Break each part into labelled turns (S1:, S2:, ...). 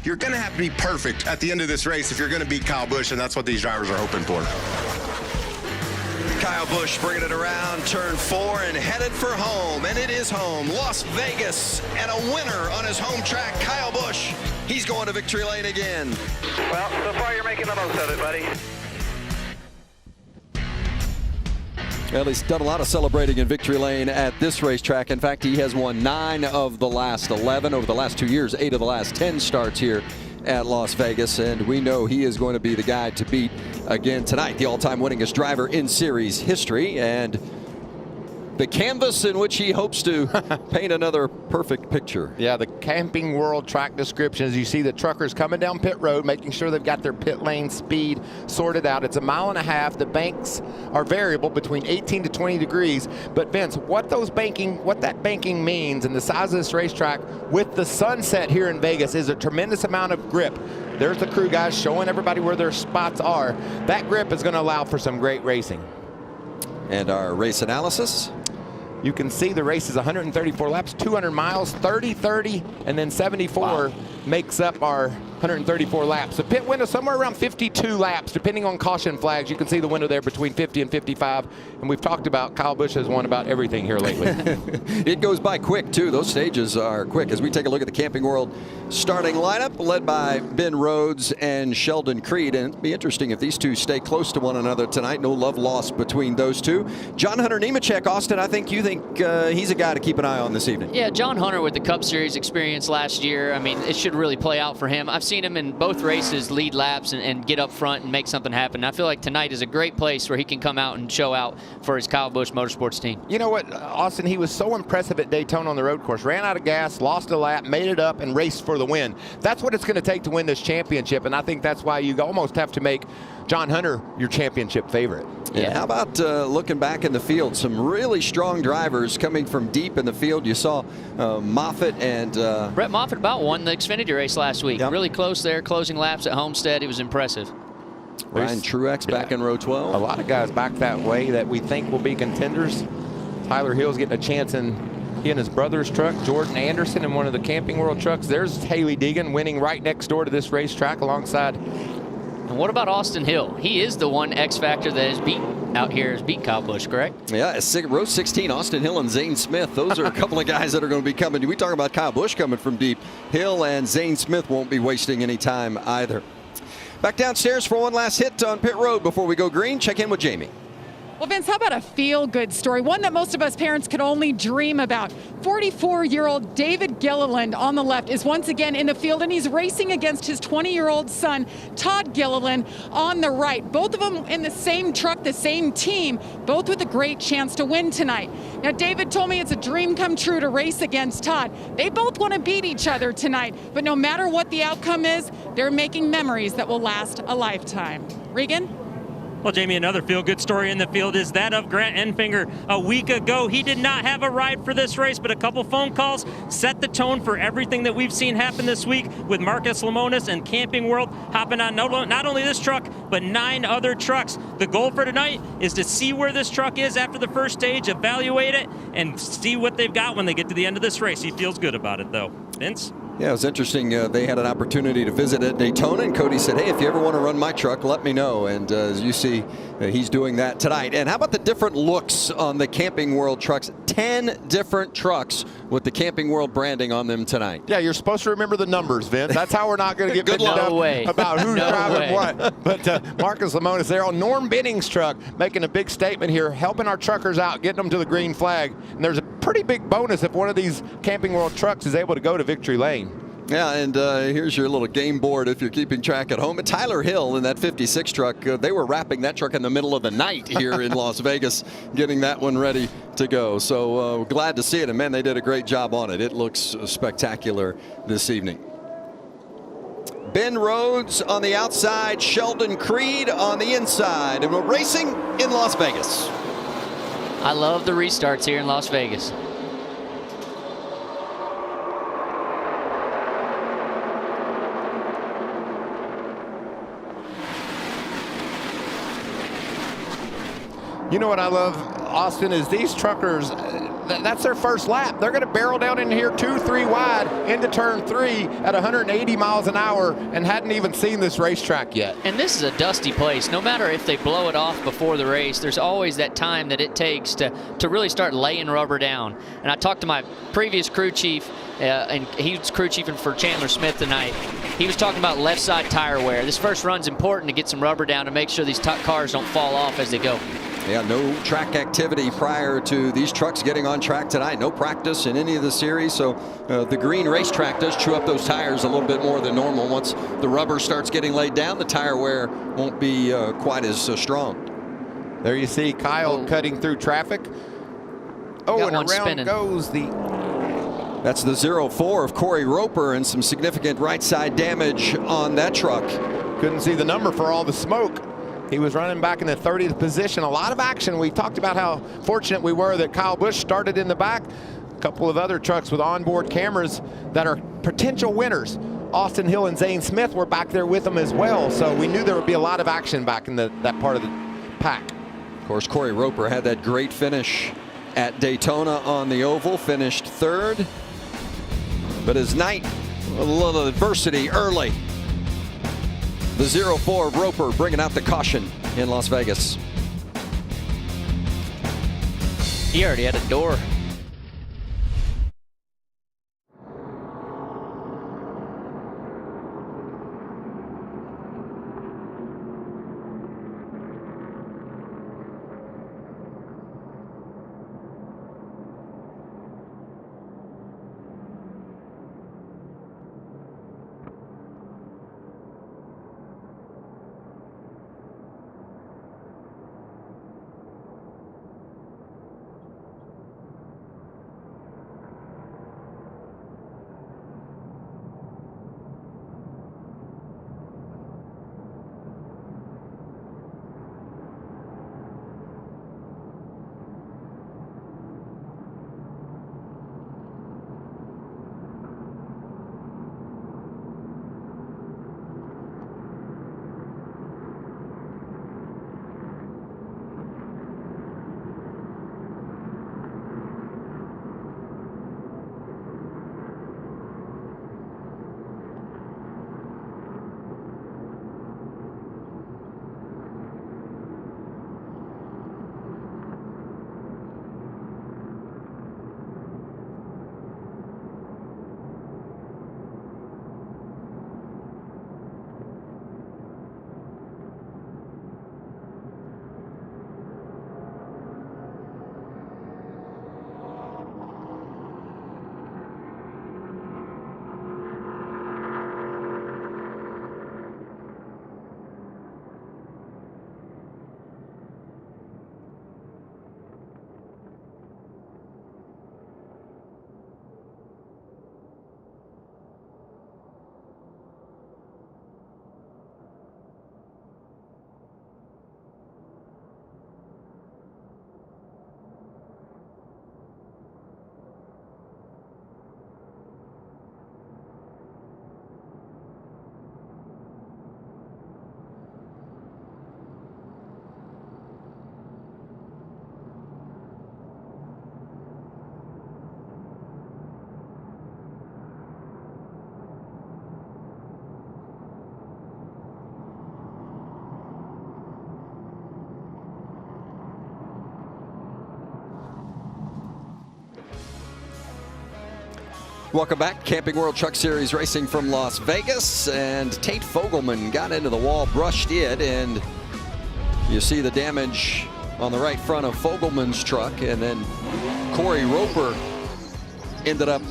S1: you're going to have to be perfect at the end of this race if you're going to beat Kyle Busch, and that's what these drivers are hoping for.
S2: Kyle Busch bringing it around turn 4 and headed for home, and it is home, Las Vegas, and a winner on his home track, Kyle Busch. He's going to victory lane again.
S3: Well, so far you're making the most of it, buddy.
S4: Well, he's done a lot of celebrating in victory lane at this racetrack. In fact, he has won 9 of the last 11 over the last 2 years, 8 of the last 10 starts here at Las Vegas, and we know he is going to be the guy to beat again tonight, the all-time winningest driver in series history, and the canvas in which he hopes to paint another perfect picture.
S5: Yeah, the Camping World track descriptions. You see the truckers coming down pit road, making sure they've got their pit lane speed sorted out. It's a 1.5 miles. The banks are variable between 18 to 20 degrees. But Vince, what that banking means and the size of this racetrack with the sunset here in Vegas is a tremendous amount of grip. There's the crew guys showing everybody where their spots are. That grip is going to allow for some great racing.
S4: And our race analysis.
S5: You can see the race is 134 laps, 200 miles, 30, 30, and then 74 makes up our 134 laps. The pit window somewhere around 52 laps, depending on caution flags. You can see the window there between 50 and 55. And we've talked about Kyle Busch has won about everything here lately.
S4: It goes by quick, too. Those stages are quick. As we take a look at the Camping World starting lineup, led by Ben Rhodes and Sheldon Creed. And it'll be interesting if these two stay close to one another tonight. No love lost between those two. John Hunter Nemechek, Austin, I think you think he's a guy to keep an eye on this evening.
S6: Yeah, John Hunter with the Cup Series experience last year. I mean, it should really play out for him. I've seen him in both races lead laps and get up front and make something happen. I feel like tonight is a great place where he can come out and show out for his Kyle Busch Motorsports team.
S5: You know what, Austin, he was so impressive at Daytona on the road course. Ran out of gas, lost a lap, made it up, and raced for the win. That's what it's going to take to win this championship, and I think that's why you almost have to make John Hunter your championship favorite.
S4: Yeah. How about looking back in the field? Some really strong drivers coming from deep in the field. You saw Moffitt and
S6: Brett Moffitt about won the Xfinity race last week.
S4: Yep.
S6: Really close there, closing laps at Homestead. He was impressive.
S4: Ryan Truex back in row 12.
S5: A lot of guys back that way that we think will be contenders. Tyler Hill's getting a chance in he and his brother's truck. Jordan Anderson in one of the Camping World trucks. There's Haley Deegan winning right next door to this racetrack alongside.
S6: And what about Austin Hill? He is the one X factor that has beaten out here, has beat Kyle Busch, correct?
S4: Yeah, row 16, Austin Hill and Zane Smith. Those are a couple of guys that are going to be coming. We talk about Kyle Busch coming from deep. Hill and Zane Smith won't be wasting any time either. Back downstairs for one last hit on pit road before we go green. Check in with Jamie.
S7: Well, Vince, how about a feel-good story? One that most of us parents could only dream about. 44-year-old David Gilliland on the left is once again in the field, and he's racing against his 20-year-old son, Todd Gilliland, on the right. Both of them in the same truck, the same team, both with a great chance to win tonight. Now, David told me it's a dream come true to race against Todd. They both want to beat each other tonight, but no matter what the outcome is, they're making memories that will last a lifetime. Regan?
S8: Well, Jamie, another feel-good story in the field is that of Grant Enfinger. A week ago, he did not have a ride for this race, but a couple phone calls set the tone for everything that we've seen happen this week with Marcus Lemonis and Camping World hopping on not only this truck, but 9 other trucks. The goal for tonight is to see where this truck is after the first stage, evaluate it, and see what they've got when they get to the end of this race. He feels good about it, though. Vince?
S4: Yeah, it was interesting. They had an opportunity to visit at Daytona, and Cody said, hey, if you ever want to run my truck, let me know. And as you see, he's doing that tonight. And how about the different looks on the Camping World trucks? 10 different trucks with the Camping World branding on them tonight.
S5: Yeah, you're supposed to remember the numbers, Vince. That's how we're not going to get
S4: Good luck.
S5: up about who's driving what. But Marcus Lemonis there on Norm Benning's truck, making a big statement here, helping our truckers out, getting them to the green flag. And there's a pretty big bonus if one of these Camping World trucks is able to go to victory lane.
S4: Yeah, and here's your little game board if you're keeping track at home. Tyler Hill in that 56 truck, they were wrapping that truck in the middle of the night here in Las Vegas, getting that one ready to go. So glad to see it, and man, they did a great job on it. It looks spectacular this evening. Ben Rhodes on the outside, Sheldon Creed on the inside, and we're racing in Las Vegas.
S6: I love the restarts here in Las Vegas.
S5: You know what I love, Austin, is these truckers, that's their first lap. They're going to barrel down in here 2-3 wide into turn 3 at 180 miles an hour and hadn't even seen this racetrack yet.
S6: And this is a dusty place. No matter if they blow it off before the race, there's always that time that it takes to really start laying rubber down. And I talked to my previous crew chief, and he was crew chiefing for Chandler Smith tonight. He was talking about left side tire wear. This first run's important to get some rubber down to make sure these cars don't fall off as they go.
S4: Yeah, no track activity prior to these trucks getting on track tonight. No practice in any of the series, so the green racetrack does chew up those tires a little bit more than normal. Once the rubber starts getting laid down, the tire wear won't be quite as strong.
S5: There you see Kyle cutting through traffic. Oh, and around goes the...
S4: That's the 04 of Corey Roper, and some significant right side damage on that truck.
S5: Couldn't see the number for all the smoke. He was running back in the 30th position. A lot of action. We talked about how fortunate we were that Kyle Busch started in the back. A couple of other trucks with onboard cameras that are potential winners. Austin Hill and Zane Smith were back there with them as well. So we knew there would be a lot of action back in that part of the pack.
S4: Of course, Corey Roper had that great finish at Daytona on the oval, finished 3rd. But his night, a little adversity early. The 04 of Roper bringing out the caution in Las Vegas.
S6: He already had a door.
S4: Welcome back. Camping World Truck Series racing from Las Vegas, and Tate Fogelman got into the wall, brushed it, and you see the damage on the right front of Fogelman's truck, and then Corey Roper ended up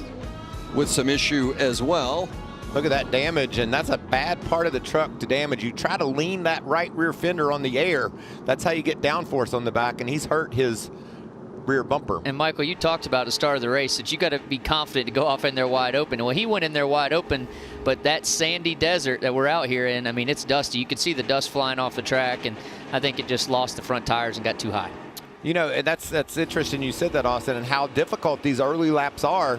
S4: with some issue as well.
S5: Look at that damage, and that's a bad part of the truck to damage. You try to lean that right rear fender on the air. That's how you get downforce on the back, and he's hurt his rear bumper.
S6: And Michael, you talked about at the start of the race that you got to be confident to go off in there wide open. Well, he went in there wide open, but that sandy desert that we're out here in, I mean, it's dusty. You could see the dust flying off the track, and I think it just lost the front tires and got too high.
S5: You know, and that's interesting you said that, Austin, and how difficult these early laps are.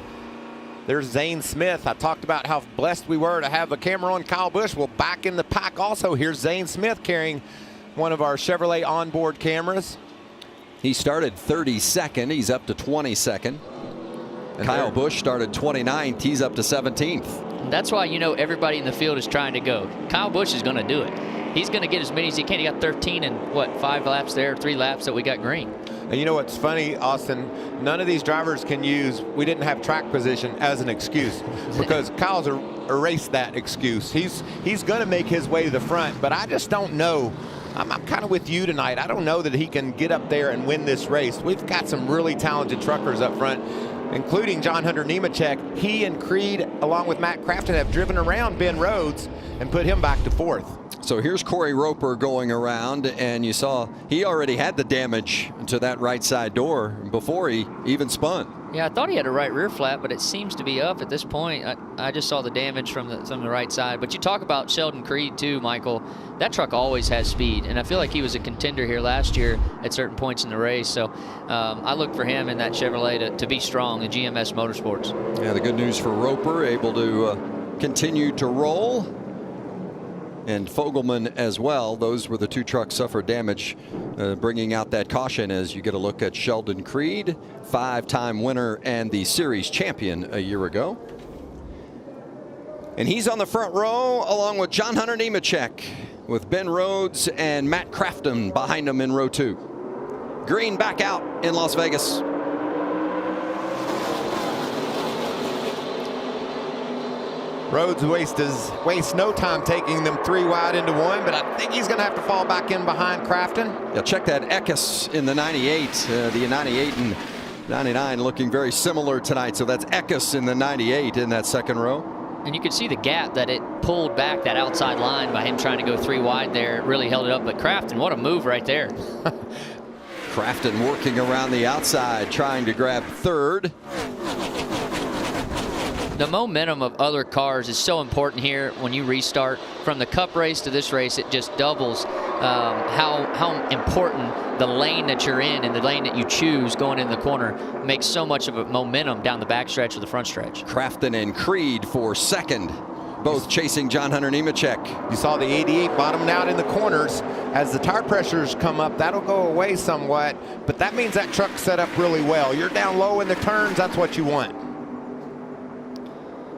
S5: There's Zane Smith. I talked about how blessed we were to have a camera on Kyle Busch. Well, back in the pack also, here's Zane Smith carrying one of our Chevrolet onboard cameras.
S4: He started 32nd. He's up to 22nd. Kyle Busch started 29th. He's up to 17th.
S6: That's why, you know, everybody in the field is trying to go. Kyle Busch is going to do it. He's going to get as many as he can. He got 13 and what, 5 laps there, 3 laps that we got green.
S5: And you know what's funny, Austin? None of these drivers can use "we didn't have track position" as an excuse, because Kyle's erased that excuse. He's going to make his way to the front, but I just don't know. I'm kind of with you tonight. I don't know that he can get up there and win this race. We've got some really talented truckers up front, including John Hunter Nemechek. He and Creed, along with Matt Crafton, have driven around Ben Rhodes and put him back to 4th.
S4: So here's Corey Roper going around, and you saw he already had the damage to that right side door before he even spun.
S6: Yeah, I thought he had a right rear flap, but it seems to be up at this point. I just saw the damage from the right side. But you talk about Sheldon Creed too, Michael. That truck always has speed, and I feel like he was a contender here last year at certain points in the race. So I look for him in that Chevrolet to be strong in GMS Motorsports.
S4: Yeah, the good news for Roper, able to continue to roll. And Fogelman as well. Those were the 2 trucks suffered damage, bringing out that caution as you get a look at Sheldon Creed, 5-time winner and the series champion a year ago. And he's on the front row along with John Hunter Nemechek, with Ben Rhodes and Matt Crafton behind him in row 2. Green back out in Las Vegas.
S5: Rhodes wastes no time taking them 3 wide into 1, but I think he's going to have to fall back in behind Crafton.
S4: Yeah, check that Eckes in the 98. The 98 and 99 looking very similar tonight. So that's Eckes in the 98 in that second row.
S6: And you could see the gap that it pulled back, that outside line, by him trying to go 3 wide there. It really held it up. But Crafton, what a move right there.
S4: Crafton working around the outside, trying to grab 3rd.
S6: The momentum of other cars is so important here when you restart. From the Cup race to this race, it just doubles how important the lane that you're in and the lane that you choose going in the corner makes so much of a momentum down the backstretch or the front stretch.
S4: Crafton and Creed for 2nd, both chasing John Hunter Nemechek.
S5: You saw the 88 bottoming out in the corners. As the tire pressures come up, that'll go away somewhat, but that means that truck's set up really well. You're down low in the turns, that's what you want.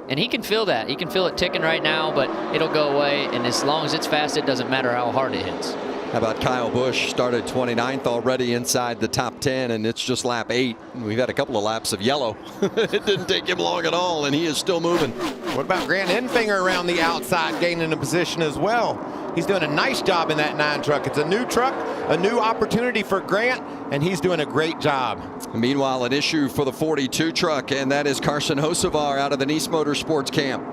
S6: And he can feel that. He can feel it ticking right now, but it'll go away. And as long as it's fast, it doesn't matter how hard it hits.
S4: How about Kyle Busch? Started 29th already inside the top 10, and it's just lap 8. We've had a couple of laps of yellow. It didn't take him long at all, and he is still moving.
S5: What about Grant Enfinger around the outside, gaining a position as well? He's doing a nice job in that 9 truck. It's a new truck, a new opportunity for Grant, and he's doing a great job.
S4: Meanwhile, an issue for the 42 truck, and that is Carson Hocevar out of the Nice Motorsports camp.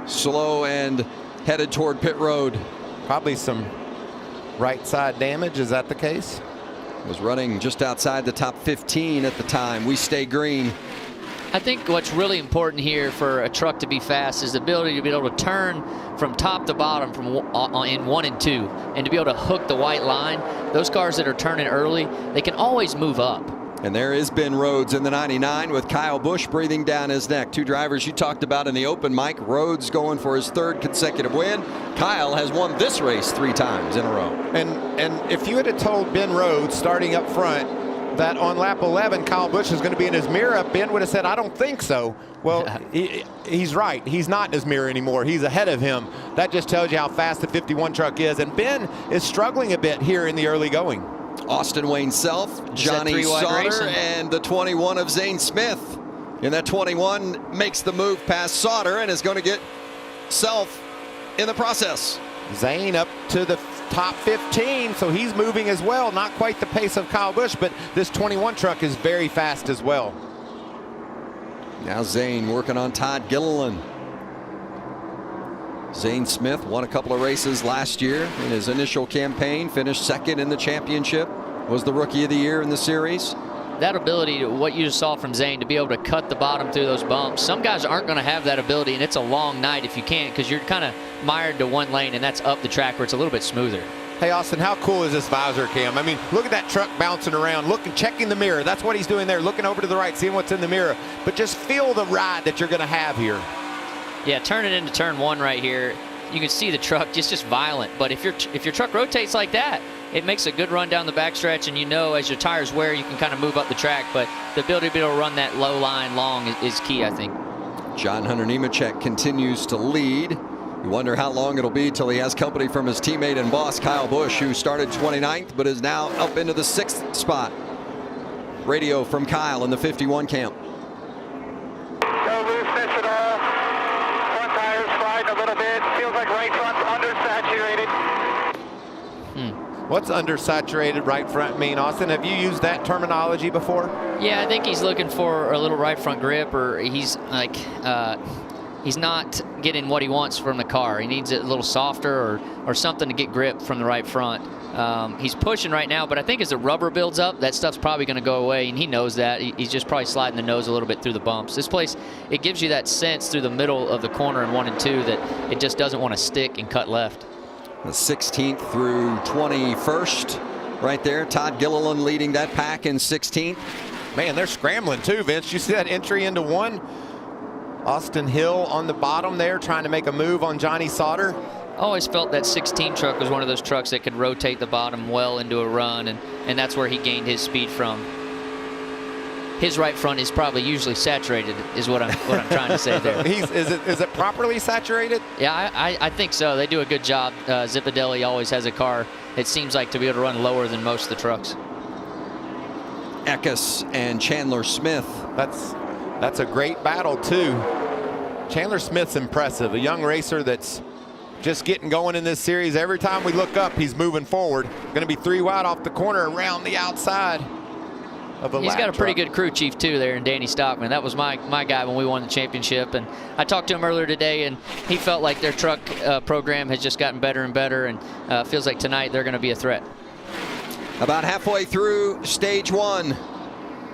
S4: Slow and headed toward pit road.
S5: Probably some right side damage. Is that the case?
S4: Was running just outside the top 15 at the time. We stay green.
S6: I think what's really important here for a truck to be fast is the ability to be able to turn from top to bottom in 1 and 2, and to be able to hook the white line. Those cars that are turning early, they can always move up.
S4: And there is Ben Rhodes in the 99 with Kyle Busch breathing down his neck. 2 drivers you talked about in the open, Mike. Rhodes going for his 3rd consecutive win. Kyle has won this race 3 times in a row.
S5: And if you had told Ben Rhodes starting up front that on lap 11 Kyle Busch is going to be in his mirror, Ben would have said, I don't think so. Well, he's right. He's not in his mirror anymore. He's ahead of him. That just tells you how fast the 51 truck is. And Ben is struggling a bit here in the early going.
S4: Austin Wayne Self, Johnny Sauter, and the 21 of Zane Smith. And that 21 makes the move past Sauter and is going to get Self in the process.
S5: Zane up to the top 15, so he's moving as well. Not quite the pace of Kyle Busch, but this 21 truck is very fast as well.
S4: Now Zane working on Todd Gilliland. Zane Smith won a couple of races last year in his initial campaign, finished 2nd in the championship, was the Rookie of the Year in the series.
S6: That ability, what you just saw from Zane, to be able to cut the bottom through those bumps. Some guys aren't going to have that ability, and it's a long night if you can't, because you're kind of mired to one lane, and that's up the track where it's a little bit smoother.
S5: Hey, Austin, how cool is this visor cam? I mean, look at that truck bouncing around, looking, checking the mirror. That's what he's doing there, looking over to the right, seeing what's in the mirror. But just feel the ride that you're going to have here.
S6: Yeah, turning into turn 1 right here, you can see the truck just violent. But if your truck rotates like that, it makes a good run down the backstretch, and you know as your tires wear, you can kind of move up the track, but the ability to be able to run that low line long is key, I think.
S4: John Hunter Nemechek continues to lead. You wonder how long it'll be till he has company from his teammate and boss, Kyle Busch, who started 29th but is now up into the 6th spot. Radio from Kyle in the 51 camp.
S3: No looseness at all. Front tires sliding a little bit. Feels like right front's undersaturated.
S5: What's undersaturated right front mean, Austin? Have you used that terminology before?
S6: Yeah, I think he's looking for a little right front grip, or he's like he's not getting what he wants from the car. He needs it a little softer or something to get grip from the right front. He's pushing right now, but I think as the rubber builds up, that stuff's probably going to go away, and he knows that. He's just probably sliding the nose a little bit through the bumps. This place, it gives you that sense through the middle of the corner in 1 and 2 that it just doesn't want to stick and cut left.
S4: The 16th through 21st right there. Todd Gilliland leading that pack in 16th.
S5: Man, they're scrambling too, Vince. You see that entry into 1? Austin Hill on the bottom there trying to make a move on Johnny Sauter.
S6: Always felt that 16 truck was one of those trucks that could rotate the bottom well into a run, and that's where he gained his speed from. His right front is probably usually saturated, is what I'm trying to say there.
S5: Is it properly saturated?
S6: Yeah, I think so. They do a good job. Zipadelli always has a car, it seems like, to be able to run lower than most of the trucks.
S4: Eckes and Chandler Smith.
S5: That's a great battle too. Chandler Smith's impressive, a young racer that's just getting going in this series. Every time we look up, he's moving forward. Going to be 3 wide off the corner around the outside of a
S6: He's got a pretty good crew chief too there in Danny Stockman. That was my guy when we won the championship, and I talked to him earlier today, and he felt like their truck program has just gotten better and better, and feels like tonight they're going to be a threat.
S4: About halfway through stage 1.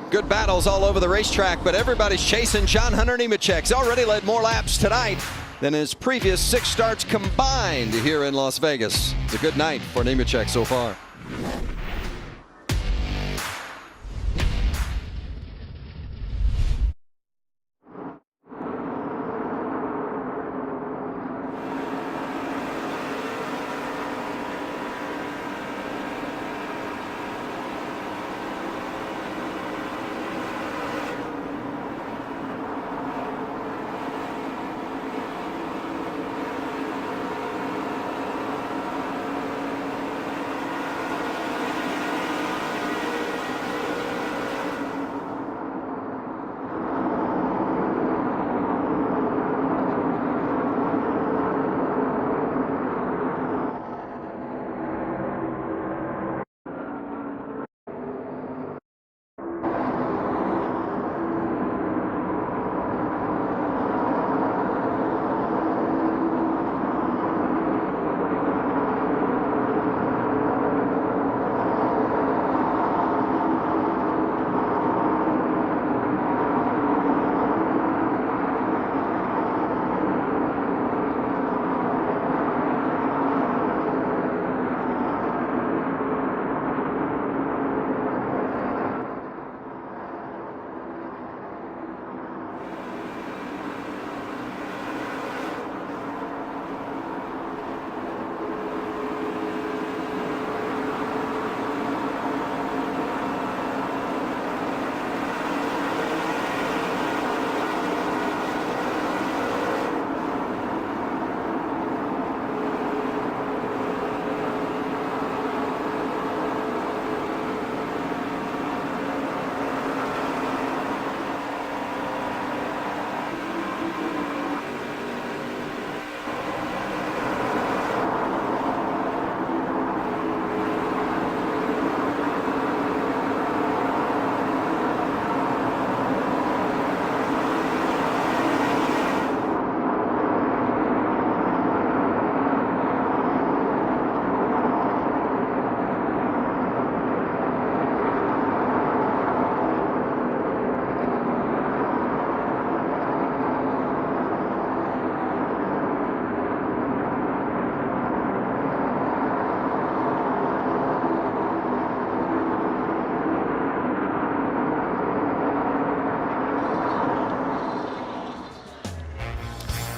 S4: Good battles all over the racetrack, but everybody's chasing John Hunter Nemechek. He's already led more laps tonight than his previous 6 starts combined here in Las Vegas. It's a good night for Nemechek so far.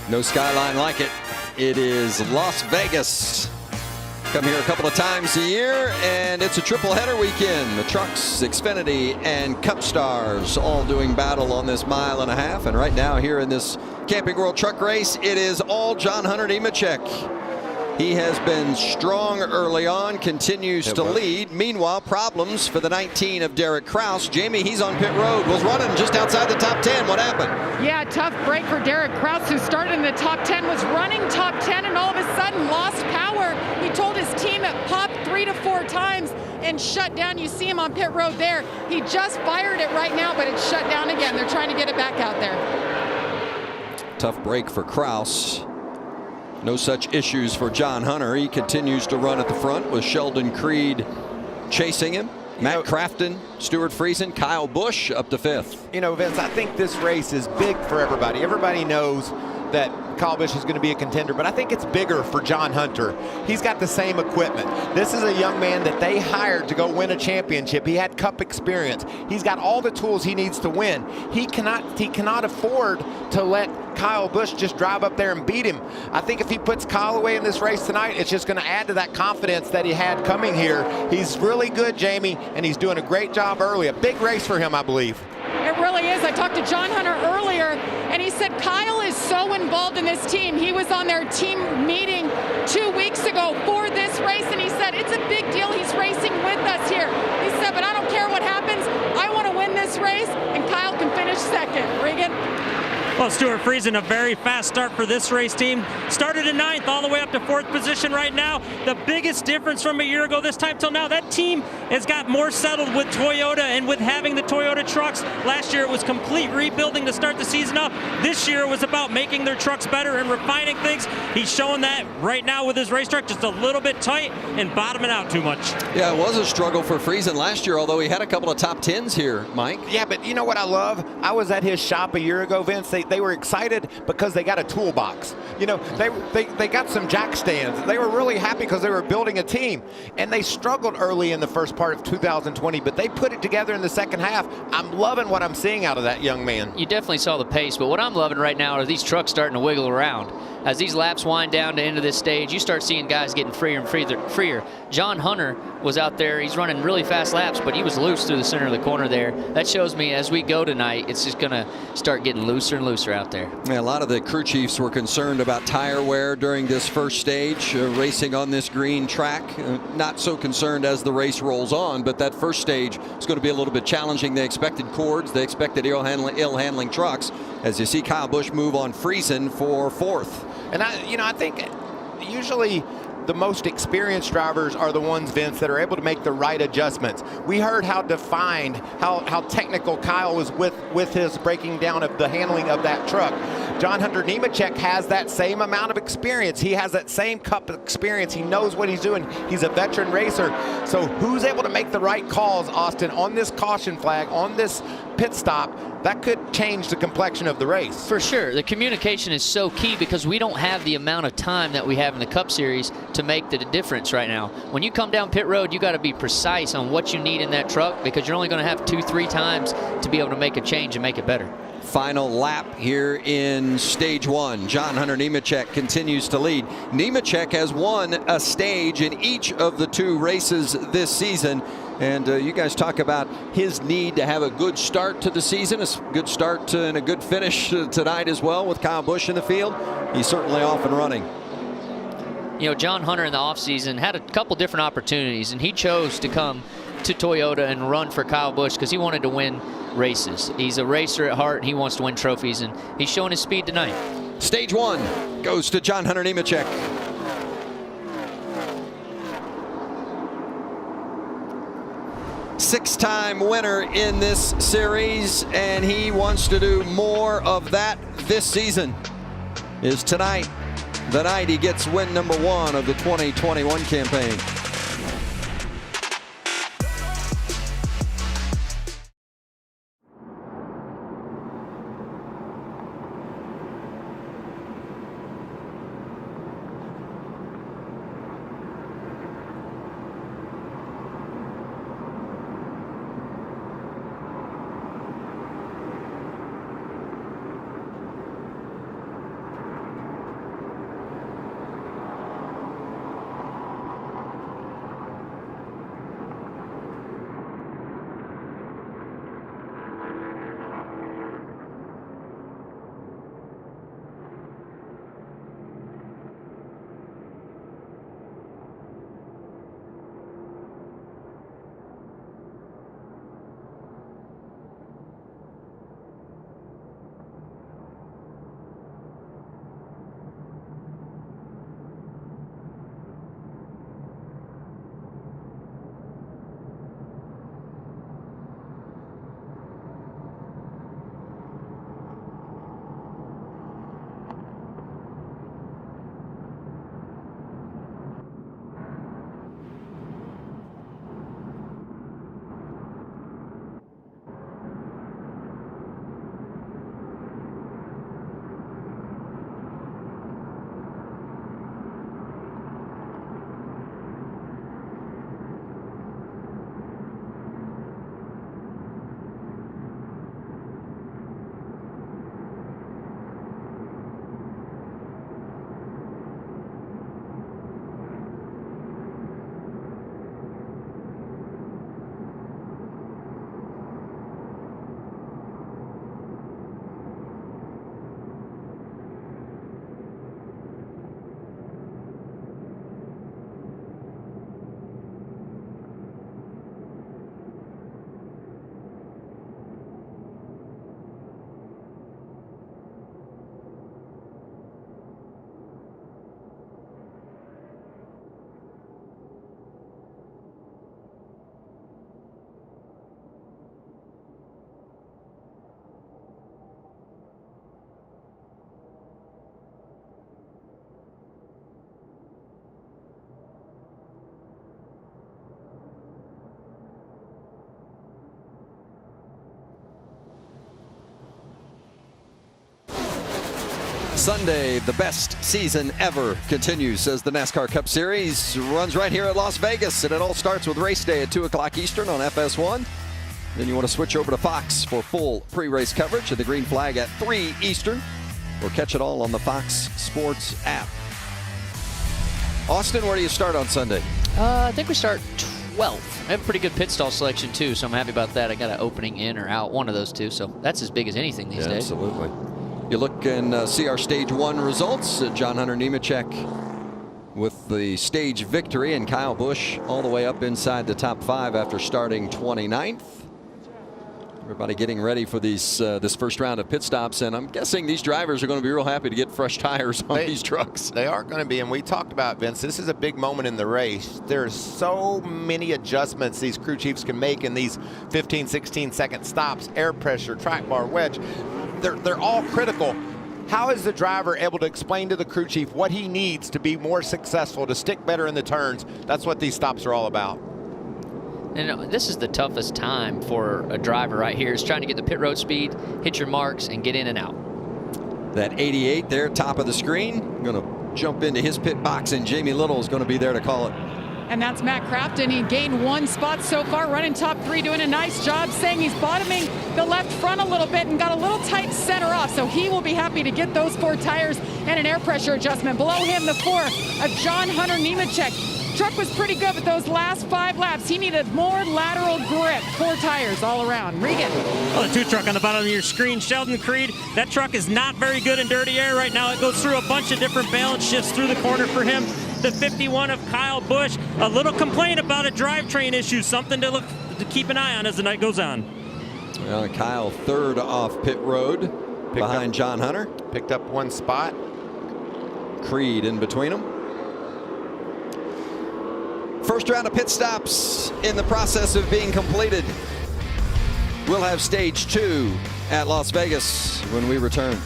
S4: No skyline like it. It is Las Vegas. Come here a couple of times a year, and it's a triple header weekend. The Trucks, Xfinity, and Cup Stars all doing battle on this 1.5 miles. And right now here in this Camping World Truck Race, it is all John Hunter Nemechek. He has been strong early on, continues to lead. Meanwhile, problems for the 19 of Derek Kraus. Jamie, he's on pit road, was running just outside the top 10. What happened?
S7: Yeah, tough break for Derek Kraus, who started in the top 10, was running top 10, and all of a sudden lost power. He told his team it popped 3 to 4 times and shut down. You see him on pit road there. He just fired it right now, but it's shut down again. They're trying to get it back out there.
S4: Tough break for Kraus. No such issues for John Hunter. He continues to run at the front with Sheldon Creed chasing him. Matt Crafton, Stuart Friesen, Kyle Busch up to 5th.
S5: You know, Vince, I think this race is big for everybody. Everybody knows that Kyle Busch is going to be a contender, but I think it's bigger for John Hunter. He's got the same equipment. This is a young man that they hired to go win a championship. He had Cup experience. He's got all the tools he needs to win. He cannot afford to let Kyle Busch just drive up there and beat him. I think if he puts Kyle away in this race tonight, it's just going to add to that confidence that he had coming here. He's really good, Jamie, and he's doing a great job early. A big race for him, I believe.
S7: It really is. I talked to John Hunter earlier, and he said Kyle is so involved in this team. He was on their team meeting 2 weeks ago for this race, and he said it's a big deal. He's racing with us here. He said, but I don't care what happens. I want to win this race, and Kyle can finish second. Regan?
S8: Well, Stuart Friesen, a very fast start for this race team. Started in 9th all the way up to 4th position right now. The biggest difference from a year ago this time till now, that team has got more settled with Toyota and with having the Toyota trucks. Last year it was complete rebuilding to start the season up. This year it was about making their trucks better and refining things. He's showing that right now with his race truck, just a little bit tight and bottoming out too much.
S4: Yeah, it was a struggle for Friesen last year, although he had a couple of top 10s here, Mike.
S5: Yeah, but you know what I love? I was at his shop a year ago, Vince. They were excited because they got a toolbox. You know, they got some jack stands. They were really happy because they were building a team. And they struggled early in the first part of 2020, but they put it together in the second half. I'm loving what I'm seeing out of that young man.
S6: You definitely saw the pace, but what I'm loving right now are these trucks starting to wiggle around. As these laps wind down to the end of this stage, you start seeing guys getting freer and freer. John Hunter was out there. He's running really fast laps, but he was loose through the center of the corner there. That shows me as we go tonight, it's just going to start getting looser and looser out there.
S4: Yeah, a lot of the crew chiefs were concerned about tire wear during this first stage, racing on this green track. Not so concerned as the race rolls on, but that first stage is going to be a little bit challenging. They expected cords. They expected ill-handling trucks. As you see Kyle Busch move on Friesen for 4th.
S5: And I think usually the most experienced drivers are the ones, Vince, that are able to make the right adjustments. We heard how defined, how technical Kyle was with his breaking down of the handling of that truck. John Hunter Nemechek has that same amount of experience. He has that same Cup experience. He knows what he's doing. He's a veteran racer. So who's able to make the right calls, Austin, on this caution flag, on this pit stop? That could change the complexion of the race.
S6: For sure. The communication is so key because we don't have the amount of time that we have in the Cup Series to make the difference right now. When you come down pit road, you got to be precise on what you need in that truck because you're only going to have 2-3 times to be able to make a change and make it better.
S4: Final lap here in stage 1. John Hunter Nemechek continues to lead. Nemechek has won a stage in each of the 2 races this season. And you guys talk about his need to have a good start to the season, a good start and a good finish tonight as well with Kyle Busch in the field. He's certainly off and running.
S6: You know, John Hunter in the offseason had a couple different opportunities, and he chose to come to Toyota and run for Kyle Busch because he wanted to win races. He's a racer at heart, and he wants to win trophies, and he's showing his speed tonight.
S4: Stage 1 goes to John Hunter Nemechek. Six-time winner in this series, and he wants to do more of that this season. Is tonight the night he gets win number 1 of the 2021 campaign. Sunday, the best season ever continues as the NASCAR Cup Series runs right here at Las Vegas, and it all starts with race day at 2 o'clock Eastern on FS1. Then you want to switch over to Fox for full pre-race coverage of the green flag at 3 Eastern, or catch it all on the Fox Sports app. Austin, where do you start on Sunday?
S6: I think we start 12th. I have a pretty good pit stall selection too, so I'm happy about that. I got an opening in or out, one of those two, so that's as big as anything these days.
S4: Absolutely. You look and see our Stage 1 results. John Hunter Nemechek with the stage victory, and Kyle Busch all the way up inside the top 5 after starting 29th. Everybody getting ready for these this first round of pit stops, and I'm guessing these drivers are going to be real happy to get fresh tires on these trucks.
S5: They are going to be, and we talked about, Vince, this is a big moment in the race. There's so many adjustments these crew chiefs can make in these 15, 16-second stops, air pressure, track bar, wedge. They're all critical. How is the driver able to explain to the crew chief what he needs to be more successful, to stick better in the turns? That's what these stops are all about.
S6: And this is the toughest time for a driver right here, is trying to get the pit road speed, hit your marks, and get in and out.
S4: That 88 there, top of the screen, going to jump into his pit box, and Jamie Little is going to be there to call it.
S7: And that's Matt Crafton. He gained 1 spot so far, running top 3, doing a nice job, saying he's bottoming the left front a little bit and got a little tight center off. So he will be happy to get those 4 tires and an air pressure adjustment. Below him, the 4 of John Hunter Nemechek. Truck was pretty good, but those last 5 laps, he needed more lateral grip. 4 tires all around. Regan.
S8: Well, the 2 truck on the bottom of your screen, Sheldon Creed. That truck is not very good in dirty air right now. It goes through a bunch of different balance shifts through the corner for him. The 51 of Kyle Busch, a little complaint about a drivetrain issue, something to keep an eye on as the night goes on.
S4: Well, Kyle third off pit road behind John Hunter.
S5: Picked up 1 spot.
S4: Creed in between them. First round of pit stops in the process of being completed. We'll have stage 2 at Las Vegas when we return.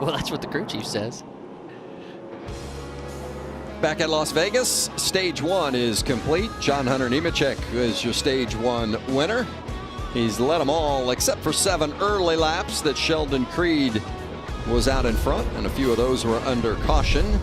S6: Well, that's what the crew chief says.
S4: Back at Las Vegas, stage 1 is complete. John Hunter Nemechek is your stage 1 winner. He's led them all except for 7 early laps that Sheldon Creed was out in front, and a few of those were under caution.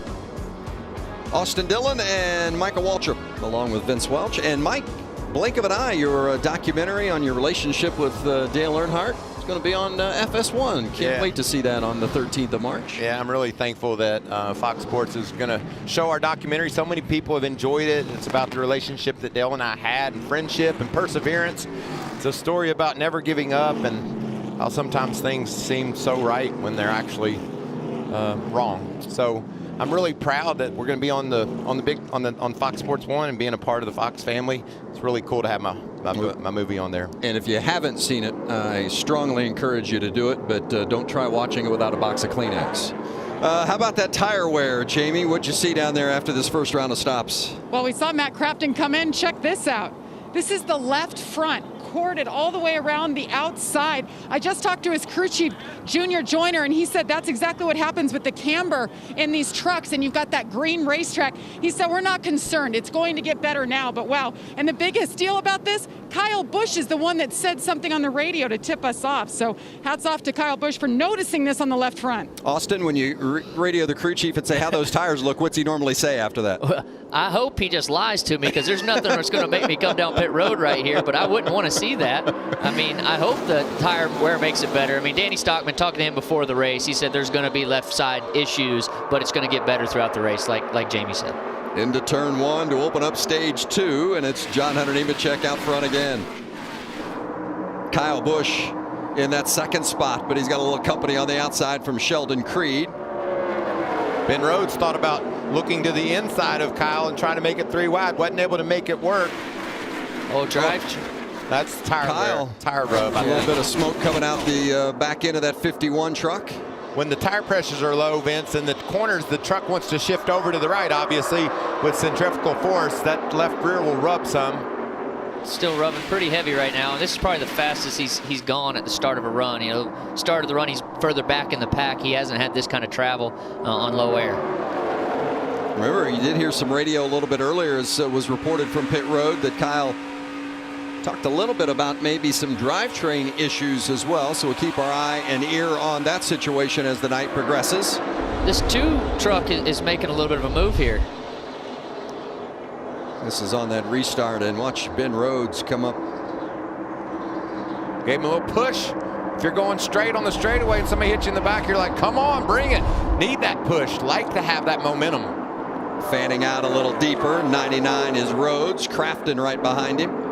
S4: Austin Dillon and Michael Waltrip, along with Vince Welch. And Mike, blink of an eye, your documentary on your relationship with Dale Earnhardt is going to be on FS1. Can't wait to see that on the 13th of March.
S5: Yeah, I'm really thankful that Fox Sports is going to show our documentary. So many people have enjoyed it. It's about the relationship that Dale and I had, and friendship and perseverance. It's a story about never giving up, and how sometimes things seem so right when they're actually wrong. So I'm really proud that we're going to be on Fox Sports 1 and being a part of the Fox family. It's really cool to have my movie on there.
S4: And if you haven't seen it, I strongly encourage you to do it, but don't try watching it without a box of Kleenex. How about that tire wear, Jamie? What'd you see down there after this first round of stops?
S7: Well, we saw Matt Crafton come in. Check this out. This is the left front, corded all the way around the outside. I just talked to his crew chief, Junior Joyner, and he said that's exactly what happens with the camber in these trucks, and you've got that green racetrack. He said, we're not concerned. It's going to get better now, but wow. And the biggest deal about this, Kyle Busch is the one that said something on the radio to tip us off. So hats off to Kyle Busch for noticing this on the left front.
S4: Austin, when you radio the crew chief and say how those tires look, what's he normally say after that?
S6: Well, I hope he just lies to me, because there's nothing that's going to make me come down pit road right here, but I wouldn't want to see that. I mean, I hope the tire wear makes it better. I mean, Danny Stockman, talking to him before the race, he said there's going to be left side issues, but it's going to get better throughout the race, like Jamie said.
S4: Into turn 1 to open up stage 2, and it's John Hunter Nemechek out front again. Kyle Busch in that second spot, but he's got a little company on the outside from Sheldon Creed.
S5: Ben Rhodes thought about looking to the inside of Kyle and trying to make it 3 wide. Wasn't able to make it work.
S6: Oh, drive.
S5: That's tire rub.
S4: A little bit of smoke coming out the back end of that 51 truck.
S5: When the tire pressures are low, Vince, in the corners, the truck wants to shift over to the right, obviously. With centrifugal force, that left rear will rub some.
S6: Still rubbing pretty heavy right now, and this is probably the fastest he's gone at the start of a run. You know, start of the run, he's further back in the pack. He hasn't had this kind of travel on low air.
S4: Remember, you did hear some radio a little bit earlier, as was reported from pit road, that Kyle talked a little bit about maybe some drivetrain issues as well. So we'll keep our eye and ear on that situation as the night progresses.
S6: This 2 truck is making a little bit of a move here.
S4: This is on that restart, and watch Ben Rhodes come up.
S5: Gave him a little push. If you're going straight on the straightaway and somebody hits you in the back, you're like, come on, bring it. Need that push. Like to have that momentum.
S4: Fanning out a little deeper. 99 is Rhodes. Crafton right behind him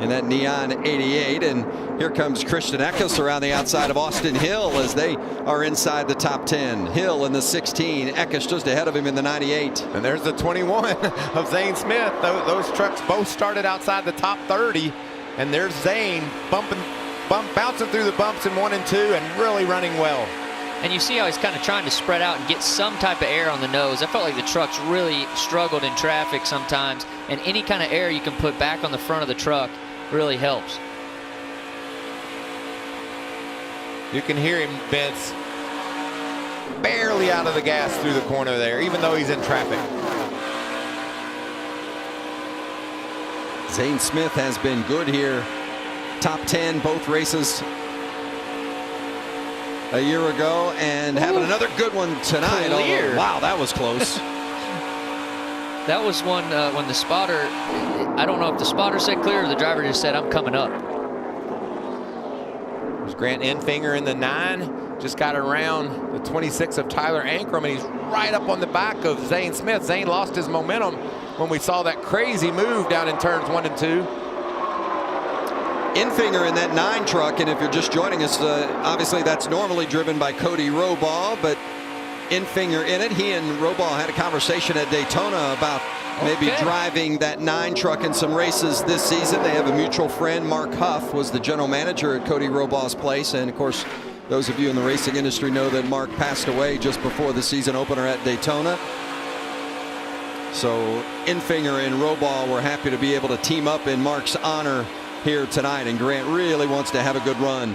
S4: in that neon 88. And here comes Christian Eckes around the outside of Austin Hill as they are inside the top 10. Hill in the 16. Eckes just ahead of him in the 98.
S5: And there's the 21 of Zane Smith. Those trucks both started outside the top 30. And there's Zane bouncing through the bumps in 1 and 2 and really running well.
S6: And you see how he's kind of trying to spread out and get some type of air on the nose. I felt like the trucks really struggled in traffic sometimes, and any kind of air you can put back on the front of the truck really helps.
S5: You can hear him, Vince, barely out of the gas through the corner there, even though he's in traffic.
S4: Zane Smith has been good here. Top 10 both races a year ago, and having another good one tonight.
S6: Clear.
S4: Wow, that was close.
S6: That was one when the spotter, I don't know if the spotter said clear or the driver just said, I'm coming up.
S5: There's Grant Enfinger in the 9. Just got around the 26 of Tyler Ankrum, and he's right up on the back of Zane Smith. Zane lost his momentum when we saw that crazy move down in turns 1 and 2.
S4: Enfinger in that 9 truck, and if you're just joining us, obviously that's normally driven by Cody Robaugh, but Enfinger in it. He and Robaugh had a conversation at Daytona about maybe driving that 9 truck in some races this season. They have a mutual friend. Mark Huff was the general manager at Cody Robaugh's place, and of course those of you in the racing industry know that Mark passed away just before the season opener at Daytona. So Enfinger and Robaugh were happy to be able to team up in Mark's honor here tonight, and Grant really wants to have a good run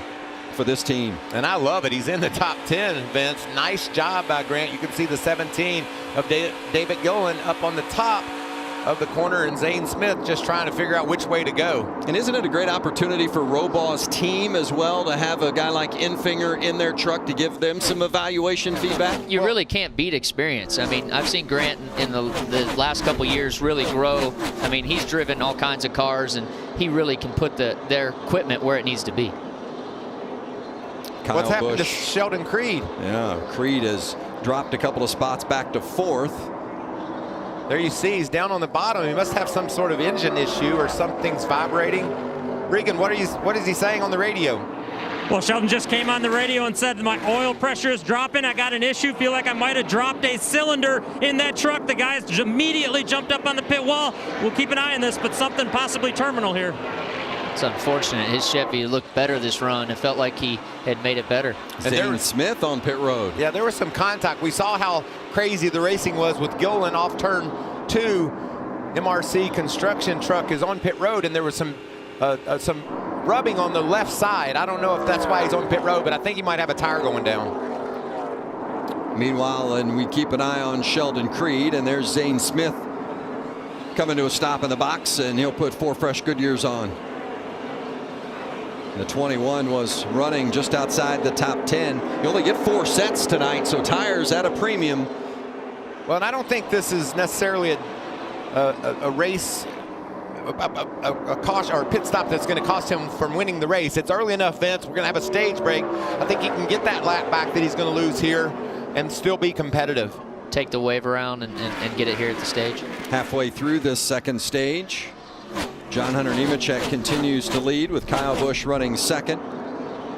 S4: for this team.
S5: And I love it. He's in the top 10, Vince. Nice job by Grant. You can see the 17 of David Gillen up on the top. of the corner, and Zane Smith just trying to figure out which way to go.
S4: And isn't it a great opportunity for Robaugh's team as well to have a guy like Enfinger in their truck to give them some evaluation feedback?
S6: You really can't beat experience. I mean, I've seen Grant in the last couple years really grow. I mean, he's driven all kinds of cars, and he really can put their equipment where it needs to be.
S4: Kyle
S5: What's happened to
S4: Busch.
S5: Sheldon Creed?
S4: Yeah, Creed has dropped a couple of spots back to 4th.
S5: There you see he's down on the bottom. He must have some sort of engine issue or something's vibrating. Regan, what is he saying on the radio?
S8: Well, Sheldon just came on the radio and said my oil pressure is dropping. I got an issue. Feel like I might have dropped a cylinder in that truck. The guys immediately jumped up on the pit wall. We'll keep an eye on this, but something possibly terminal here.
S6: It's unfortunate. His Chevy looked better this run. It felt like he had made it better.
S4: Zane Smith on pit road.
S5: Yeah, there was some contact. We saw how crazy the racing was with Gilliland off turn 2. MRC construction truck is on pit road, and there was some rubbing on the left side. I don't know if that's why he's on pit road, but I think he might have a tire going down.
S4: Meanwhile, and we keep an eye on Sheldon Creed, and there's Zane Smith coming to a stop in the box, and he'll put 4 fresh Goodyears on. The 21 was running just outside the top 10. You only get 4 sets tonight, so tires at a premium.
S5: Well, and I don't think this is necessarily a race, a caution or a pit stop that's going to cost him from winning the race. It's early enough, Vince. We're going to have a stage break. I think he can get that lap back that he's going to lose here and still be competitive.
S6: Take the wave around and get it here at the stage.
S4: Halfway through this second stage, John Hunter Nemechek continues to lead with Kyle Busch running second.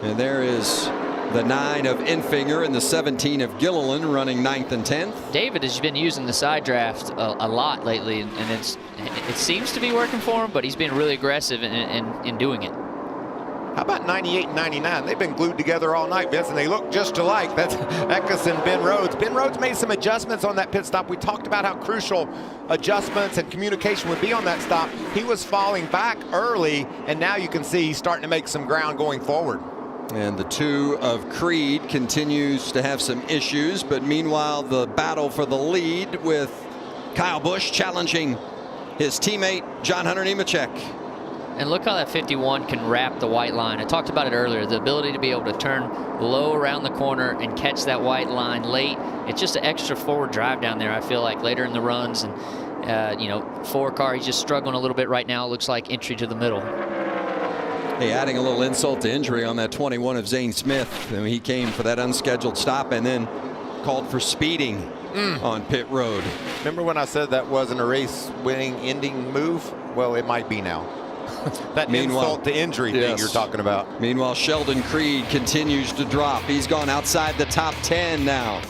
S4: And there is the 9 of Enfinger and the 17 of Gilliland running 9th and 10th.
S6: David has been using the side draft a lot lately, and it seems to be working for him, but he's been really aggressive in doing it.
S5: How about 98 and 99? They've been glued together all night, Vince, and they look just alike. That's Eckes and Ben Rhodes. Ben Rhodes made some adjustments on that pit stop. We talked about how crucial adjustments and communication would be on that stop. He was falling back early, and now you can see he's starting to make some ground going forward.
S4: And the 2 of Creed continues to have some issues, but meanwhile the battle for the lead with Kyle Busch challenging his teammate John Hunter Nemechek.
S6: And look how that 51 can wrap the white line. I talked about it earlier, the ability to be able to turn low around the corner and catch that white line late. It's just an extra forward drive down there, I feel like, later in the runs. And, you know, 4 car, he's just struggling a little bit right now. It looks like entry to the middle.
S4: Hey, adding a little insult to injury on that 21 of Zane Smith. I mean, he came for that unscheduled stop and then called for speeding on pit road.
S5: Remember when I said that wasn't a race-winning ending move? Well, it might be now. That insult to injury thing you're talking about.
S4: Meanwhile, Sheldon Creed continues to drop. He's gone outside the top 10 now.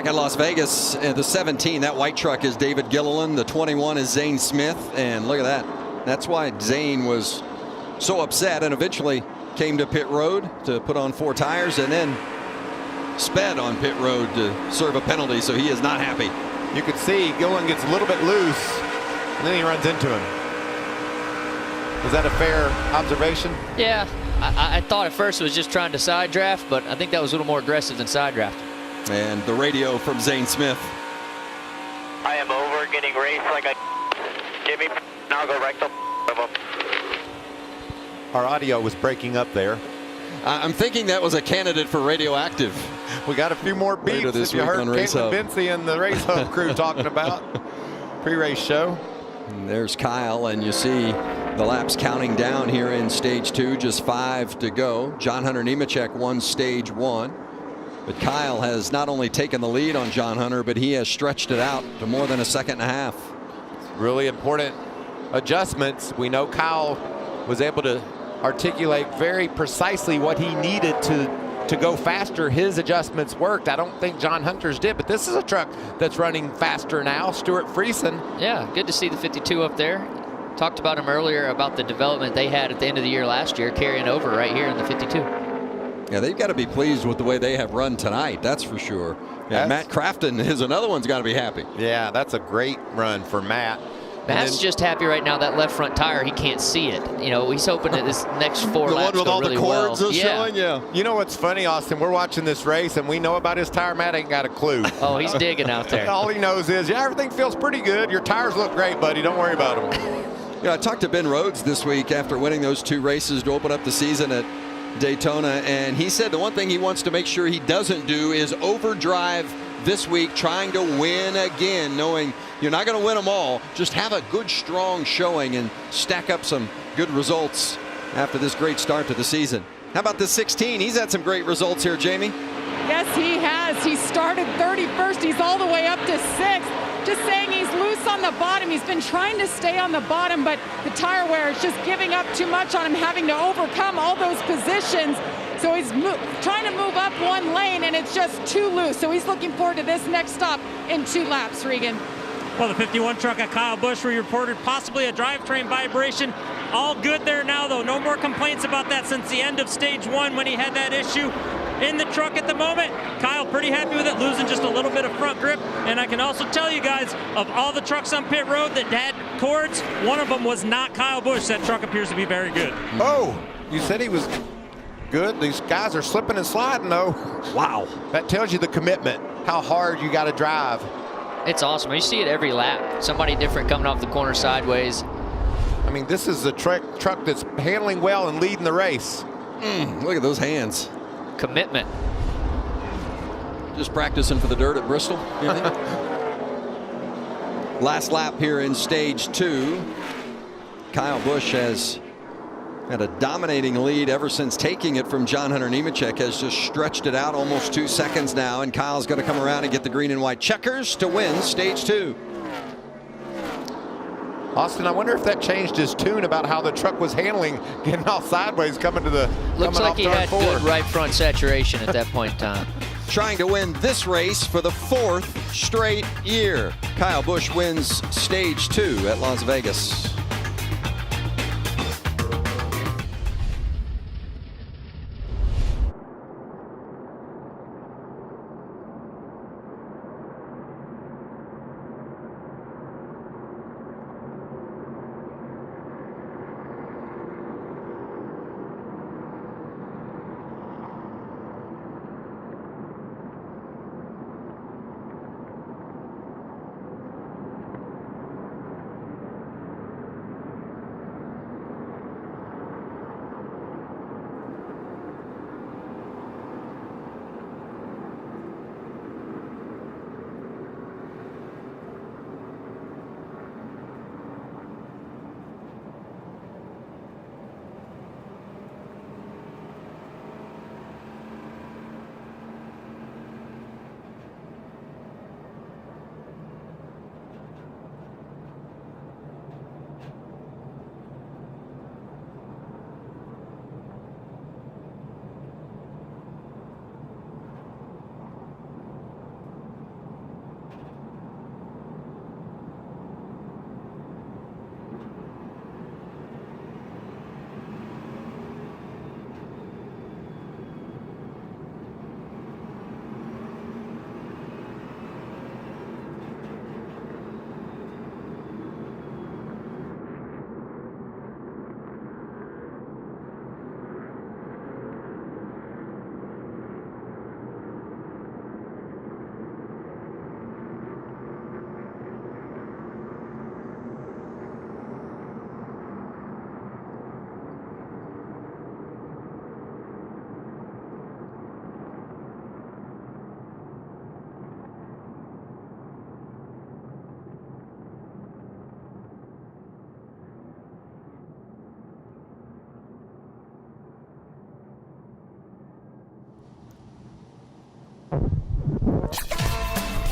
S4: Back at Las Vegas, the 17, that white truck is David Gilliland. The 21 is Zane Smith. And look at that. That's why Zane was so upset and eventually came to pit road to put on 4 tires and then sped on pit road to serve a penalty. So he is not happy.
S5: You could see Gilliland gets a little bit loose and then he runs into him. Was that a fair observation?
S6: Yeah, I thought at first it was just trying to side draft, but I think that was a little more aggressive than side draft.
S4: And the radio from Zane Smith.
S3: I am over getting raced like I give me. I'll go right to them.
S5: Our audio was breaking up there.
S4: I'm thinking that was a candidate for radioactive.
S5: We got a few more beats
S4: this
S5: if you
S4: week
S5: heard
S4: on Race
S5: Caitlin
S4: Hub.
S5: Vincey and the Race Hub crew talking about pre-race show.
S4: And there's Kyle, and you see the laps counting down here in stage 2, just 5 to go. John Hunter Nemechek won stage 1. But Kyle has not only taken the lead on John Hunter, but he has stretched it out to more than a second and a half.
S5: Really important adjustments. We know Kyle was able to articulate very precisely what he needed to go faster. His adjustments worked. I don't think John Hunter's did, but this is a truck that's running faster now. Stuart Friesen.
S6: Yeah, good to see the 52 up there. Talked about him earlier about the development they had at the end of the year last year, carrying over right here in the 52.
S4: Yeah, they've got to be pleased with the way they have run tonight. That's for sure. Yeah, Matt Crafton is another one's got to be happy.
S5: Yeah, that's a great run for Matt.
S6: Matt's just happy right now that left front tire, he can't see it. You know, he's hoping that this next 4
S4: the
S6: laps
S4: one with
S6: go
S4: all
S6: really
S4: the cords
S6: well.
S4: showing, yeah.
S5: You know what's funny, Austin? We're watching this race and we know about his tire. Matt ain't got a clue.
S6: Oh, he's digging out there.
S5: All he knows is, yeah, everything feels pretty good. Your tires look great, buddy. Don't worry about them.
S4: Yeah, I talked to Ben Rhodes this week after winning those 2 races to open up the season at Daytona, and he said the one thing he wants to make sure he doesn't do is overdrive this week, trying to win again, knowing you're not going to win them all. Just have a good, strong showing and stack up some good results after this great start to the season. How about the 16? He's had some great results here, Jamie.
S7: Yes, he has. He started 31st. He's all the way up to 6th. Just saying he's loose on the bottom. He's been trying to stay on the bottom, but the tire wear is just giving up too much on him, having to overcome all those positions. So he's trying to move up 1 lane, and it's just too loose. So he's looking forward to this next stop in 2 laps, Regan.
S8: Well, the 51 truck at Kyle Busch, we reported possibly a drivetrain vibration. All good there now, though. No more complaints about that since the end of stage 1 when he had that issue in the truck at the moment. Kyle pretty happy with it, losing just a little bit of front grip. And I can also tell you guys, of all the trucks on pit road that had cords, one of them was not Kyle Busch. That truck appears to be very good.
S5: Oh, you said he was good. These guys are slipping and sliding, though.
S4: Wow.
S5: That tells you the commitment, how hard you got to drive.
S6: It's awesome. You see it every lap. Somebody different coming off the corner sideways.
S5: I mean, this is the truck that's handling well and leading the race.
S4: Look at those hands.
S6: Commitment.
S4: Just practicing for the dirt at Bristol. Last lap here in stage 2. Kyle Busch has had a dominating lead ever since taking it from John Hunter Nemechek, has just stretched it out almost 2 seconds now, and Kyle's going to come around and get the green and white checkers to win stage 2.
S5: Austin, I wonder if that changed his tune about how the truck was handling, getting all sideways, coming to the
S6: Looks like he had good right front saturation at that point in time.
S4: Trying to win this race for the 4th straight year. Kyle Busch wins stage 2 at Las Vegas.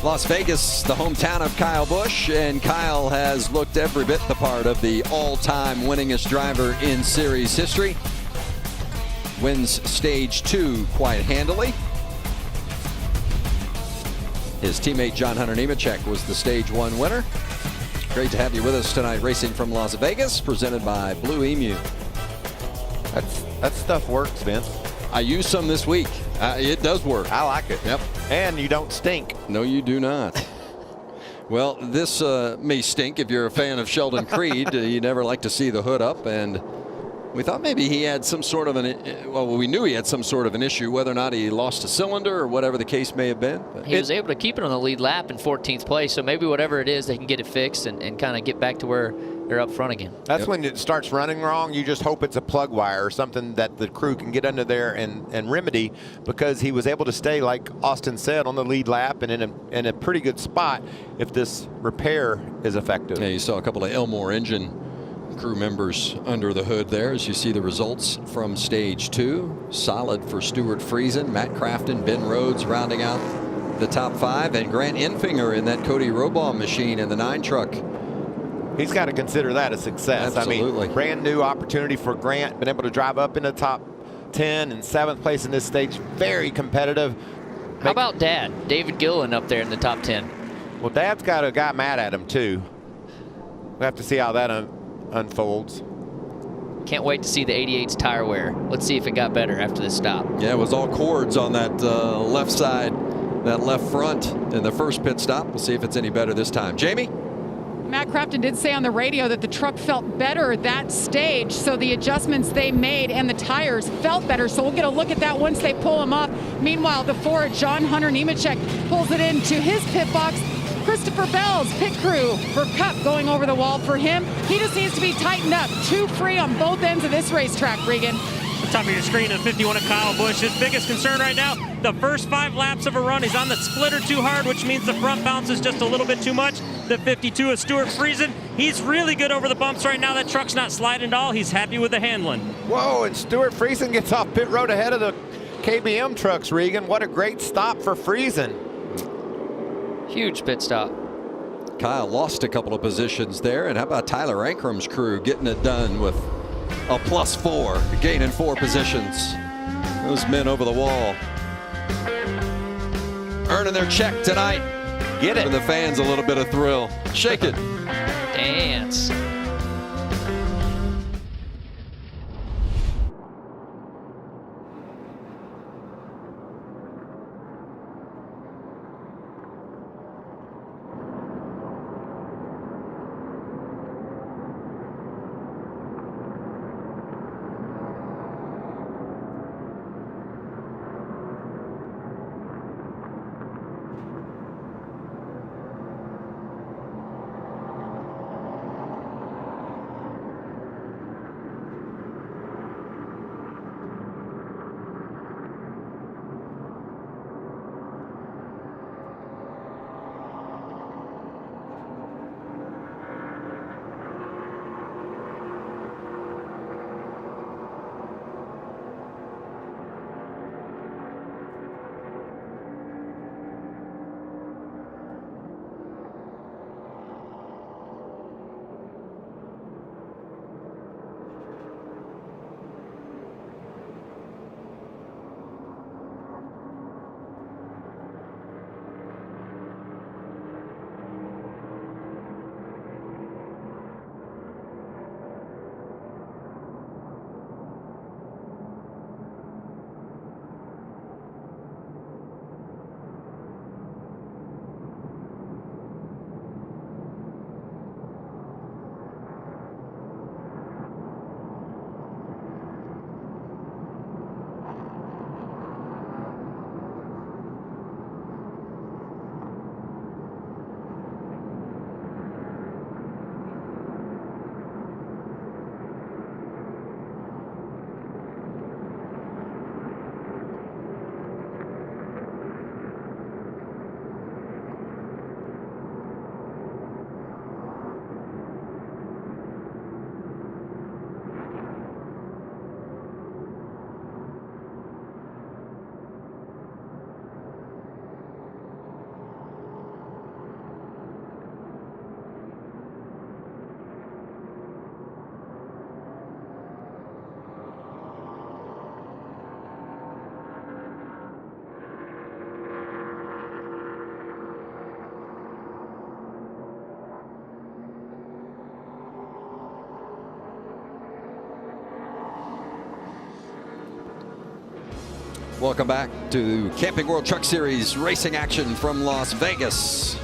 S4: Las Vegas, the hometown of Kyle Busch, and Kyle has looked every bit the part of the all-time winningest driver in series history. Wins stage 2 quite handily. His teammate John Hunter Nemechek was the stage 1 winner. Great to have you with us tonight, racing from Las Vegas, presented by Blue Emu.
S5: That stuff works, Vince.
S4: I used some this week. It does work.
S5: I like it.
S4: Yep.
S5: And you don't stink.
S4: No, you do not. Well, this may stink if you're a fan of Sheldon Creed. You never like to see the hood up, and we thought maybe he had some sort of we knew he had some sort of an issue, whether or not he lost a cylinder or whatever the case may have been. But
S6: he was able to keep it on the lead lap in 14th place, so maybe whatever it is, they can get it fixed and kind of get back to where they're up front again.
S5: That's when it starts running wrong. You just hope it's a plug wire or something that the crew can get under there and remedy, because he was able to stay, like Austin said, on the lead lap and in a pretty good spot if this repair is effective.
S4: Yeah, you saw a couple of Elmore engine crew members under the hood there as you see the results from stage 2. Solid for Stuart Friesen, Matt Crafton, Ben Rhodes rounding out the top 5, and Grant Enfinger in that Cody Robaugh machine in the 9 truck.
S5: He's got to consider that a success.
S4: Absolutely.
S5: I mean, brand new opportunity for Grant, been able to drive up in the top 10 and 7th place in this stage. Very competitive.
S6: How about Dad? David Gilliland up there in the top 10.
S5: Well, Dad's got a guy mad at him, too. We'll have to see how that unfolds.
S6: Can't wait to see the 88's tire wear. Let's see if it got better after this stop.
S4: Yeah, it was all cords on that left side, that left front in the first pit stop. We'll see if it's any better this time. Jamie?
S7: Matt Crafton did say on the radio that the truck felt better that stage, so the adjustments they made and the tires felt better. So we'll get a look at that once they pull them up. Meanwhile, the Ford, John Hunter Nemechek pulls it into his pit box. Christopher Bell's pit crew for Cup going over the wall for him. He just needs to be tightened up. 2 free on both ends of this racetrack, Regan.
S8: Top of your screen, of 51 of Kyle Busch. His biggest concern right now, the first 5 laps of a run, he's on the splitter too hard, which means the front bounce is just a little bit too much. The 52 of Stuart Friesen, he's really good over the bumps right now. That truck's not sliding at all. He's happy with the handling.
S5: Whoa, and Stuart Friesen gets off pit road ahead of the KBM trucks, Regan. What a great stop for Friesen.
S6: Huge pit stop.
S4: Kyle lost a couple of positions there, and how about Tyler Ankram's crew getting it done with a +4, gaining 4 positions. Those men over the wall earning their check tonight.
S5: Get it.
S4: Giving the fans a little bit of thrill. Shake it.
S6: Dance.
S4: Welcome back to Camping World Truck Series racing action from Las Vegas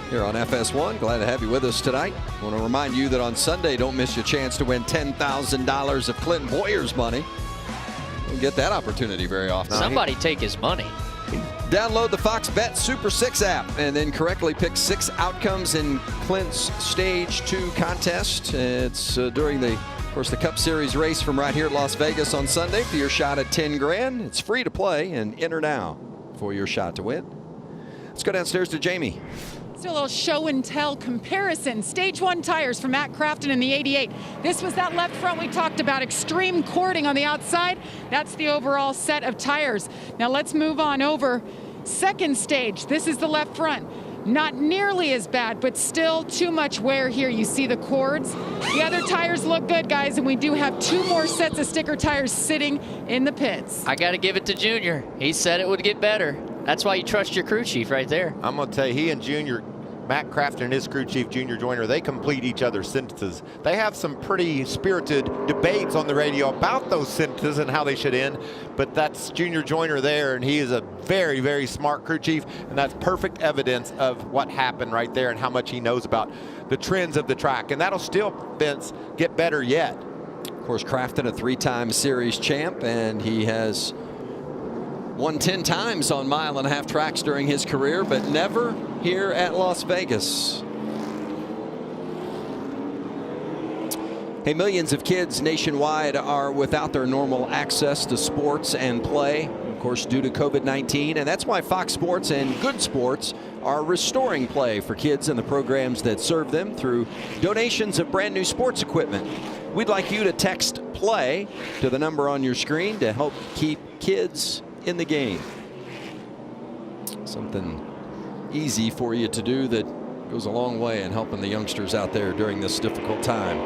S4: here on FS1. Glad to have you with us tonight. I want to remind you that on Sunday, don't miss your chance to win $10,000 of Clinton Boyer's money. You don't get that opportunity very often.
S6: Somebody take his money.
S4: Download the Fox Bet Super 6 app and then correctly pick 6 outcomes in Clint's Stage 2 contest. It's during the Cup Series race from right here at Las Vegas on Sunday for your shot at 10 grand. It's free to play and enter now for your shot to win. Let's go downstairs to Jamie.
S7: Let's do a little show and tell comparison. Stage 1 tires for Matt Crafton in the 88. This was that left front we talked about. Extreme cording on the outside. That's the overall set of tires. Now let's move on over. Second stage. This is the left front. Not nearly as bad, but still too much wear here. You see the cords. The other tires look good, guys, and we do have 2 more sets of sticker tires sitting in the pits.
S6: I got to give it to Junior. He said it would get better. That's why you trust your crew chief right there.
S5: I'm going to tell you, he and Junior, Matt Crafton and his crew chief, Junior Joyner, they complete each other's sentences. They have some pretty spirited debates on the radio about those sentences and how they should end, but that's Junior Joyner there, and he is a very, very smart crew chief, and that's perfect evidence of what happened right there and how much he knows about the trends of the track. And that'll still, Vince, get better yet.
S4: Of course, Crafton, a 3-time series champ, and he has won 10 times on mile-and-a-half tracks during his career, but never here at Las Vegas. Hey, millions of kids nationwide are without their normal access to sports and play, of course, due to COVID-19, and that's why Fox Sports and Good Sports are restoring play for kids and the programs that serve them through donations of brand new sports equipment. We'd like you to text PLAY to the number on your screen to help keep kids in the game. Something easy for you to do that goes a long way in helping the youngsters out there during this difficult time.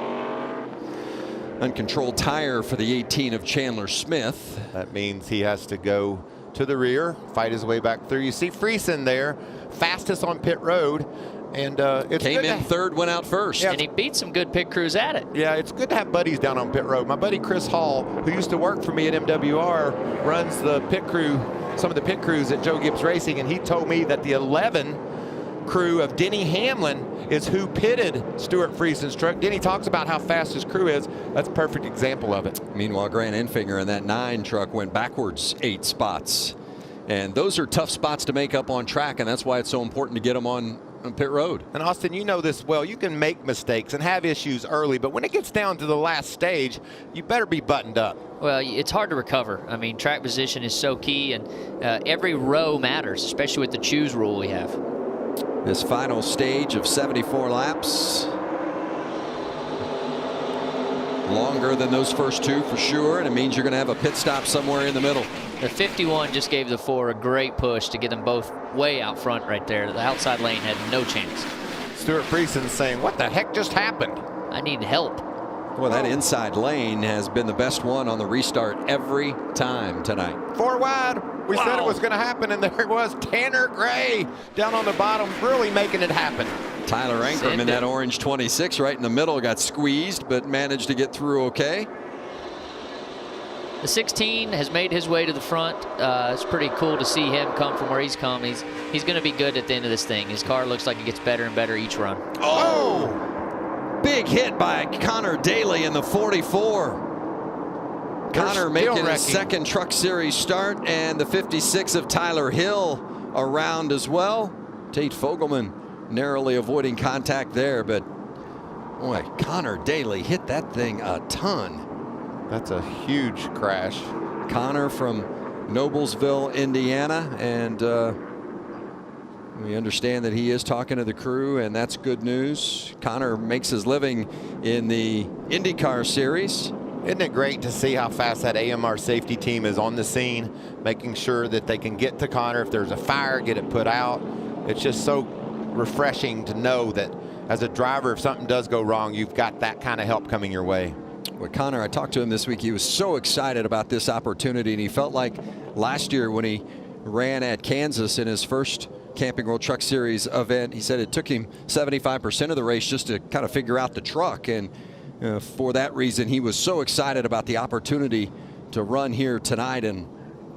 S4: Uncontrolled tire for the 18 of Chandler Smith.
S5: That means he has to go to the rear, fight his way back through. You see Friesen there, fastest on pit road. And it's
S4: came in third, went out first.
S6: Yeah, and he beat some good pit crews at it.
S5: Yeah, it's good to have buddies down on pit road. My buddy Chris Hall, who used to work for me at MWR, runs the pit crew, some of the pit crews at Joe Gibbs Racing, and he told me that the 11 crew of Denny Hamlin is who pitted Stuart Friesen's truck. Denny talks about how fast his crew is. That's a perfect example of it.
S4: Meanwhile, Grant Enfinger in that 9 truck went backwards 8 spots. And those are tough spots to make up on track, and that's why it's so important to get them on pit road.
S5: And Austin, you know this well. You can make mistakes and have issues early, but when it gets down to the last stage, you better be buttoned up.
S6: Well, it's hard to recover. I mean, track position is so key, and every row matters, especially with the choose rule we have.
S4: This final stage of 74 laps. Longer than those first 2 for sure, and it means you're going to have a pit stop somewhere in the middle.
S6: The 51 just gave the 4 a great push to get them both way out front right there. The outside lane had no chance.
S5: Stuart Friesen saying, what the heck just happened?
S6: I need help.
S4: Well, that inside lane has been the best one on the restart every time tonight.
S5: 4 wide. We said it was going to happen, and there it was. Tanner Gray down on the bottom, really making it happen.
S4: Tyler Ankrum in that orange 26 right in the middle got squeezed, but managed to get through okay.
S6: The 16 has made his way to the front. It's pretty cool to see him come from where he's come. He's going to be good at the end of this thing. His car looks like it gets better and better each run.
S4: Oh! Big hit by Connor Daly in the 44. Connor making his second Truck Series start, and the 56 of Tyler Hill around as well. Tate Fogelman narrowly avoiding contact there, but boy, Connor Daly hit that thing a ton.
S5: That's a huge crash.
S4: Connor from Noblesville, Indiana, and we understand that he is talking to the crew, and that's good news. Connor makes his living in the IndyCar Series.
S5: Isn't it great to see how fast that AMR safety team is on the scene, making sure that they can get to Connor if there's a fire, get it put out. It's just so refreshing to know that as a driver, if something does go wrong, you've got that kind of help coming your way.
S4: Well, Connor, I talked to him this week. He was so excited about this opportunity, and he felt like last year when he ran at Kansas in his first Camping World Truck Series event, he said it took him 75% of the race just to kind of figure out the truck. And for that reason, he was so excited about the opportunity to run here tonight. And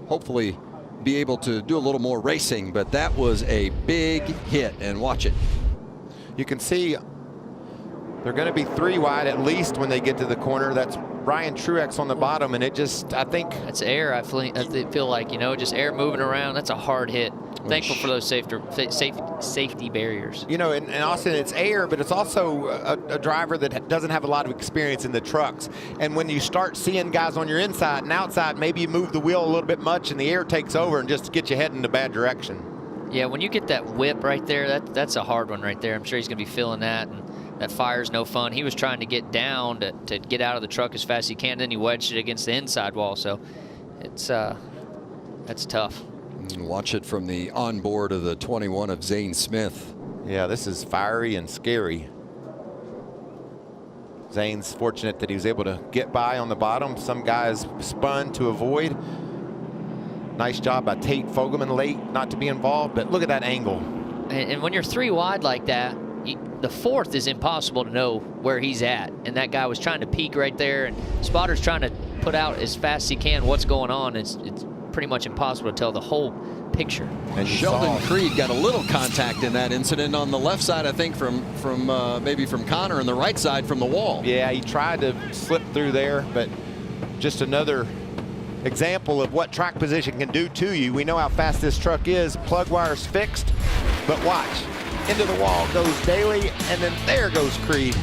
S4: hopefully be able to do a little more racing. But that was a big hit, and watch it.
S5: You can see they're going to be 3 wide at least when they get to the corner. That's Ryan Truex on the bottom, and it just, I think.
S6: That's air, I feel like, you know, just air moving around. That's a hard hit. Thankful for those safety barriers.
S5: You know, and Austin, it's air, but it's also a driver that doesn't have a lot of experience in the trucks. And when you start seeing guys on your inside and outside, maybe you move the wheel a little bit much and the air takes over and just gets you heading in a bad direction.
S6: Yeah, when you get that whip right there, that's a hard one right there. I'm sure he's going to be feeling that. And that fire's no fun. He was trying to get down to get out of the truck as fast as he can. Then he wedged it against the inside wall. So it's that's tough.
S4: Watch it from the onboard of the 21 of Zane Smith.
S5: Yeah, this is fiery and scary. Zane's fortunate that he was able to get by on the bottom. Some guys spun to avoid. Nice job by Tate Fogelman late not to be involved, but look at that angle.
S6: And when you're 3 wide like that, the 4th is impossible to know where he's at. And that guy was trying to peek right there, and Spotter's trying to put out as fast as he can what's going on. It's pretty much impossible to tell the whole picture.
S4: And Sheldon Creed got a little contact in that incident on the left side, I think, from maybe from Connor, and the right side from the wall.
S5: Yeah, he tried to slip through there, but just another example of what track position can do to you. We know how fast this truck is. Plug wire's fixed, but watch. Into the wall goes Daly, and then there goes Creed.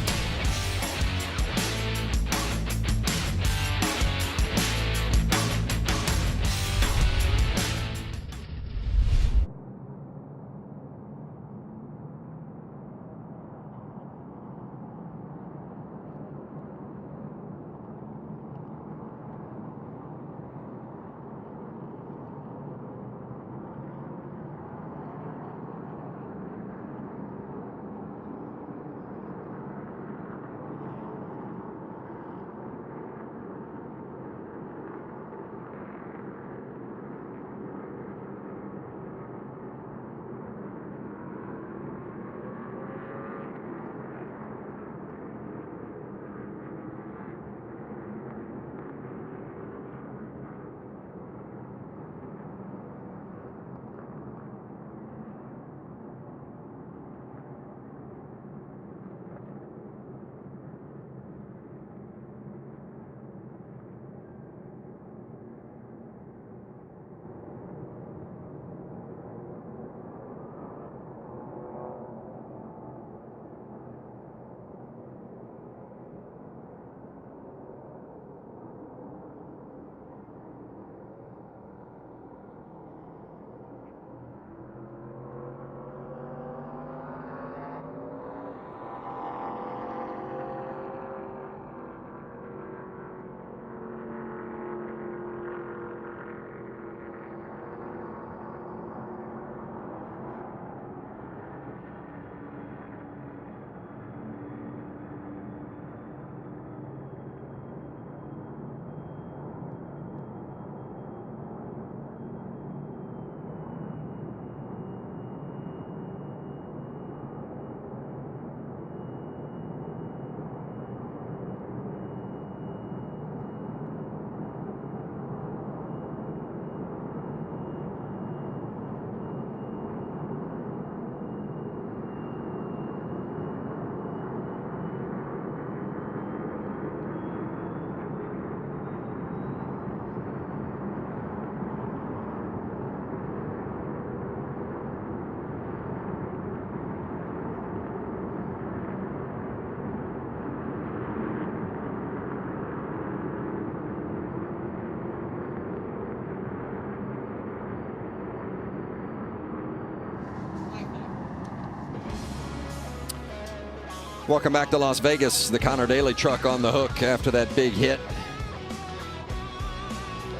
S4: Welcome back to Las Vegas. The Connor Daly truck on the hook after that big hit.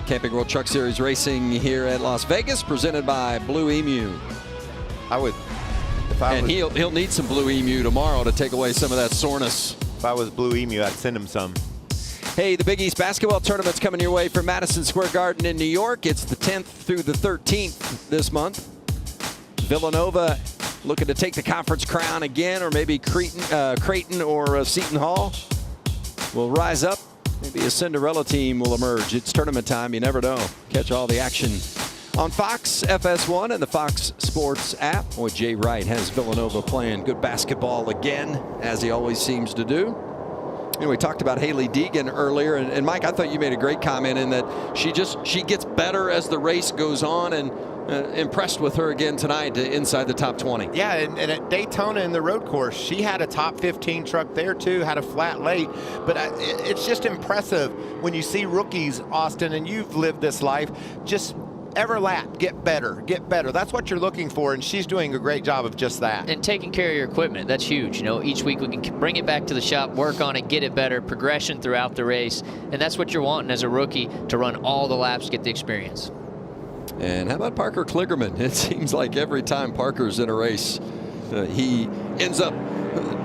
S4: Camping World Truck Series racing here at Las Vegas, presented by Blue Emu. He'll need some Blue Emu tomorrow to take away some of that soreness.
S5: If I was Blue Emu, I'd send him some.
S4: Hey, the Big East basketball tournament's coming your way from Madison Square Garden in New York. It's the 10th through the 13th this month. Villanova looking to take the conference crown again, or maybe Creighton or Seton Hall will rise up Maybe a Cinderella team will emerge. It's tournament time. You never know. Catch all the action on Fox FS1 and the Fox Sports app. Boy, Jay Wright has Villanova playing good basketball again, as he always seems to do. You know, we talked about Haley Deegan earlier, and Mike, I thought you made a great comment in that she gets better as the race goes on, and impressed with her again tonight inside the top 20.
S5: Yeah, and at Daytona in the road course, she had a top 15 truck there too, had a flat late. But it's just impressive when you see rookies, Austin, and you've lived this life, just every lap, get better, get better. That's what you're looking for, and she's doing a great job of just that.
S6: And taking care of your equipment, that's huge. You know, each week we can bring it back to the shop, work on it, get it better, progression throughout the race. And that's what you're wanting as a rookie, to run all the laps, get the experience.
S4: And how about Parker Kligerman? It seems like every time Parker's in a race, he ends up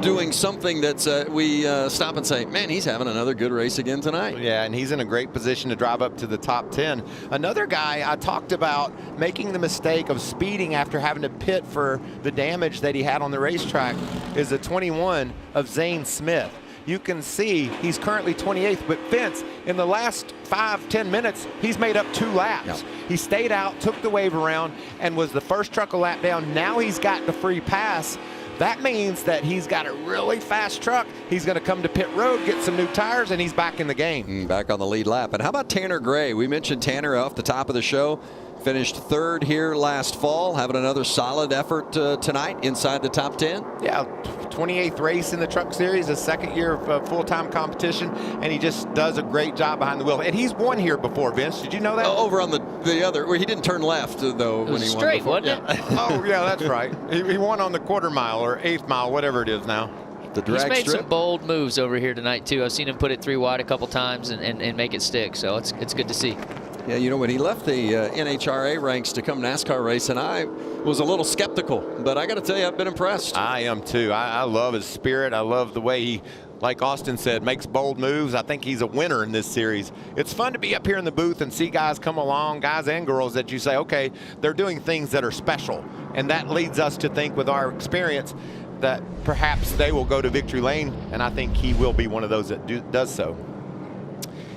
S4: doing something that's we stop and say, man, he's having another good race again tonight.
S5: Yeah, and he's in a great position to drive up to the top 10. Another guy I talked about making the mistake of speeding after having to pit for the damage that he had on the racetrack is the 21 of Zane Smith. You can see he's currently 28th, but Vince, in the last 5-10 minutes, he's made up 2 laps.
S4: Yep.
S5: He stayed out, took the wave around, and was the first truck a lap down. Now he's got the free pass. That means that he's got a really fast truck. He's going to come to pit road, get some new tires, and he's back in the game.
S4: Back on the lead lap. And how about Tanner Gray? We mentioned Tanner off the top of the show. Finished 3rd here last fall, having another solid effort tonight inside the top 10.
S5: Yeah, 28th race in the Truck Series, his 2nd year of full-time competition, and he just does a great job behind the wheel. And he's won here before, Vince. Did you know that?
S4: Over on the other, where he didn't turn left though when he
S6: straight,
S4: won.
S6: wasn't it?
S5: Oh, yeah, that's right. He won on the quarter mile or 8th mile, whatever it is now.
S4: The drag
S6: He's made
S4: strip.
S6: some bold moves over here tonight too. I've seen him put it 3 wide a couple times and make it stick. So it's good to see.
S4: Yeah, you know, when he left the NHRA ranks to come NASCAR race, and I was a little skeptical, but I got to tell you, I've been impressed.
S5: I am too. I love his spirit. I love the way he, like Austin said, makes bold moves. I think he's a winner in this series. It's fun to be up here in the booth and see guys come along, guys and girls, that you say, okay, they're doing things that are special. And that leads us to think, with our experience, that perhaps they will go to victory lane, and I think he will be one of those that does so.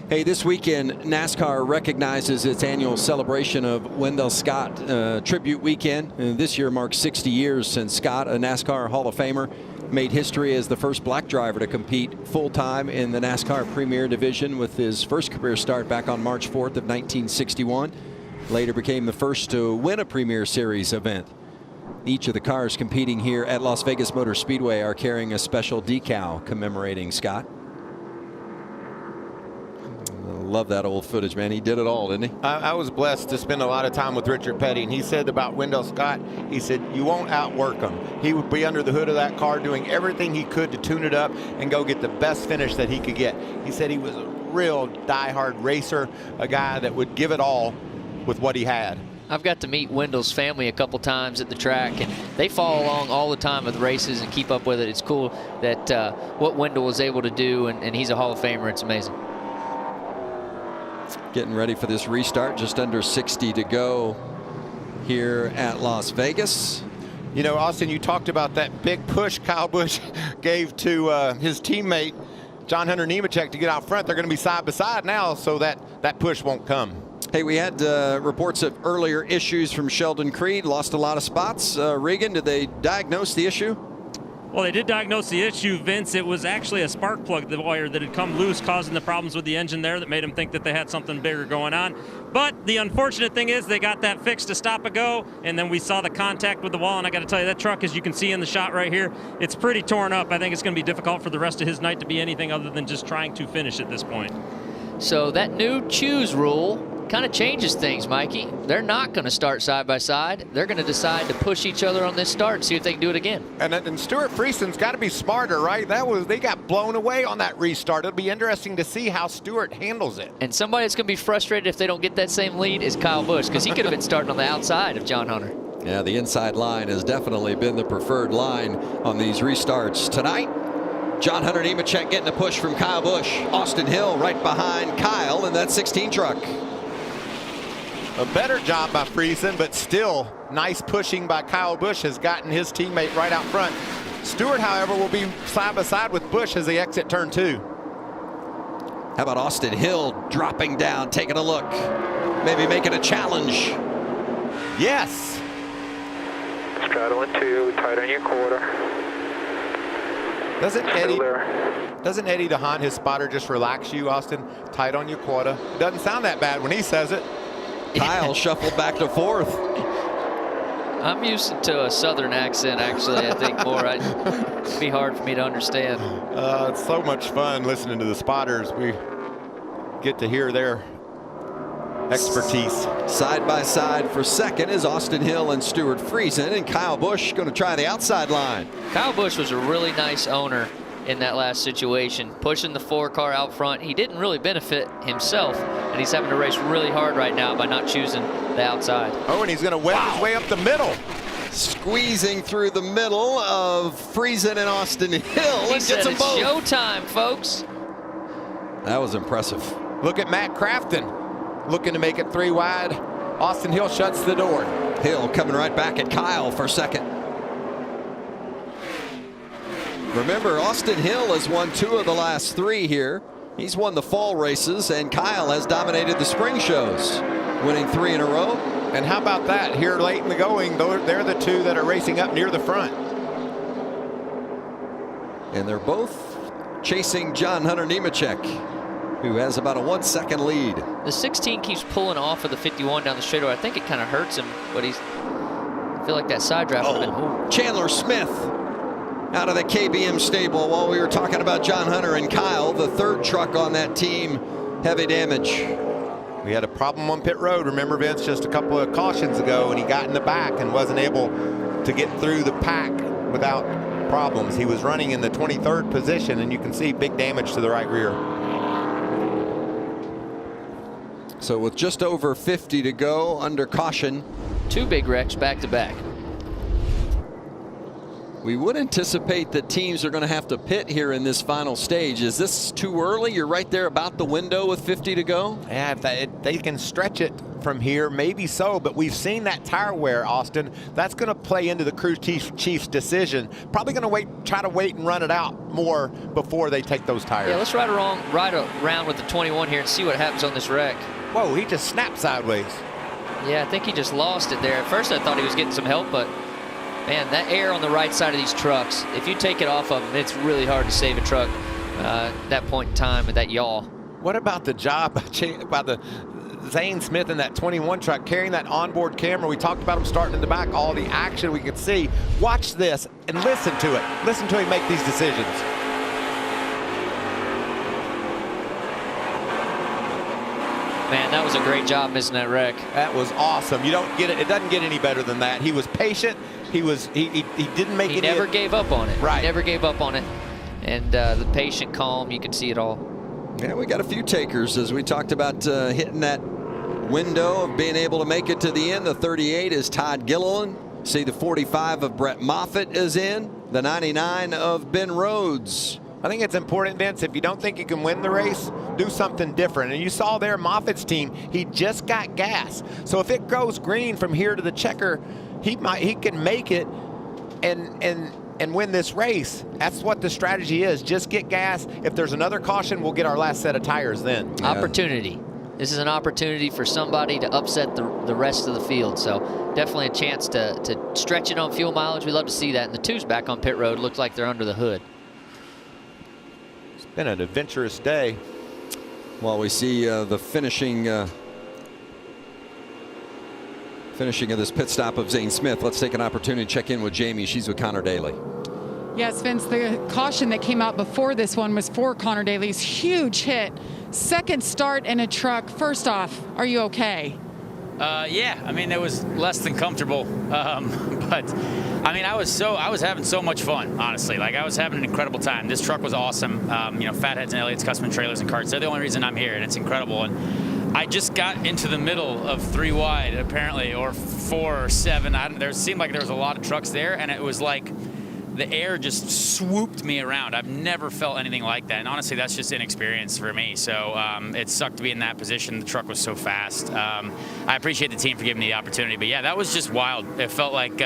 S4: Hey, this weekend, NASCAR recognizes its annual celebration of Wendell Scott Tribute Weekend. And this year marks 60 years since Scott, a NASCAR Hall of Famer, made history as the first black driver to compete full-time in the NASCAR Premier Division, with his first career start back on March 4th of 1961. Later became the first to win a Premier Series event. Each of the cars competing here at Las Vegas Motor Speedway are carrying a special decal commemorating Scott. Love that old footage, man. He did it all, didn't he?
S5: I was blessed to spend a lot of time with Richard Petty, and he said about Wendell Scott, he said, you won't outwork him. He would be under the hood of that car doing everything he could to tune it up and go get the best finish that he could get. He said he was a real diehard racer, a guy that would give it all with what he had.
S6: I've got to meet Wendell's family a couple times at the track, and they follow along all the time with races and keep up with it. It's cool that what Wendell was able to do, and he's a Hall of Famer. It's amazing.
S4: Getting ready for this restart, just under 60 to go here at Las Vegas.
S5: You know, Austin, you talked about that big push Kyle Busch gave to his teammate John Hunter Nemechek to get out front. They're going to be side by side now, so that push won't come.
S4: Hey, we had reports of earlier issues from Sheldon Creed, lost a lot of spots. Regan, did they diagnose the issue?
S8: Well, they did diagnose the issue, Vince. It was actually a spark plug, the wire that had come loose, causing the problems with the engine there that made them think that they had something bigger going on. But the unfortunate thing is they got that fixed a stop ago, and then we saw the contact with the wall. And I got to tell you, that truck, as you can see in the shot right here, it's pretty torn up. I think it's going to be difficult for the rest of his night to be anything other than just trying to finish at this point.
S6: So that new choose rule kind of changes things, Mikey. They're not going to start side by side. They're going to decide to push each other on this start and see if they can do it again.
S5: And Stuart Frieson's got to be smarter, right? They got blown away on that restart. It'll be interesting to see how Stuart handles it.
S6: And somebody that's going to be frustrated if they don't get that same lead is Kyle Busch, because he could have been starting on the outside of John Hunter.
S4: Yeah, the inside line has definitely been the preferred line on these restarts tonight. John Hunter Nemechek getting a push from Kyle Busch. Austin Hill right behind Kyle in that 16 truck.
S5: A better job by Friesen, but still nice pushing by Kyle Busch has gotten his teammate right out front. Stewart, however, will be side by side with Busch as they exit turn 2.
S4: How about Austin Hill dropping down, taking a look, maybe making a challenge?
S5: Yes.
S3: Straddle 2, tight on your quarter.
S5: Doesn't Eddie DeHaan, his spotter, just relax you, Austin? Tight on your quarter. Doesn't sound that bad when he says it.
S4: Kyle shuffled back to fourth.
S6: I'm used to a southern accent, actually. I think more. It'd be hard for me to understand.
S5: It's so much fun listening to the spotters. We get to hear their expertise.
S4: Side by side for second is Austin Hill and Stuart Friesen, and Kyle Busch going to try the outside line.
S6: Kyle Busch was a really nice owner in that last situation, pushing the 4-car out front. He didn't really benefit himself, and he's having to race really hard right now by not choosing the outside.
S5: Oh, and he's going to wedge his way up the middle.
S4: Squeezing through the middle of Friesen and Austin Hill.
S6: He said it's showtime, folks.
S4: That was impressive.
S5: Look at Matt Crafton looking to make it 3 wide. Austin Hill shuts the door.
S4: Hill coming right back at Kyle for second. Remember, Austin Hill has won 2 of the last 3 here. He's won the fall races, and Kyle has dominated the spring shows, winning 3 in a row.
S5: And how about that? Here late in the going, they're the 2 that are racing up near the front.
S4: And they're both chasing John Hunter Nemechek, who has about a 1-second lead.
S6: The 16 keeps pulling off of the 51 down the straightaway. I think it kind of hurts him, but I feel like that side draft would have been.
S4: Chandler Smith out of the KBM stable. While we were talking about John Hunter and Kyle, the 3rd truck on that team, heavy damage.
S5: We had a problem on pit road. Remember, Vince, just a couple of cautions ago, and he got in the back and wasn't able to get through the pack without problems. He was running in the 23rd position, and you can see big damage to the right rear.
S4: So with just over 50 to go, under caution.
S6: 2 big wrecks back to back.
S4: We would anticipate that teams are going to have to pit here in this final stage. Is this too early? You're right there about the window with 50 to go?
S5: Yeah, if they can stretch it from here, maybe so, but we've seen that tire wear, Austin. That's going to play into the crew chief's decision. Probably going to try to wait and run it out more before they take those tires.
S6: Yeah, let's ride around with the 21 here and see what happens on this wreck.
S5: Whoa, he just snapped sideways.
S6: Yeah, I think he just lost it there. At first I thought he was getting some help, but man, that air on the right side of these trucks, if you take it off of them, it's really hard to save a truck that point in time with that yaw.
S5: What about the job by the Zane Smith in that 21 truck carrying that onboard camera? We talked about him starting in the back, all the action we could see. Watch this and listen to it. Listen to him make these decisions.
S6: Man, that was a great job missing that wreck.
S5: That was awesome. You don't get it. It doesn't get any better than that. He was patient. He didn't make
S6: He never gave up on it.
S5: Right.
S6: He never gave up on it. And the patient, calm, you can see it all.
S4: Yeah, we got a few takers as we talked about hitting that window of being able to make it to the end. The 38 is Todd Gilliland. See, the 45 of Brett Moffitt is in. The 99 of Ben Rhodes.
S5: I think it's important, Vince, if you don't think you can win the race, do something different. And you saw there Moffitt's team, he just got gas. So if it goes green from here to the checker, he can make it and win this race. That's what the strategy is. Just get gas. If there's another caution, we'll get our last set of tires then.
S6: Yeah. Opportunity. This is an opportunity for somebody to upset the rest of the field. So definitely a chance to stretch it on fuel mileage. We love to see that. And the 2's back on pit road. Looks like they're under the hood.
S5: It's been an adventurous day.
S4: While we see the finishing of this pit stop of Zane Smith, let's take an opportunity to check in with Jamie. She's with Connor Daly.
S7: Yes, Vince, the caution that came out before this one was for Connor Daly's huge hit. Second start in a truck. First off, are you okay?
S9: Yeah, I mean, it was less than comfortable, but I mean, I was having so much fun, honestly. Like, I was having an incredible time. This truck was awesome. You know, Fatheads and Elliott's Custom Trailers and Carts, they're the only reason I'm here, and it's incredible. And I just got into the middle of 3 wide, apparently, or 4 or 7. There seemed like there was a lot of trucks there, and it was like the air just swooped me around. I've never felt anything like that. And honestly, that's just inexperience for me. So it sucked to be in that position. The truck was so fast. I appreciate the team for giving me the opportunity. But yeah, that was just wild. It felt like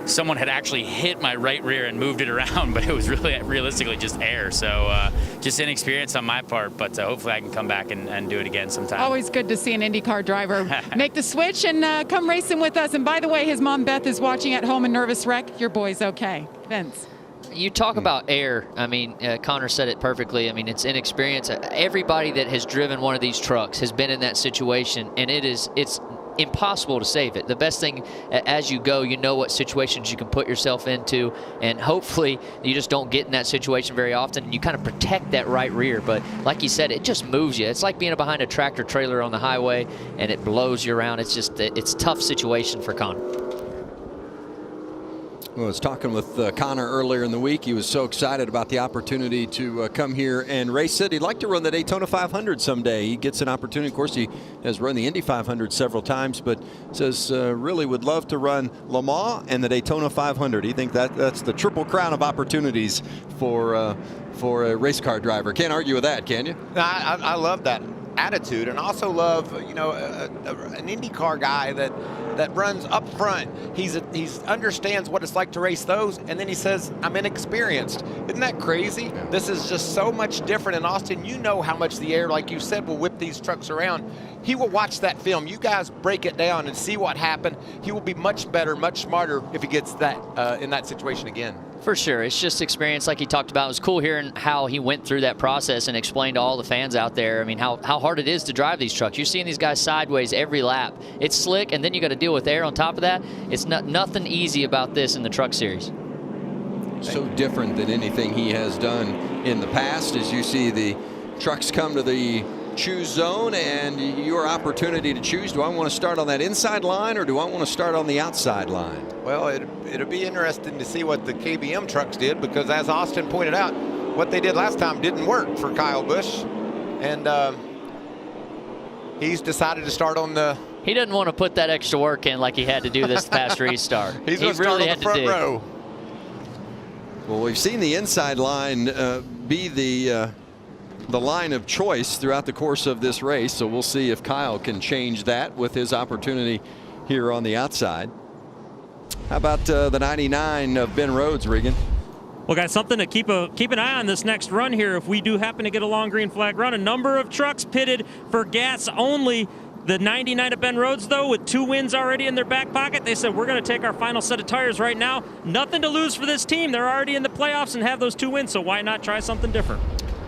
S9: someone had actually hit my right rear and moved it around, but it was really realistically just air. So just inexperience on my part, but hopefully I can come back and do it again sometime.
S7: Always good to see an IndyCar driver make the switch and come racing with us. And by the way, his mom Beth is watching at home in nervous wreck. Your boy's okay. Vince.
S6: You talk about air. I mean, Connor said it perfectly. I mean, it's inexperience. Everybody that has driven one of these trucks has been in that situation, and it's impossible to save it. The best thing, as you go, you know what situations you can put yourself into, and hopefully you just don't get in that situation very often, and you kind of protect that right rear. But like you said, it just moves you. It's like being behind a tractor trailer on the highway, and it blows you around. It's a tough situation for Connor.
S4: Well, I was talking with Connor earlier in the week. He was so excited about the opportunity to come here and race it. He'd like to run the Daytona 500 someday. He gets an opportunity. Of course, he has run the Indy 500 several times, but says really would love to run Le Mans and the Daytona 500. He thinks that's the triple crown of opportunities for a race car driver. Can't argue with that, can you?
S5: I love that attitude, and also love an IndyCar guy that runs up front. He's understands what it's like to race those, and then he says, I'm inexperienced. Isn't that crazy? Yeah. This is just so much different in Austin. You know how much the air, like you said, will whip these trucks around. He will watch that film. You guys break it down and see what happened. He will be much better, much smarter if he gets that in that situation again.
S6: For sure. It's just experience like he talked about. It was cool hearing how he went through that process and explained to all the fans out there, I mean, how hard it is to drive these trucks. You're seeing these guys sideways every lap. It's slick, and then you got to deal with air on top of that. It's nothing easy about this in the Truck Series.
S4: So different than anything he has done in the past. As you see the trucks come to the choose zone, and your opportunity to choose, do I want to start on that inside line or do I want to start on the outside line?
S5: Well, it'll be interesting to see what the KBM trucks did, because as Austin pointed out, what they did last time didn't work for Kyle Busch, and he's decided to start on the...
S6: He doesn't want to put that extra work in like he had to do this past restart.
S5: He's going to start on the front row.
S4: Well, we've seen the inside line be the line of choice throughout the course of this race, so we'll see if Kyle can change that with his opportunity here on the outside. How about the 99 of Ben Rhodes, Regan?
S8: Well, guys, something to keep an eye on this next run here. If we do happen to get a long green flag run, a number of trucks pitted for gas only. The 99 of Ben Rhodes, though, with 2 wins already in their back pocket, they said, we're going to take our final set of tires right now. Nothing to lose for this team. They're already in the playoffs and have those 2 wins, so why not try something different?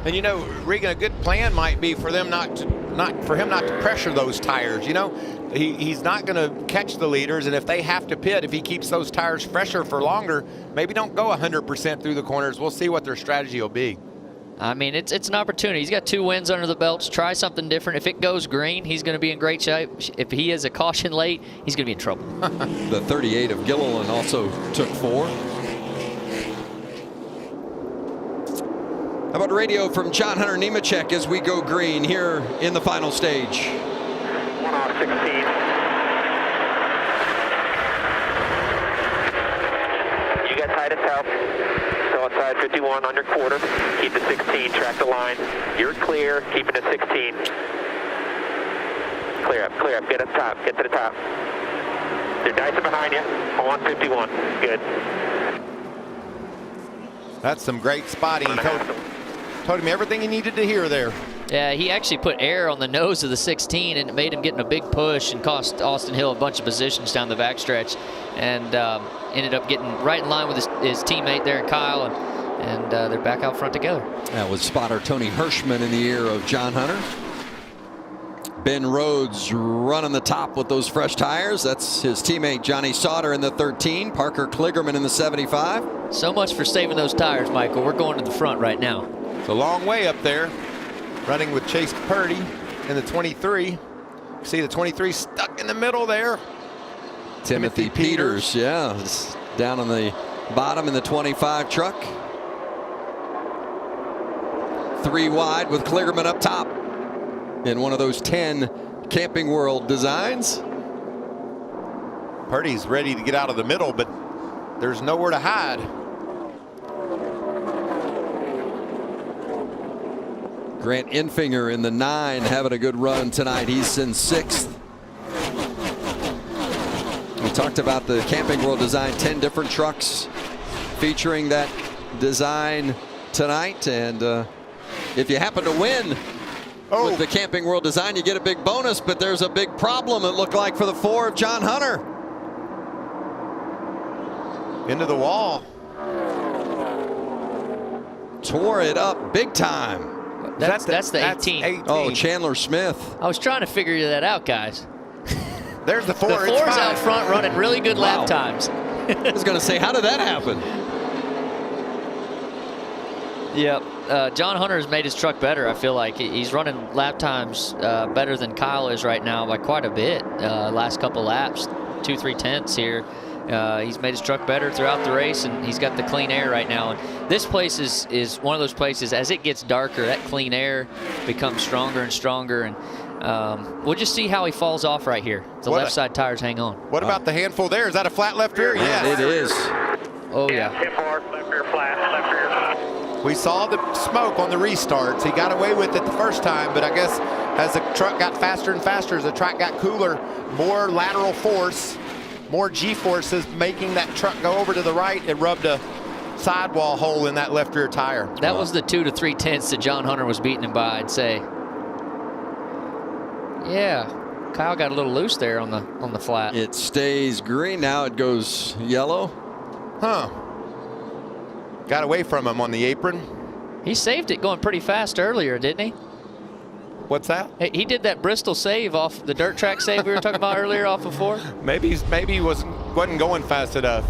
S5: And you know, Regan, a good plan might be for them not to pressure those tires. You know, he's not going to catch the leaders, and if they have to pit, if he keeps those tires fresher for longer, maybe don't go 100% through the corners. We'll see what their strategy will be.
S6: I mean, it's an opportunity. He's got 2 wins under the belts. Try something different. If it goes green, he's going to be in great shape. If he is a caution late, he's going to be in trouble.
S4: The 38 of Gilliland also took 4. How about radio from John Hunter Nemechek as we go green here in the final stage?
S3: 1 off 16. You got tight as hell. So outside 51 under quarter. Keep the 16. Track the line. You're clear. Keep it to 16. Clear up. Clear up. Get up top. Get to the top. They're dicing behind you. On 51. Good.
S5: That's some great spotting. Told him everything he needed to hear there.
S6: Yeah, he actually put air on the nose of the 16, and it made him get in a big push and cost Austin Hill a bunch of positions down the backstretch, and ended up getting right in line with his teammate there, Kyle, and they're back out front together.
S4: That was spotter Tony Hirschman in the ear of John Hunter. Ben Rhodes running the top with those fresh tires. That's his teammate Johnny Sauter in the 13, Parker Kligerman in the 75.
S6: So much for saving those tires, Michael. We're going to the front right now.
S5: It's a long way up there. Running with Chase Purdy in the 23. See the 23 stuck in the middle there.
S4: Timothy Peters, yeah, down on the bottom in the 25 truck. 3 wide with Kligerman up top in one of those 10 Camping World designs.
S5: Purdy's ready to get out of the middle, but there's nowhere to hide.
S4: Grant Enfinger in the 9 having a good run tonight. He's in 6th. talked about the Camping World design, 10 different trucks featuring that design tonight. And if you happen to win with the Camping World design, you get a big bonus, but there's a big problem, it looked like, for the 4 of John Hunter.
S5: Into the wall.
S4: Tore it up big time.
S6: That's the 18.
S4: Oh, Chandler Smith.
S6: I was trying to figure that out, guys.
S5: There's the 4.
S6: The 4's out front running really good lap times.
S4: I was going to say, how did that happen?
S6: Yep. John Hunter has made his truck better. I feel like he's running lap times better than Kyle is right now by quite a bit. Last couple laps, 2-3 tenths here. He's made his truck better throughout the race, and he's got the clean air right now. And this place is one of those places, as it gets darker, that clean air becomes stronger and stronger. And we'll just see how he falls off right here. The left side tires hang on.
S5: What about the handful there? Is that a flat left rear?
S4: Yeah, it is.
S6: Oh, yeah.
S3: Left rear flat, left rear.
S5: We saw the smoke on the restarts. He got away with it the first time, but I guess as the truck got faster and faster, as the track got cooler, more lateral force, more G-forces making that truck go over to the right. It rubbed a sidewall hole in that left rear tire.
S6: That was the 2 to 3 tenths that John Hunter was beating him by, I'd say. Yeah, Kyle got a little loose there on the flat.
S4: It stays green. Now it goes yellow.
S5: Huh. Got away from him on the apron.
S6: He saved it going pretty fast earlier, didn't he?
S5: What's that?
S6: He did that Bristol save off the dirt track save we were talking about earlier off of 4.
S5: Maybe he wasn't going fast enough.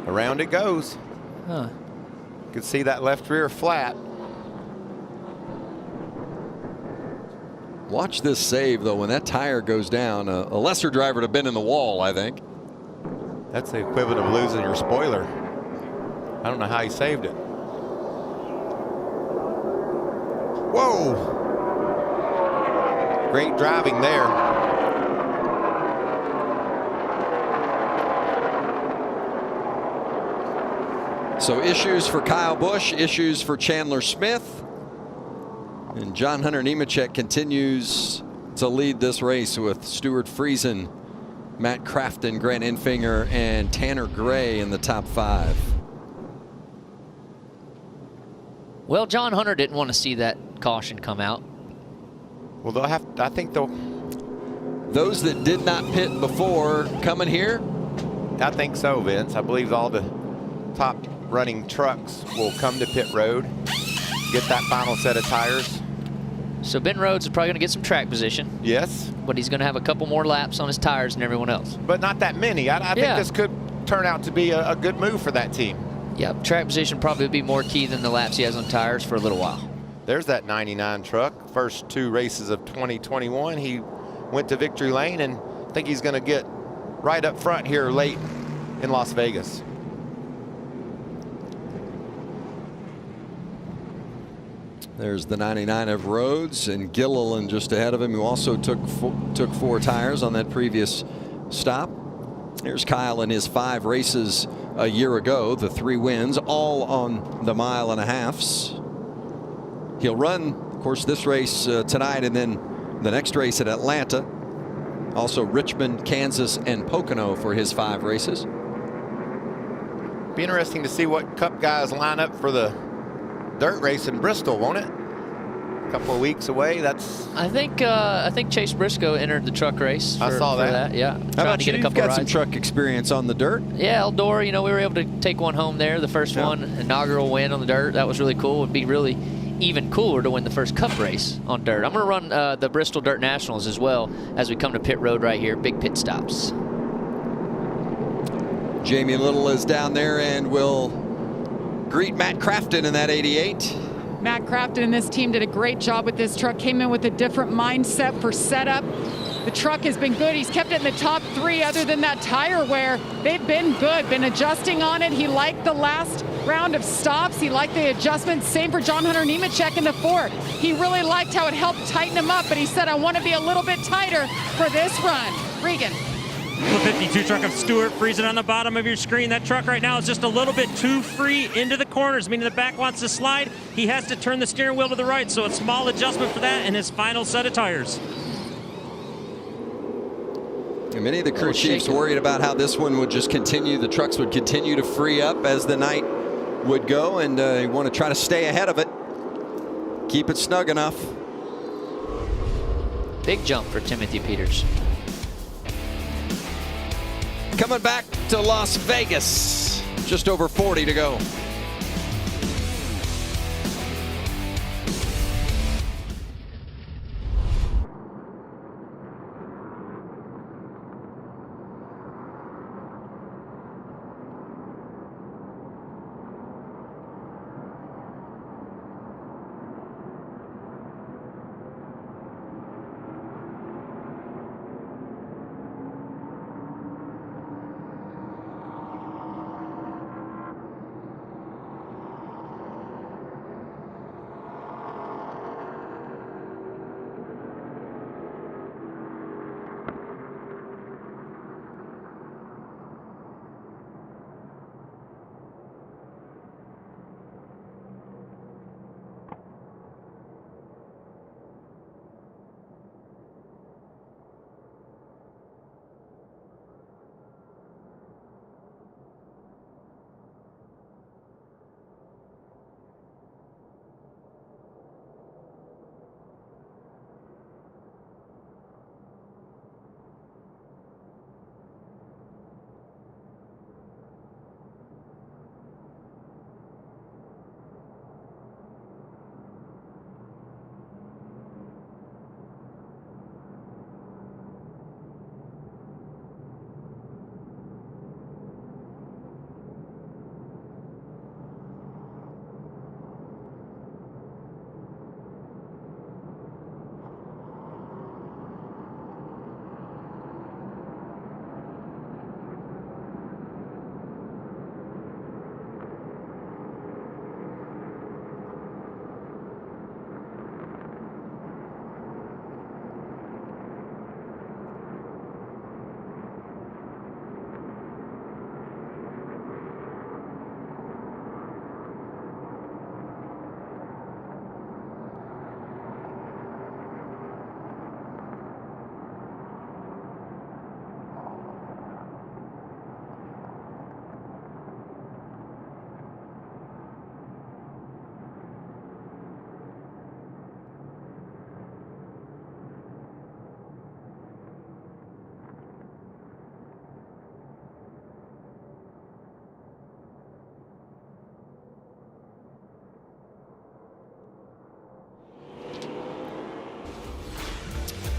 S5: Around it goes.
S6: Huh.
S5: You can see that left rear flat.
S4: Watch this save, though. When that tire goes down, a lesser driver would have been in the wall, I think.
S5: That's the equivalent of losing your spoiler. I don't know how he saved it. Whoa! Great driving there.
S4: So issues for Kyle Busch, issues for Chandler Smith. And John Hunter Nemechek continues to lead this race with Stuart Friesen, Matt Crafton, Grant Enfinger, and Tanner Gray in the top 5.
S6: Well, John Hunter didn't want to see that caution come out.
S5: Well, they'll have. I think they'll.
S4: Those that did not pit before coming here?
S5: I think so, Vince. I believe all the top running trucks will come to pit road, get that final set of tires.
S6: So Ben Rhodes is probably going to get some track position.
S5: Yes.
S6: But he's going to have a couple more laps on his tires than everyone else.
S5: But not that many. I think this could turn out to be a good move for that team.
S6: Yeah, track position probably be more key than the laps he has on tires for a little while.
S5: There's that 99 truck. First 2 races of 2021. He went to victory lane, and I think he's going to get right up front here late in Las Vegas.
S4: There's the 99 of Rhodes, and Gilliland just ahead of him, who also took 4 tires on that previous stop. Here's Kyle in his 5 races a year ago, the 3 wins, all on the 1.5 miles. He'll run, of course, this race tonight, and then the next race at Atlanta. Also Richmond, Kansas, and Pocono for his 5 races.
S5: Be interesting to see what Cup guys line up for the dirt race in Bristol, won't it? A couple of weeks away. That's.
S6: I think Chase Briscoe entered the truck race.
S5: I saw that.
S6: Yeah.
S4: How about you? You've got some truck experience on the dirt.
S6: Yeah, Eldora. You know, we were able to take one home there. The first one, inaugural win on the dirt. That was really cool. It'd be really even cooler to win the first Cup race on dirt. I'm going to run the Bristol Dirt Nationals as well as we come to pit road right here. Big pit stops.
S4: Jamie Little is down there and will greet Matt Crafton in that 88.
S7: Matt Crafton and this team did a great job with this truck. Came in with a different mindset for setup. The truck has been good. He's kept it in the top 3 other than that tire wear. They've been good, been adjusting on it. He liked the last round of stops. He liked the adjustments. Same for John Hunter Nemechek in the 4. He really liked how it helped tighten him up, but he said, I want to be a little bit tighter for this run. Regan.
S8: The 52 truck of Stuart Friesen on the bottom of your screen. That truck right now is just a little bit too free into the corners, meaning the back wants to slide. He has to turn the steering wheel to the right, so a small adjustment for that in his final set of tires.
S4: And many of the crew chiefs worried about how this one would just continue. The trucks would continue to free up as the night would go, and you want to try to stay ahead of it. Keep it snug enough.
S6: Big jump for Timothy Peters.
S4: Coming back to Las Vegas. Just over 40 to go.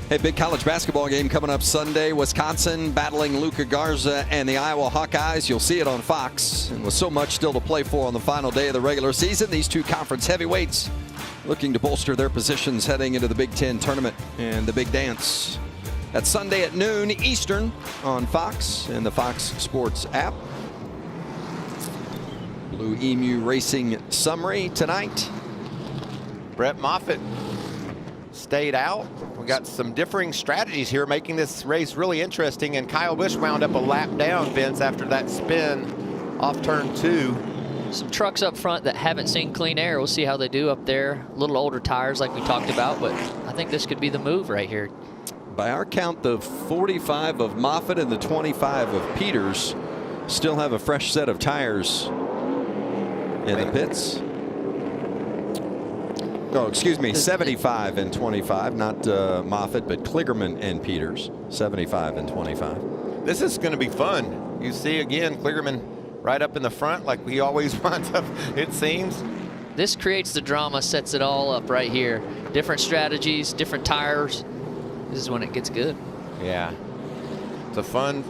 S4: Hey, big college basketball game coming up Sunday. Wisconsin battling Luka Garza and the Iowa Hawkeyes. You'll see it on Fox. And with so much still to play for on the final day of the regular season, these two conference heavyweights looking to bolster their positions heading into the Big Ten tournament and the big dance. That's Sunday at noon Eastern on Fox and the Fox Sports app. Blue Emu Racing summary tonight.
S5: Brett Moffitt stayed out. We got some differing strategies here, making this race really interesting. And Kyle Busch wound up a lap down, Vince, after that spin off turn 2.
S6: Some trucks up front that haven't seen clean air. We'll see how they do up there. A little older tires like we talked about, but I think this could be the move right here.
S4: By our count, the 45 of Moffitt and the 25 of Peters still have a fresh set of tires in the pits. Oh, excuse me, 75 and 25, not Moffitt, but Kligerman and Peters, 75 and 25.
S5: This is going to be fun. You see again, Kligerman right up in the front like he always winds up, it seems.
S6: This creates the drama, sets it all up right here. Different strategies, different tires. This is when it gets good.
S5: Yeah. It's a fun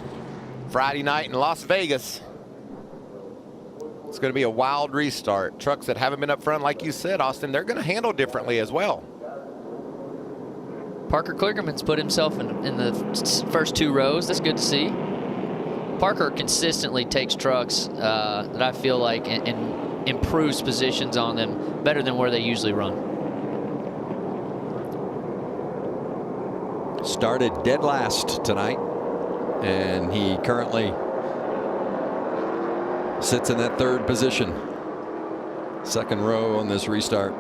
S5: Friday night in Las Vegas. It's going to be a wild restart. Trucks that haven't been up front, like you said, Austin, they're going to handle differently as well.
S6: Parker Kligerman's put himself in the first 2 rows. That's good to see. Parker consistently takes trucks that I feel like and improves positions on them better than where they usually run.
S4: Started dead last tonight, and he currently sits in that 3rd position. 2nd row on this restart.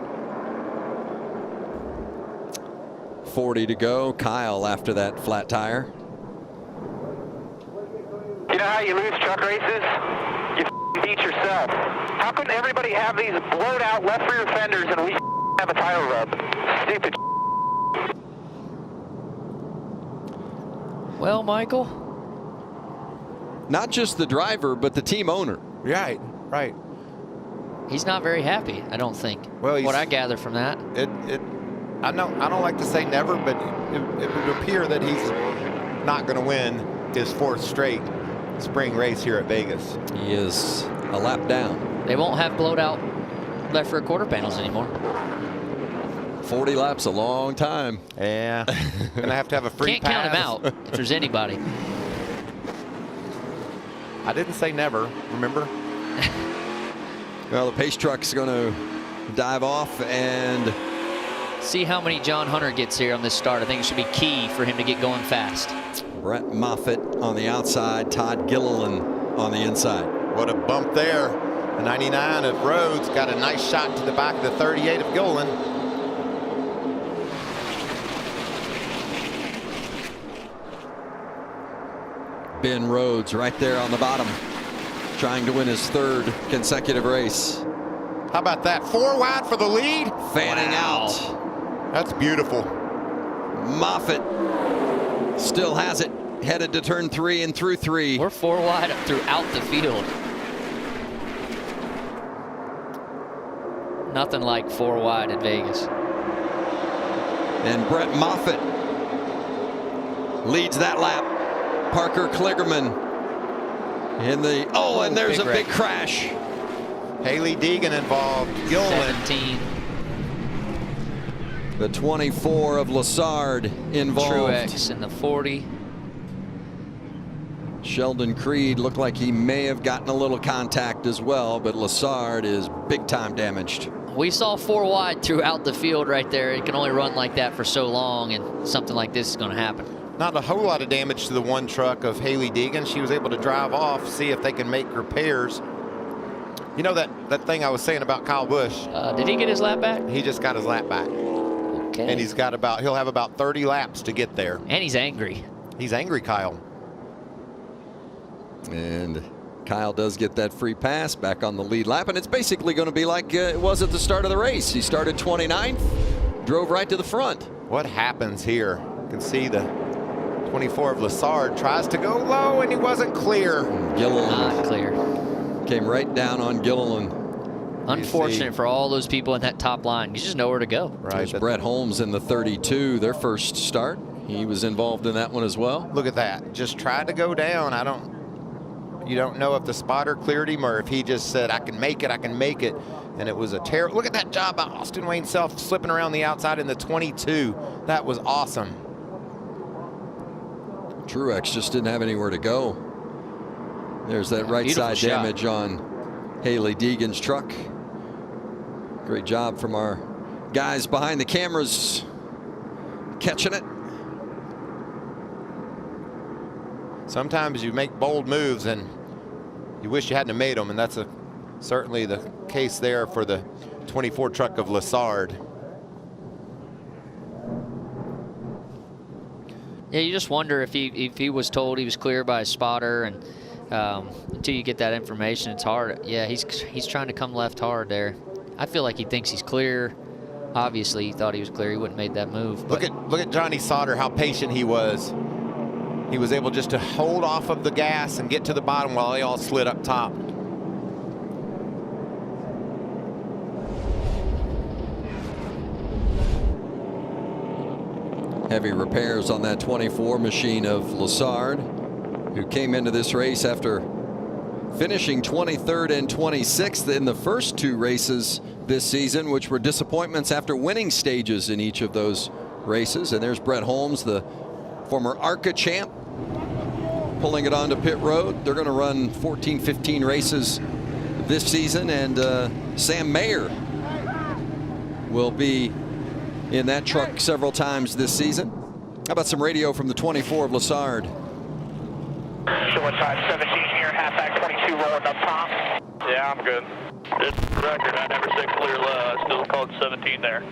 S4: 40 to go. Kyle after that flat tire.
S3: You know how you lose truck races? You beat yourself. How couldn't everybody have these blowed out left rear fenders and we have a tire rub? Stupid.
S6: Well, Michael?
S4: Not just the driver, but the team owner.
S5: Right, right.
S6: He's not very happy, I don't think.
S5: Well,
S6: what I gather from that.
S5: I don't like to say never, but it would appear that he's not going to win his 4th straight spring race here at Vegas.
S4: He is a lap down.
S6: They won't have blowed out left rear quarter panels anymore.
S4: 40 laps, a long time.
S5: Yeah. Gonna have to have a free
S6: Can't
S5: pass.
S6: count him out if there's anybody.
S5: I didn't say never, remember?
S4: Well, the pace truck's going to dive off and
S6: see how many John Hunter gets here on this start. I think it should be key for him to get going fast.
S4: Brett Moffitt on the outside, Todd Gilliland on the inside.
S5: What a bump there. The 99 of Rhodes got a nice shot to the back of the 38 of Gilliland.
S4: Ben Rhodes right there on the bottom, trying to win his 3rd consecutive race.
S5: How about that? 4 wide for the lead.
S4: Fanning out.
S5: That's beautiful.
S4: Moffitt still has it, headed to turn 3 and through 3.
S6: We're 4 wide throughout the field. Nothing like 4 wide at Vegas.
S4: And Brett Moffitt leads that lap. Parker Kligerman in the, and there's a big crash.
S5: Haley Deegan involved. Gilliland.
S6: 17.
S4: The 24 of Lassard involved.
S6: Truex in the 40.
S4: Sheldon Creed looked like he may have gotten a little contact as well, but Lassard is big time damaged.
S6: We saw 4 wide throughout the field right there. It can only run like that for so long, and something like this is going to happen.
S5: Not a whole lot of damage to the one truck of Haley Deegan. She was able to drive off, see if they can make repairs. You know that thing I was saying about Kyle Busch?
S6: Did he get his lap back?
S5: He just got his lap back.
S6: Okay.
S5: And he'll have about 30 laps to get there.
S6: And he's angry.
S5: He's angry, Kyle.
S4: And Kyle does get that free pass back on the lead lap, and it's basically going to be like it was at the start of the race. He started 29th, drove right to the front.
S5: What happens here? You can see the 24 of Lassard tries to go low, and he wasn't clear.
S4: Gilliland
S6: Not clear.
S4: came right down on Gilliland.
S6: Unfortunate for all those people in that top line. You just know where to go.
S4: There's Brett Holmes in the 32, their first start. He was involved in that one as well.
S5: Look at that. Just tried to go down. You don't know if the spotter cleared him or if he just said, I can make it, I can make it. And it was a terrible. Look at that job by Austin Wayne Self slipping around the outside in the 22. That was awesome.
S4: Truex just didn't have anywhere to go. There's that right side damage on Haley Deegan's truck. Great job from our guys behind the cameras catching it.
S5: Sometimes you make bold moves and you wish you hadn't have made them, and that's certainly the case there for the 24 truck of Lassard.
S6: Yeah, you just wonder if he was told he was clear by a spotter, and until you get that information, it's hard. Yeah, he's trying to come left hard there. I feel like he thinks he's clear. Obviously, he thought he was clear. He wouldn't have made that move.
S5: Look at Johnny Sauter, how patient he was. He was able just to hold off of the gas and get to the bottom while they all slid up top.
S4: Heavy repairs on that 24 machine of Lassard, who came into this race after finishing 23rd and 26th in the first 2 races this season, which were disappointments after winning stages in each of those races. And there's Brett Holmes, the former ARCA champ, pulling it onto pit road. They're going to run 14-15 races this season, and Sam Mayer will be in that truck several times this season. How about some radio from the 24 of Lassard?
S3: Showing time 17 here, halfback 22 rolling up top. Yeah, I'm good. Just for the record, I never said clear low. I still called 17 there.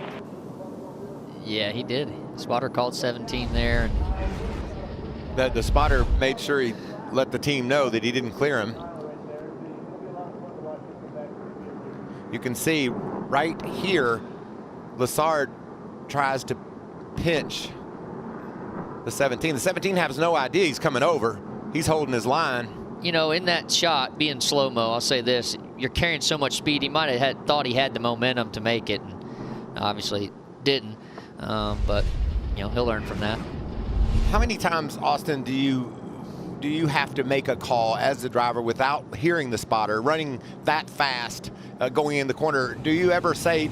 S6: Yeah, he did. Spotter called 17 there.
S5: The spotter made sure he let the team know that he didn't clear him. You can see right here, Lessard tries to pinch the 17. The 17 has no idea he's coming over. He's holding his line.
S6: You know, in that shot, being slow-mo, I'll say this, you're carrying so much speed, he might have thought he had the momentum to make it, and obviously didn't. But, you know, he'll learn from that.
S5: How many times, Austin, do you have to make a call as the driver without hearing the spotter, running that fast, going in the corner? Do you ever say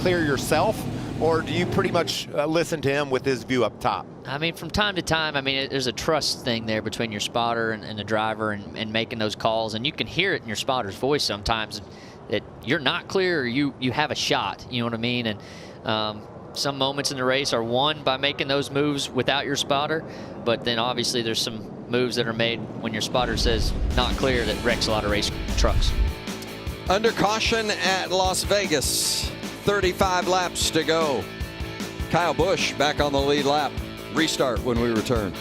S5: clear yourself, or do you pretty much listen to him with his view up top?
S6: I mean, from time to time, I mean, there's a trust thing there between your spotter and the driver and making those calls, and you can hear it in your spotter's voice sometimes that you're not clear or you have a shot, you know what I mean? And some moments in the race are won by making those moves without your spotter, but then obviously there's some moves that are made when your spotter says not clear that wrecks a lot of race trucks.
S4: Under caution at Las Vegas, 35 laps to go. Kyle Busch back on the lead lap. Restart when we return.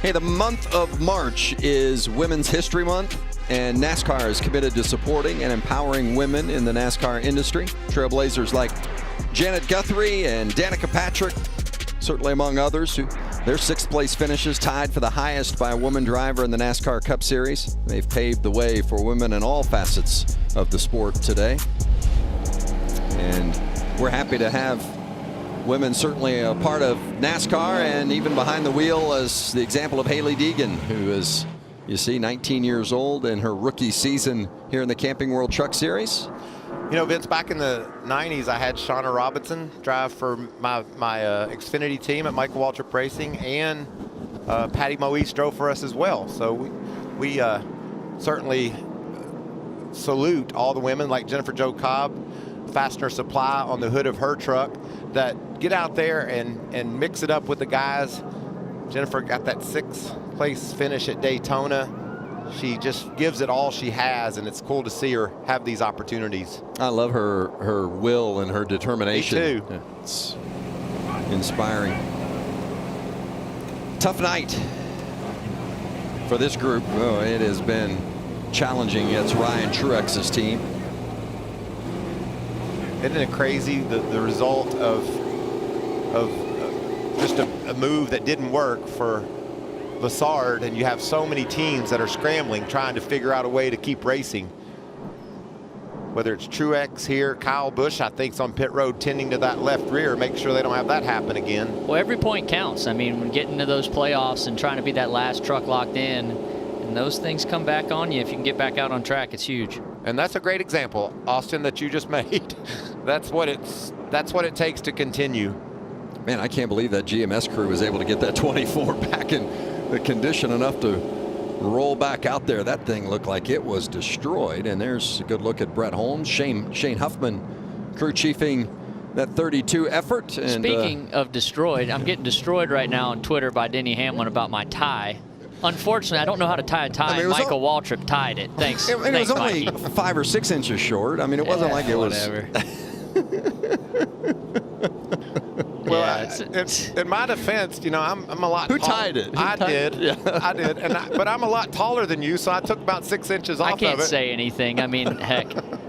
S4: Hey, the month of March is Women's History Month, and NASCAR is committed to supporting and empowering women in the NASCAR industry. Trailblazers like Janet Guthrie and Danica Patrick, certainly among others, who their sixth-place finishes tied for the highest by a woman driver in the NASCAR Cup Series. They've paved the way for women in all facets of the sport today. And we're happy to have women certainly a part of NASCAR, and even behind the wheel as the example of Hailie Deegan, who is, you see, 19 years old in her rookie season here in the Camping World Truck Series.
S5: You know, Vince, back in the 90s, I had Shauna Robinson drive for my Xfinity team at Michael Waltrip Racing, and Patty Moise drove for us as well. So we certainly salute all the women like Jennifer Jo Cobb, Fastener Supply on the hood of her truck, that get out there and mix it up with the guys. Jennifer got that sixth place finish at Daytona. She just gives it all she has, and it's cool to see her have these opportunities.
S4: I love her will and her determination.
S5: Me too.
S4: Yeah, it's inspiring. Tough night for this group. Oh, it has been challenging against Ryan Truex's team.
S5: Isn't it crazy, the result of just a move that didn't work for Vassard, and you have so many teams that are scrambling, trying to figure out a way to keep racing. Whether it's Truex here, Kyle Busch, I think, is on pit road tending to that left rear, make sure they don't have that happen again.
S6: Well, every point counts. I mean, when getting to those playoffs and trying to be that last truck locked in, and those things come back on you, if you can get back out on track, it's huge.
S5: And that's a great example, Austin, that you just made. That's what it takes to continue.
S4: Man, I can't believe that GMS crew was able to get that 24 back in the condition enough to roll back out there. That thing looked like it was destroyed. And there's a good look at Brett Holmes. Shane Huffman crew chiefing that 32 effort. And,
S6: speaking of destroyed, I'm getting destroyed right now on Twitter by Denny Hamlin about my tie. Unfortunately, I don't know how to tie a tie. I mean, Michael Waltrip tied it. Thanks.
S4: It was only 5 or 6 inches short. I mean, it wasn't like it was.
S6: Whatever.
S5: Well, in my defense, you know, I'm a lot.
S4: Who tied it?
S5: I did. Yeah. I did. But I'm a lot taller than you, so I took about 6 inches off of it.
S6: I can't say anything. I mean, heck,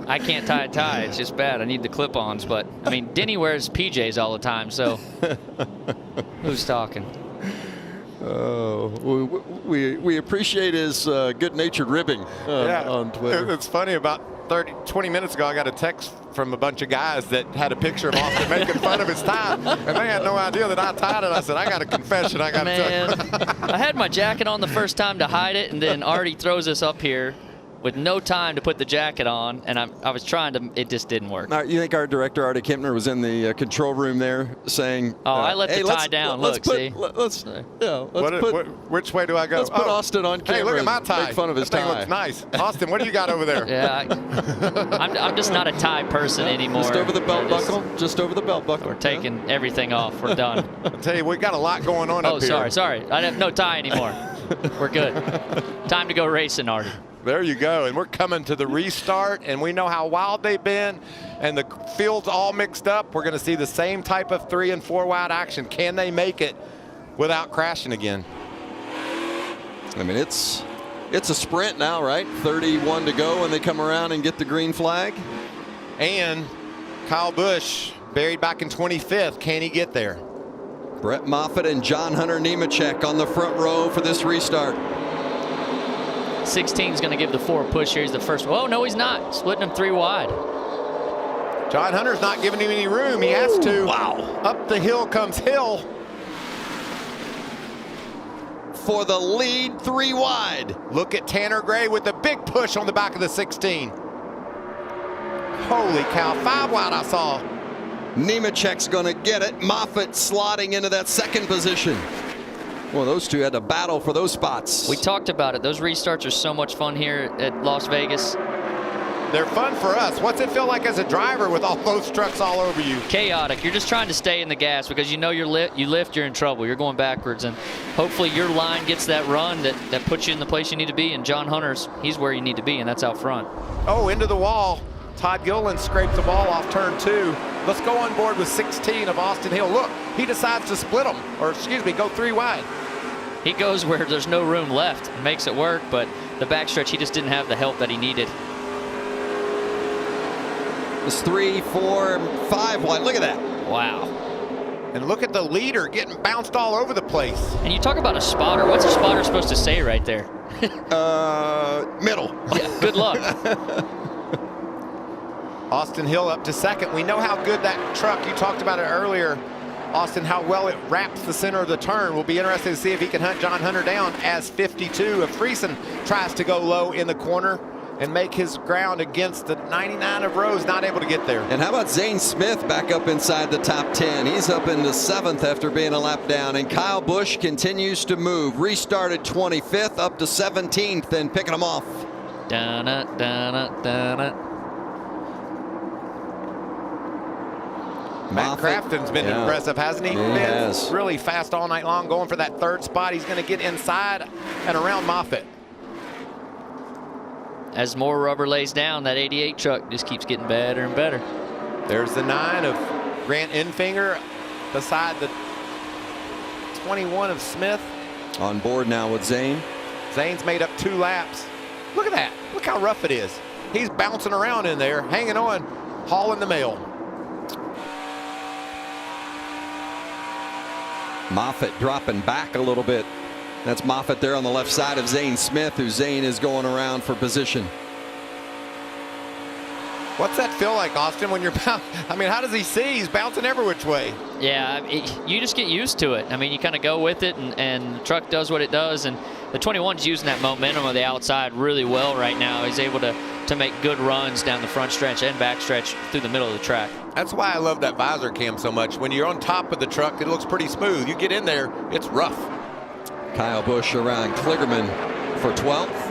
S6: I can't tie a tie. It's just bad. I need the clip-ons. But I mean, Denny wears PJs all the time, so who's talking?
S4: Oh, we appreciate his good-natured ribbing on Twitter.
S5: It's funny, about 20 minutes ago, I got a text from a bunch of guys that had a picture of Austin making fun of his tie, and they had no idea that I tied it. I said, I got a confession I got to tell you.
S6: I had my jacket on the first time to hide it, and then Artie throws us up here with no time to put the jacket on, and I was trying to, it just didn't work.
S4: Now, you think our director, Artie Kempner, was in the control room there saying,
S6: oh, I let the tie down. Look, see?
S5: Which way do I go?
S4: Let's put Austin on camera.
S5: Hey, look at my tie.
S4: Make fun of his
S5: that
S4: tie.
S5: Looks nice. Austin, what do you got over there?
S6: Yeah, I'm just not a tie person anymore.
S4: Just over the belt buckle. Just over the belt buckle.
S6: We're taking everything off. We're done.
S5: I tell you, we got a lot going on up here.
S6: Oh, sorry. I have no tie anymore. We're good. Time to go racing, Artie.
S5: There you go, and we're coming to the restart, and we know how wild they've been, and the field's all mixed up. We're going to see the same type of 3 and 4 wide action. Can they make it without crashing again?
S4: I mean, it's a sprint now, right? 31 to go when they come around and get the green flag.
S5: And Kyle Busch buried back in 25th. Can he get there?
S4: Brett Moffitt and John Hunter Nemechek on the front row for this restart.
S6: 16 is going to give the 4 push here. He's the first. Oh, no, he's not. Splitting him 3 wide.
S5: John Hunter's not giving him any room. He has to.
S4: Wow.
S5: Up the hill comes Hill.
S4: For the lead, 3 wide.
S5: Look at Tanner Gray with the big push on the back of the 16. Holy cow, 5 wide I saw.
S4: Nemechek's going to get it. Moffitt slotting into that 2nd position. Well, those two had to battle for those spots.
S6: We talked about it. Those restarts are so much fun here at Las Vegas.
S5: They're fun for us. What's it feel like as a driver with all those trucks all over you?
S6: Chaotic. You're just trying to stay in the gas because you know you lift, you're in trouble. You're going backwards. And hopefully your line gets that run that puts you in the place you need to be. And John Hunter's, he's where you need to be, and that's out front.
S5: Oh, into the wall. Todd Gilliland scraped the ball off turn 2. Let's go on board with 16 of Austin Hill. Look, he decides to split them, or excuse me, go 3 wide.
S6: He goes where there's no room left and makes it work, but the backstretch, he just didn't have the help that he needed.
S4: It's 3, 4, 5 wide. Look at that.
S6: Wow.
S5: And look at the leader getting bounced all over the place.
S6: And you talk about a spotter. What's a spotter supposed to say right there?
S4: Middle.
S6: Yeah, good luck.
S5: Austin Hill up to 2nd. We know how good that truck, you talked about it earlier, Austin, how well it wraps the center of the turn. We'll be interested to see if he can hunt John Hunter down as 52 of Friesen tries to go low in the corner and make his ground against the 99 of Rose, not able to get there.
S4: And how about Zane Smith back up inside the top 10? He's up into 7th after being a lap down, and Kyle Busch continues to move. Restarted 25th up to 17th and picking them off.
S6: Dun-it, dun-it, dun-it.
S5: Matt Crafton's been impressive, hasn't he?
S4: Yes.
S5: Been really fast all night long, going for that 3rd spot. He's going to get inside and around Moffitt.
S6: As more rubber lays down, that 88 truck just keeps getting better and better.
S5: There's the 9 of Grant Enfinger beside the 21 of Smith.
S4: On board now with Zane.
S5: Zane's made up 2 laps. Look at that. Look how rough it is. He's bouncing around in there, hanging on, hauling the mail.
S4: Moffitt dropping back a little bit That's Moffitt there on the left side of Zane Smith, who Zane is going around for position.
S5: What's that feel like, Austin, when you're I mean, how does he see? He's bouncing every which way.
S6: Yeah, you just get used to it. I mean, you kind of go with it, and the truck does what it does. And the 21's using that momentum of the outside really well right now. He's able to make good runs down the front stretch and back stretch through the middle of the track.
S5: That's why I love that visor cam so much. When you're on top of the truck, it looks pretty smooth. You get in there, it's rough.
S4: Kyle Busch around Kligerman for 12th.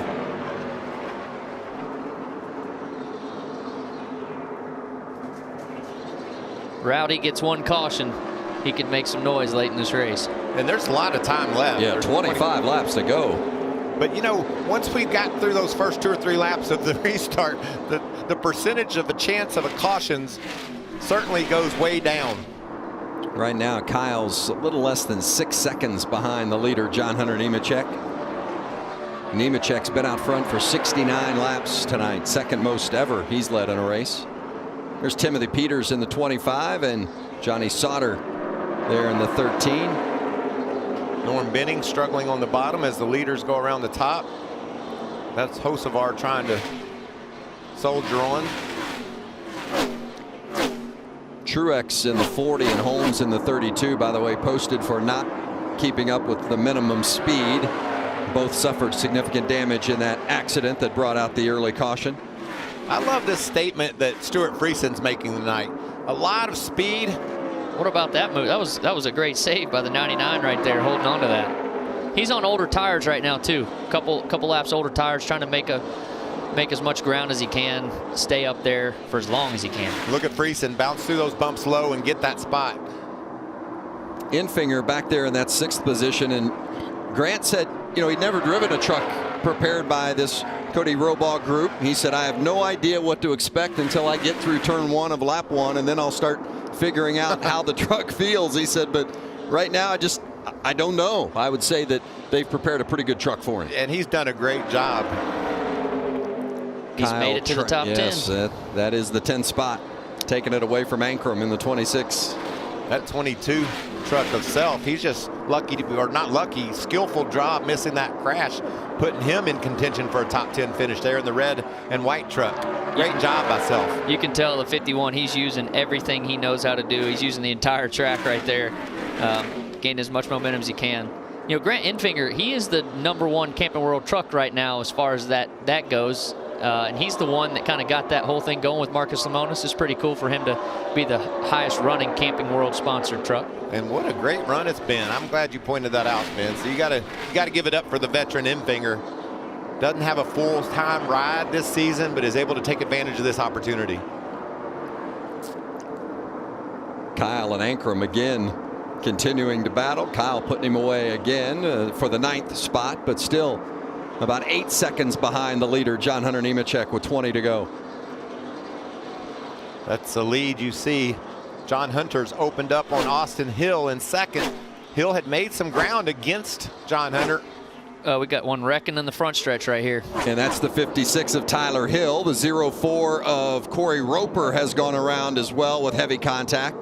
S6: Rowdy gets one caution. He could make some noise late in this race.
S5: And there's a lot of time left.
S4: Yeah,
S5: there's
S4: 25 laps to go.
S5: But, you know, once we got through those first 2 or 3 laps of the restart, the percentage of a chance of a cautions certainly goes way down.
S4: Right now, Kyle's a little less than 6 seconds behind the leader, John Hunter Nemechek. Nemechek's been out front for 69 laps tonight, second most ever he's led in a race. There's Timothy Peters in the 25 and Johnny Sauter there in the 13.
S5: Norm Benning struggling on the bottom as the leaders go around the top. That's Hocevar trying to soldier on.
S4: Truex in the 40 and Holmes in the 32, by the way, posted for not keeping up with the minimum speed. Both suffered significant damage in that accident that brought out the early caution.
S5: I love this statement that Stuart Friesen's making tonight. A lot of speed.
S6: What about that move? That was a great save by the 99 right there, holding on to that. He's on older tires right now too. Couple laps older tires, trying to make as much ground as he can, stay up there for as long as he can.
S5: Look at Friesen bounce through those bumps low and get that spot.
S4: Enfinger back there in that 6th position, and Grant said, you know, he'd never driven a truck prepared by this Cody Robaugh group. He said, I have no idea what to expect until I get through turn 1 of lap 1, and then I'll start figuring out how the truck feels. He said, but right now I don't know. I would say that they've prepared a pretty good truck for him.
S5: And he's done a great job.
S6: He's made it to the top 10.
S4: Yes, that is the 10th spot, taking it away from Ankrum in the 26.
S5: That 22 truck of self, he's just lucky to be, or not lucky, skillful job missing that crash, putting him in contention for a top 10 finish there in the red and white truck. Great job by Self.
S6: You can tell the 51, he's using everything he knows how to do. He's using the entire track right there, gain as much momentum as he can. You know, Grant Enfinger, he is the #1 Camping World truck right now as far as that goes. And he's the one that kind of got that whole thing going with Marcus Lemonis. It's pretty cool for him to be the highest running Camping World sponsored truck.
S5: And what a great run it's been. I'm glad you pointed that out, Ben. So you gotta give it up for the veteran Enfinger. Doesn't have a full-time ride this season, but is able to take advantage of this opportunity.
S4: Kyle and Ankrum again continuing to battle. Kyle putting him away again for the 9th spot, but still about 8 seconds behind the leader, John Hunter Nemechek, with 20 to go.
S5: That's the lead you see. John Hunter's opened up on Austin Hill in second. Hill had made some ground against John Hunter.
S6: We got one wrecking in the front stretch right here.
S4: And that's the 56 of Tyler Hill. The 04 of Corey Roper has gone around as well with heavy contact.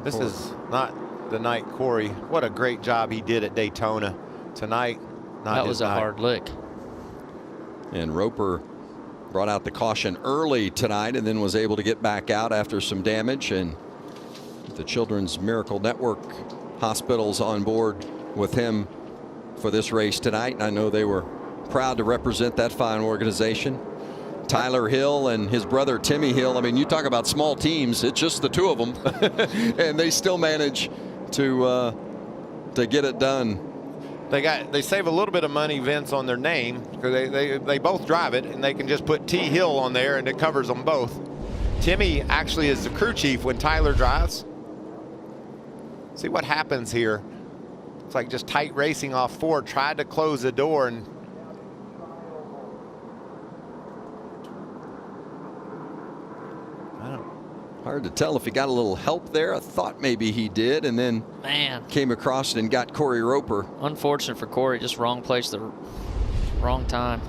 S5: This is not the night Corey. What a great job he did at Daytona tonight.
S6: That was a hard lick.
S4: And Roper brought out the caution early tonight and then was able to get back out after some damage. And the Children's Miracle Network hospitals on board with him for this race tonight. And I know they were proud to represent that fine organization. Tyler Hill and his brother Timmy Hill. I mean, you talk about small teams. It's just the two of them, and they still manage to get it done.
S5: They save a little bit of money, Vince, on their name because they both drive it, and they can just put T Hill on there, and it covers them both. Timmy actually is the crew chief when Tyler drives. See what happens here. It's like just tight racing off 4. Tried to close the door and.
S4: Hard to tell if he got a little help there. I thought maybe he did, and then came across and got Corey Roper.
S6: Unfortunate for Corey, just wrong place, the wrong time.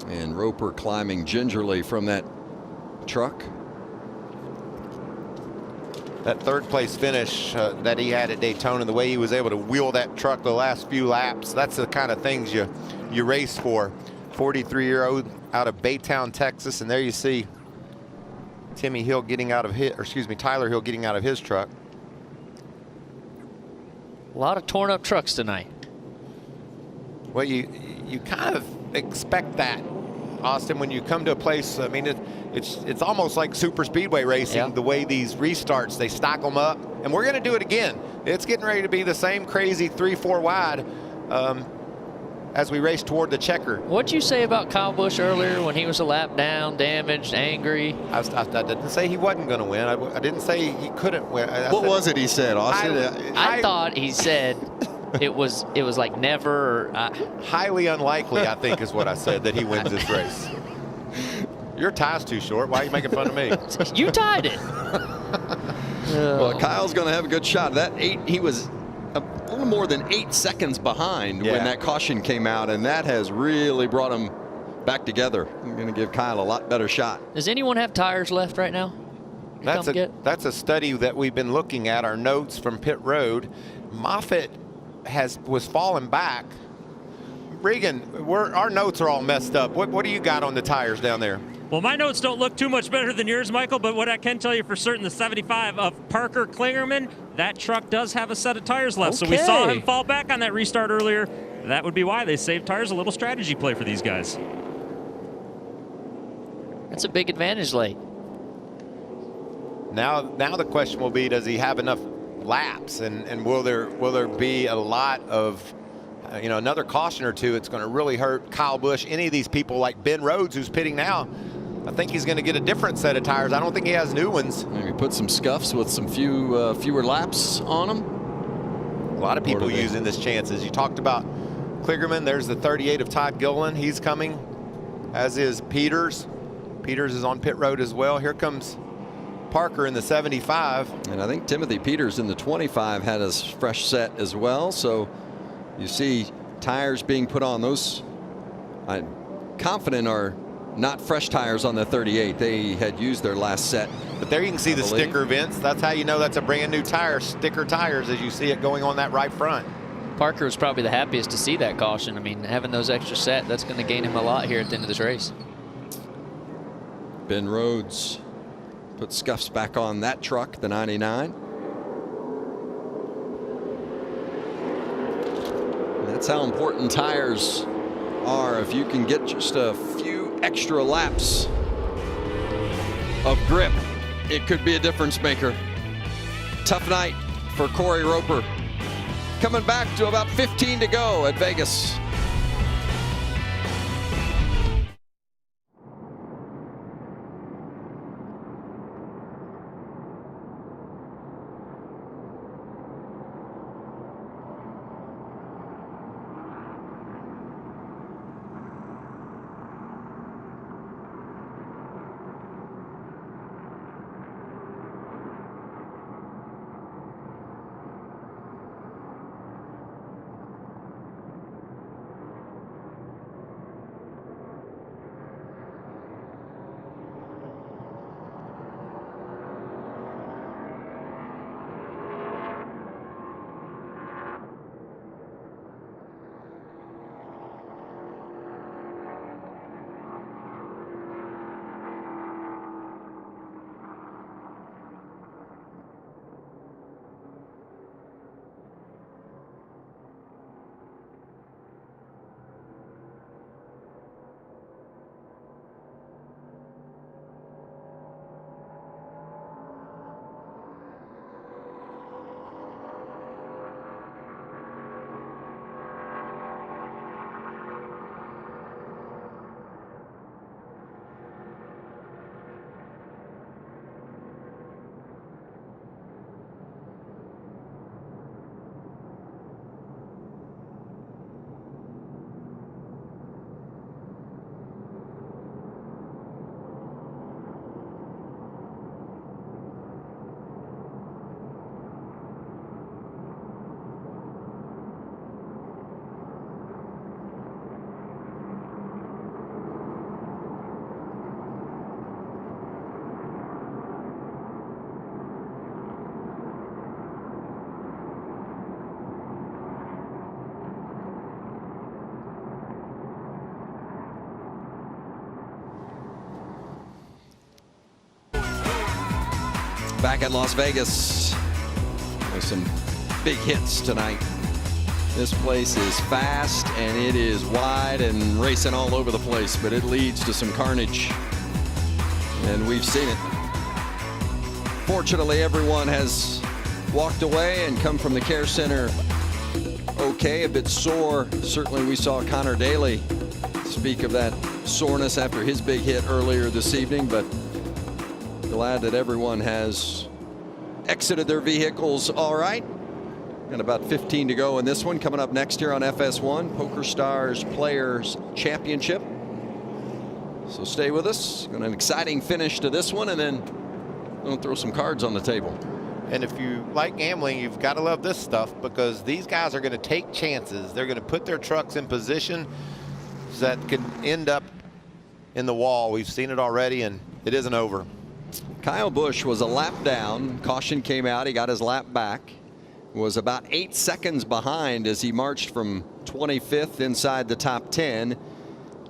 S4: And Roper climbing gingerly from that truck.
S5: that third place finish that he had at Daytona, the way he was able to wheel that truck the last few laps, that's the kind of things you race for. 43-year-old out of Baytown, Texas, and there you see Tyler Hill getting out of his truck.
S6: A lot of torn up trucks tonight.
S5: Well, you kind of expect that, Austin, when you come to a place. I mean, it's almost like super speedway racing.
S6: Yeah.
S5: The way these restarts, they stack them up, and we're going to do it again. It's getting ready to be the same crazy 3-4 wide as we race toward the checker.
S6: What'd you say about Kyle Busch earlier when he was a lap down, damaged, angry?
S5: I didn't say he wasn't going to win. I didn't say he couldn't win.
S1: What was it he said, Austin?
S6: I thought he said it was like never.
S5: Highly unlikely, I think, is what I said, that he wins this race. Your tie's too short. Why are you making fun of me?
S6: You tied it.
S4: Well, Kyle's going to have a good shot. He was a little more than 8 seconds behind when that caution came out, and that has really brought him back together. I'm going to give Kyle a lot better shot.
S6: Does anyone have tires left right now?
S5: That's a study that we've been looking at, our notes from pit road. Moffitt was falling back. Regan, our notes are all messed up. What do you got on the tires down there?
S8: Well, my notes don't look too much better than yours, Michael, but what I can tell you for certain, the 75 of Parker Klingerman, that truck does have a set of tires left.
S6: Okay.
S8: So we saw him fall back on that restart earlier. That would be why they saved tires, a little strategy play for these guys.
S6: That's a big advantage late.
S5: Now the question will be, does he have enough laps, and will there be a lot of another caution or two? It's going to really hurt Kyle Busch. Any of these people like Ben Rhodes, who's pitting now, I think he's going to get a different set of tires. I don't think he has new ones.
S4: Maybe put some scuffs with some fewer laps on them.
S5: A lot of people using this chances. You talked about Kligerman. There's the 38 of Todd Gilliland. He's coming, as is Peters. Peters is on pit road as well. Here comes Parker in the 75.
S4: And I think Timothy Peters in the 25 had a fresh set as well. So you see tires being put on. Those, I'm confident, are not fresh tires on the 38. They had used their last set.
S5: But there you can see the sticker, Vince. That's how you know that's a brand new tire. Sticker tires, as you see it going on that right front.
S6: Parker was probably the happiest to see that caution. I mean, having those extra set, that's going to gain him a lot here at the end of this race.
S4: Ben Rhodes put scuffs back on that truck, the 99. That's how important tires are. If you can get just a few extra laps of grip, it could be a difference maker. Tough night for Corey Roper. Coming back to about 15 to go at Vegas. back at Las Vegas with some big hits tonight. This place is fast and it is wide and racing all over the place, but it leads to some carnage, and we've seen it. Fortunately, everyone has walked away and come from the care center okay, a bit sore. Certainly we saw Connor Daly speak of that soreness after his big hit earlier this evening, but glad that everyone has exited their vehicles all right. And about 15 to go in this one. Coming up next here on FS1, Poker Stars Players Championship. So stay with us. Got an exciting finish to this one, and then we'll throw some cards on the table.
S5: And if you like gambling, you've got to love this stuff, because these guys are going to take chances. They're going to put their trucks in position that can end up in the wall. We've seen it already, and it isn't over.
S4: Kyle Busch was a lap down. Caution came out. He got his lap back. Was about 8 seconds behind as he marched from 25th inside the top 10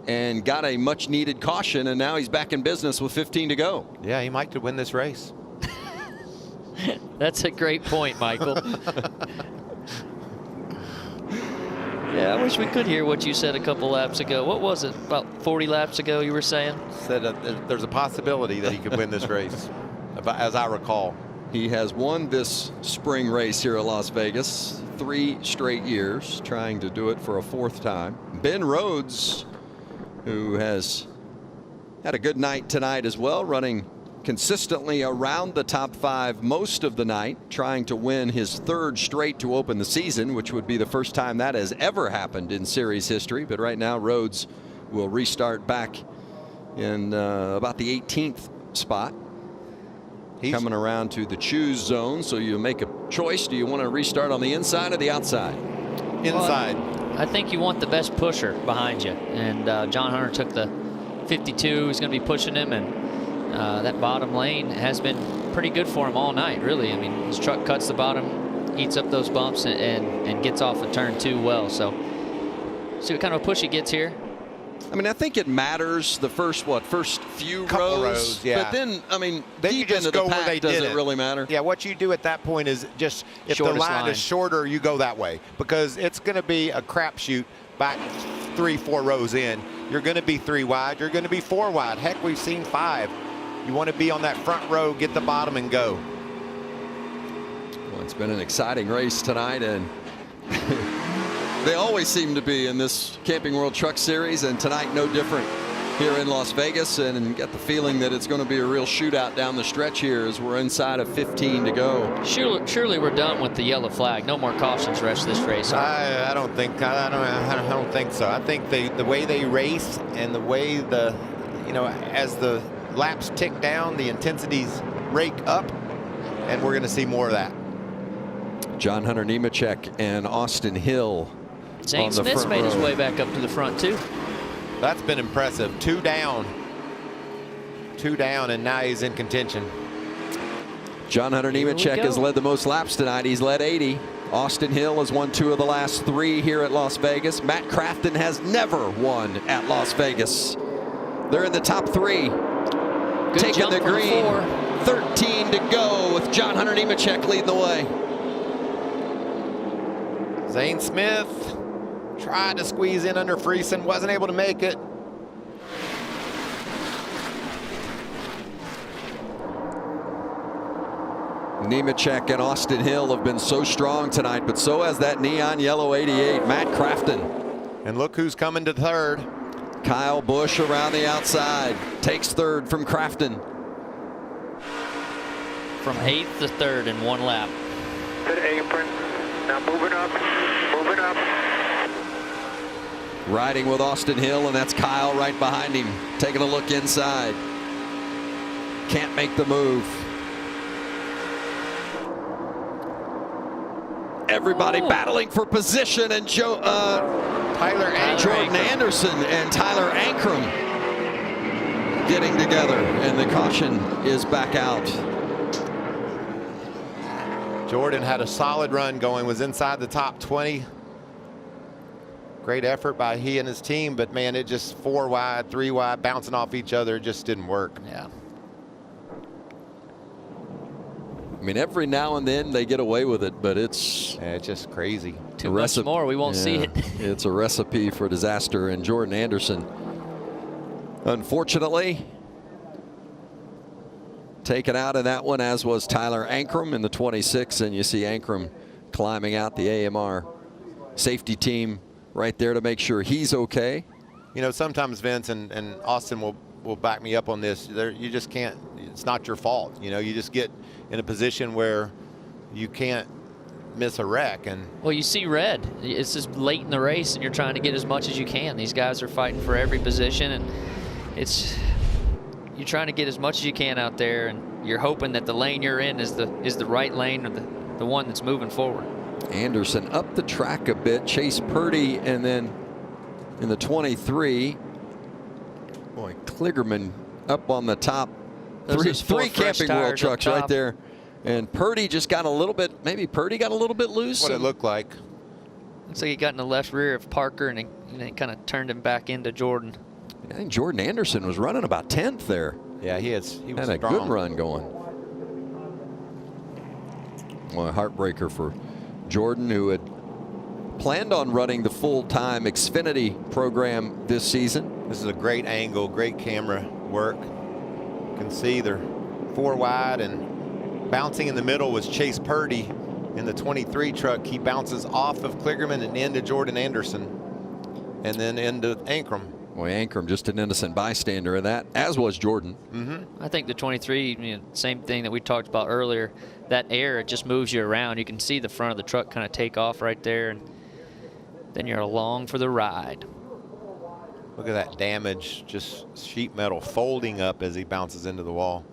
S4: and got a much needed caution, and now he's back in business with 15 to go.
S5: Yeah, he might could win this race.
S6: That's a great point, Michael. Yeah, I wish we could hear what you said a couple laps ago. What was it, about 40 laps ago you were saying?
S5: Said there's a possibility that he could win this race, as I recall.
S4: He has won this spring race here at Las Vegas 3 straight years, trying to do it for a 4th time. Ben Rhodes, who has had a good night tonight as well, running consistently around the top 5 most of the night, trying to win his 3rd straight to open the season, which would be the first time that has ever happened in series history. But right now Rhodes will restart back in about the 18th spot. He's coming around to the choose zone, so you make a choice. Do you want to restart on the inside or the outside?
S5: Inside.
S6: Well, I think you want the best pusher behind you, and John Hunter took the 52. He's going to be pushing him, and that bottom lane has been pretty good for him all night, really. I mean, his truck cuts the bottom, eats up those bumps, and gets off of turn 2 well. So see what kind of a push he gets here.
S4: I mean, I think it matters the first few rows,
S5: yeah.
S4: But then, I mean,
S5: then
S4: deep
S5: you just
S4: into
S5: go
S4: the
S5: where they
S4: pack, does
S5: did
S4: it really matter?
S5: Yeah, what you do at that point is just, if
S6: Shortest
S5: the line
S6: line
S5: is shorter, you go that way, because it's going to be a crapshoot back 3-4 rows in. You're going to be 3 wide. You're going to be 4 wide. Heck, we've seen 5. You want to be on that front row, get the bottom, and go.
S4: Well, it's been an exciting race tonight, and they always seem to be in this Camping World Truck Series, and tonight no different here in Las Vegas, and get the feeling that it's going to be a real shootout down the stretch here as we're inside of 15 to go.
S6: Surely we're done with the yellow flag. No more cautions the rest of this race.
S5: I don't think so. I think the way they race and the way as the laps tick down, the intensities rake up, and we're going to see more of that.
S4: John Hunter Nemechek and Austin Hill.
S6: Zane Smith's made his way back up to the front too.
S5: That's been impressive. 2 down, and now he's in contention.
S4: John Hunter Nemechek has led the most laps tonight. He's led 80. Austin Hill has won 2 of the last 3 here at Las Vegas. Matt Crafton has never won at Las Vegas. They're in the top 3.
S6: Good
S4: taking the green.
S6: 4.
S4: 13 to go with John Hunter Nemechek leading the way.
S5: Zane Smith tried to squeeze in under Friesen, wasn't able to make it.
S4: Nemechek and Austin Hill have been so strong tonight, but so has that neon yellow 88, Matt Crafton.
S5: And look who's coming to 3rd.
S4: Kyle Busch around the outside, takes 3rd from Crafton.
S6: From 8th to 3rd in 1 lap.
S3: Good apron. Now moving up. Moving up.
S4: Riding with Austin Hill, and that's Kyle right behind him, taking a look inside. Can't make the move. Everybody battling for position, and Jordan Anderson and Tyler Ankrum getting together, and the caution is back out.
S5: Jordan had a solid run going, was inside the top 20. Great effort by he and his team, but man, it just 4 wide, 3 wide, bouncing off each other, just didn't work.
S6: Yeah.
S4: I mean, every now and then they get away with it, but it's
S5: just crazy.
S6: Too much more, we won't see it.
S4: It's a recipe for disaster. And Jordan Anderson, unfortunately, taken out in that one, as was Tyler Ankrum in the 26. And you see Ankrum climbing out, the AMR safety team right there to make sure he's okay.
S5: You know, sometimes Vince and Austin will back me up on this. You just can't, it's not your fault. You know, you just get in a position where you can't miss a wreck. And
S6: well, you see red. It's just late in the race and you're trying to get as much as you can. These guys are fighting for every position, and you're trying to get as much as you can out there, and you're hoping that the lane you're in is the right lane, or the one that's moving forward.
S4: Anderson up the track a bit, Chase Purdy, and then in the 23, boy, Kligerman up on the top. Three Camping World trucks right there. And Purdy just got a little bit, maybe Purdy got a little bit loose.
S5: What it looked like.
S6: Looks like he got in the left rear of Parker, and it kind of turned him back into Jordan.
S4: I think Jordan Anderson was running about 10th there.
S5: Yeah, he was
S4: had a
S5: strong.
S4: good run going. Well, a heartbreaker for Jordan, who had planned on running the full-time Xfinity program this season.
S5: This is a great angle, great camera work. You can see they're 4 wide, and bouncing in the middle was Chase Purdy in the 23 truck. He bounces off of Kligerman and into Jordan Anderson, and then into Ankrum.
S4: Boy, Ankrum just an innocent bystander in that, as was Jordan.
S6: I think the 23, same thing that we talked about earlier. That air, it just moves you around. You can see the front of the truck kind of take off right there, and then you're along for the ride.
S5: Look at that damage, just sheet metal folding up as he bounces into the wall.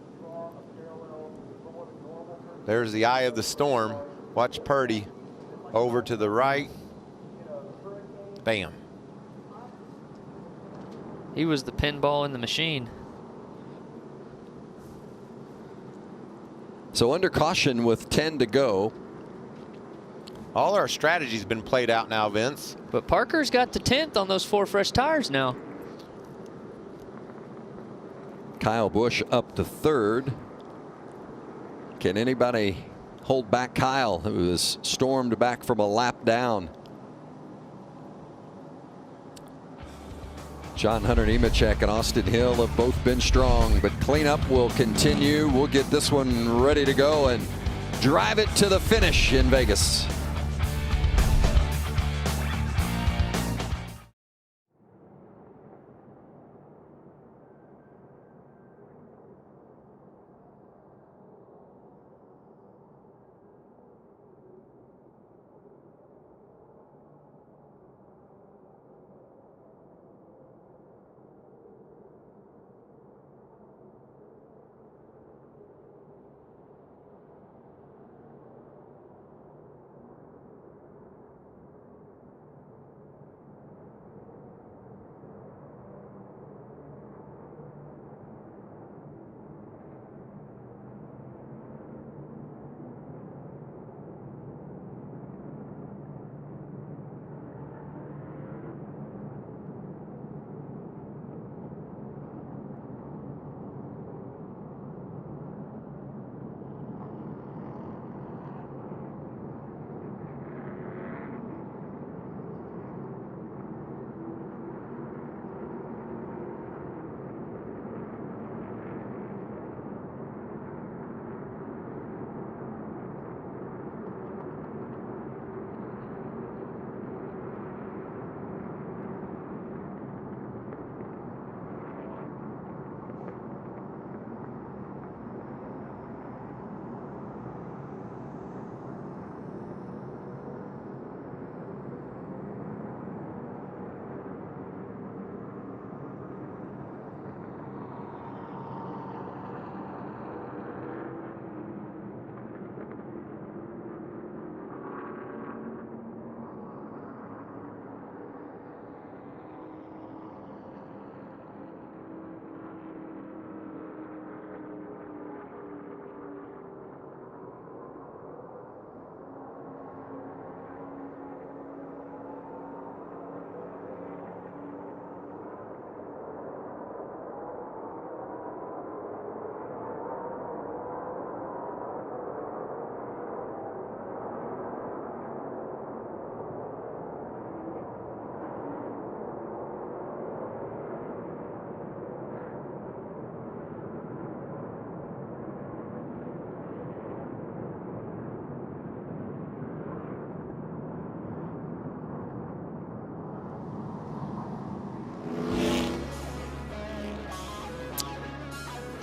S5: There's the eye of the storm. Watch Purdy over to the right. Bam.
S6: He was the pinball in the machine.
S4: So under caution with 10 to go.
S5: All our strategy's been played out now, Vince.
S6: But Parker's got the 10th on those 4 fresh tires now.
S4: Kyle Busch up to 3rd. Can anybody hold back Kyle, who is stormed back from a lap down? John Hunter Nemechek and Austin Hill have both been strong, but cleanup will continue. We'll get this one ready to go and drive it to the finish in Vegas.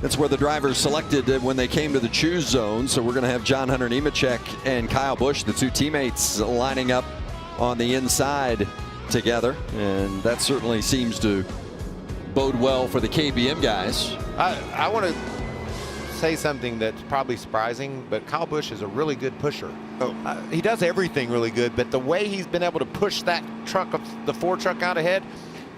S4: That's where the drivers selected when they came to the choose zone. So we're going to have John Hunter Nemechek and Kyle Busch, the two teammates, lining up on the inside together. And that certainly seems to bode well for the KBM guys.
S5: I want to say something that's probably surprising, but Kyle Busch is a really good pusher. He does everything really good, but the way he's been able to push that truck, the Ford truck out ahead,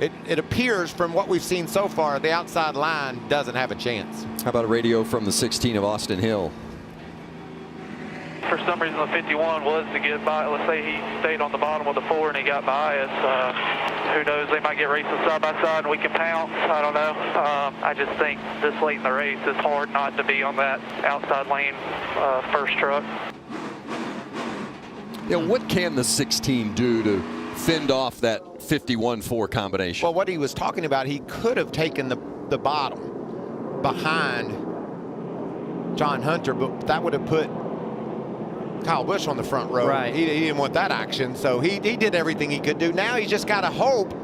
S5: it appears from what we've seen so far, the outside line doesn't have a chance.
S4: How about a radio from the 16 of Austin Hill?
S3: For some reason, the 51 was to get by. Let's say he stayed on the bottom of the 4 and he got by us. Who knows? They might get racing side by side and we can pounce. I don't know. I just think this late in the race, it's hard not to be on that outside lane first truck.
S4: Yeah, what can the 16 do to fend off that 51-4 combination?
S5: Well, what he was talking about, he could have taken the bottom behind John Hunter, but that would have put Kyle Busch on the front row.
S6: Right.
S5: He didn't want that action, so he did everything he could do. Now he's just got to hope,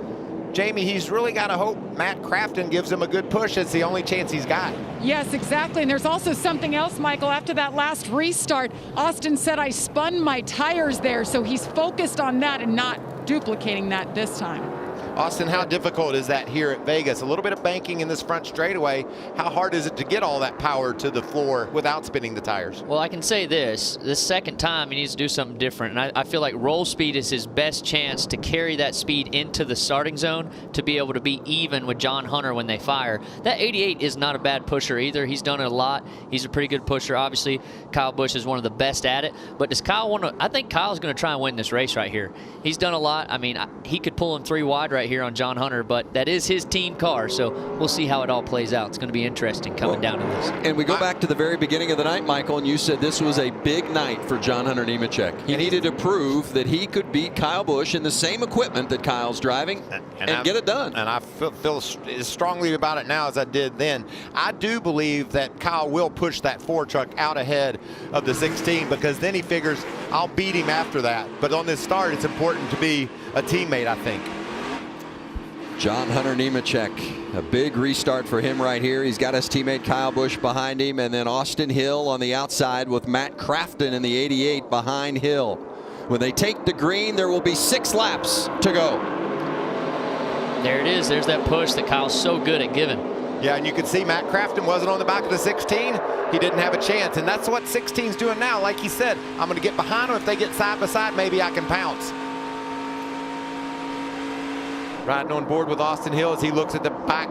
S5: Jamie, he's really got to hope Matt Crafton gives him a good push. It's the only chance he's got.
S7: Yes, exactly. And there's also something else, Michael. After that last restart, Austin said, I spun my tires there. So he's focused on that and not duplicating that this time.
S5: Austin, how difficult is that here at Vegas? A little bit of banking in this front straightaway. How hard is it to get all that power to the floor without spinning the tires?
S6: Well, I can say this second time he needs to do something different. And I feel like roll speed is his best chance to carry that speed into the starting zone to be able to be even with John Hunter when they fire. That 88 is not a bad pusher either. He's done it a lot. He's a pretty good pusher. Obviously, Kyle Busch is one of the best at it. But does Kyle want to? I think Kyle's going to try and win this race right here. He's done a lot. I mean, he could pull him 3 wide right here on John Hunter, but that is his team car, so we'll see how it all plays out. It's going to be interesting coming down to this.
S4: And we go back to the very beginning of the night, Michael, and you said this was a big night for John Hunter Nemechek. He needed to prove that he could beat Kyle Busch in the same equipment that Kyle's driving and get it done.
S5: And I feel as strongly about it now as I did then. I do believe that Kyle will push that Ford truck out ahead of the 16 because then he figures I'll beat him after that. But on this start, it's important to be a teammate, I think.
S4: John Hunter Nemechek, a big restart for him right here. He's got his teammate Kyle Busch behind him, and then Austin Hill on the outside with Matt Crafton in the 88 behind Hill. When they take the green, there will be 6 laps to go.
S6: There it is. There's that push that Kyle's so good at giving.
S5: Yeah, and you can see Matt Crafton wasn't on the back of the 16. He didn't have a chance, and that's what 16's doing now. Like he said, I'm going to get behind them. If they get side by side, maybe I can pounce. Riding on board with Austin Hill as he looks at the back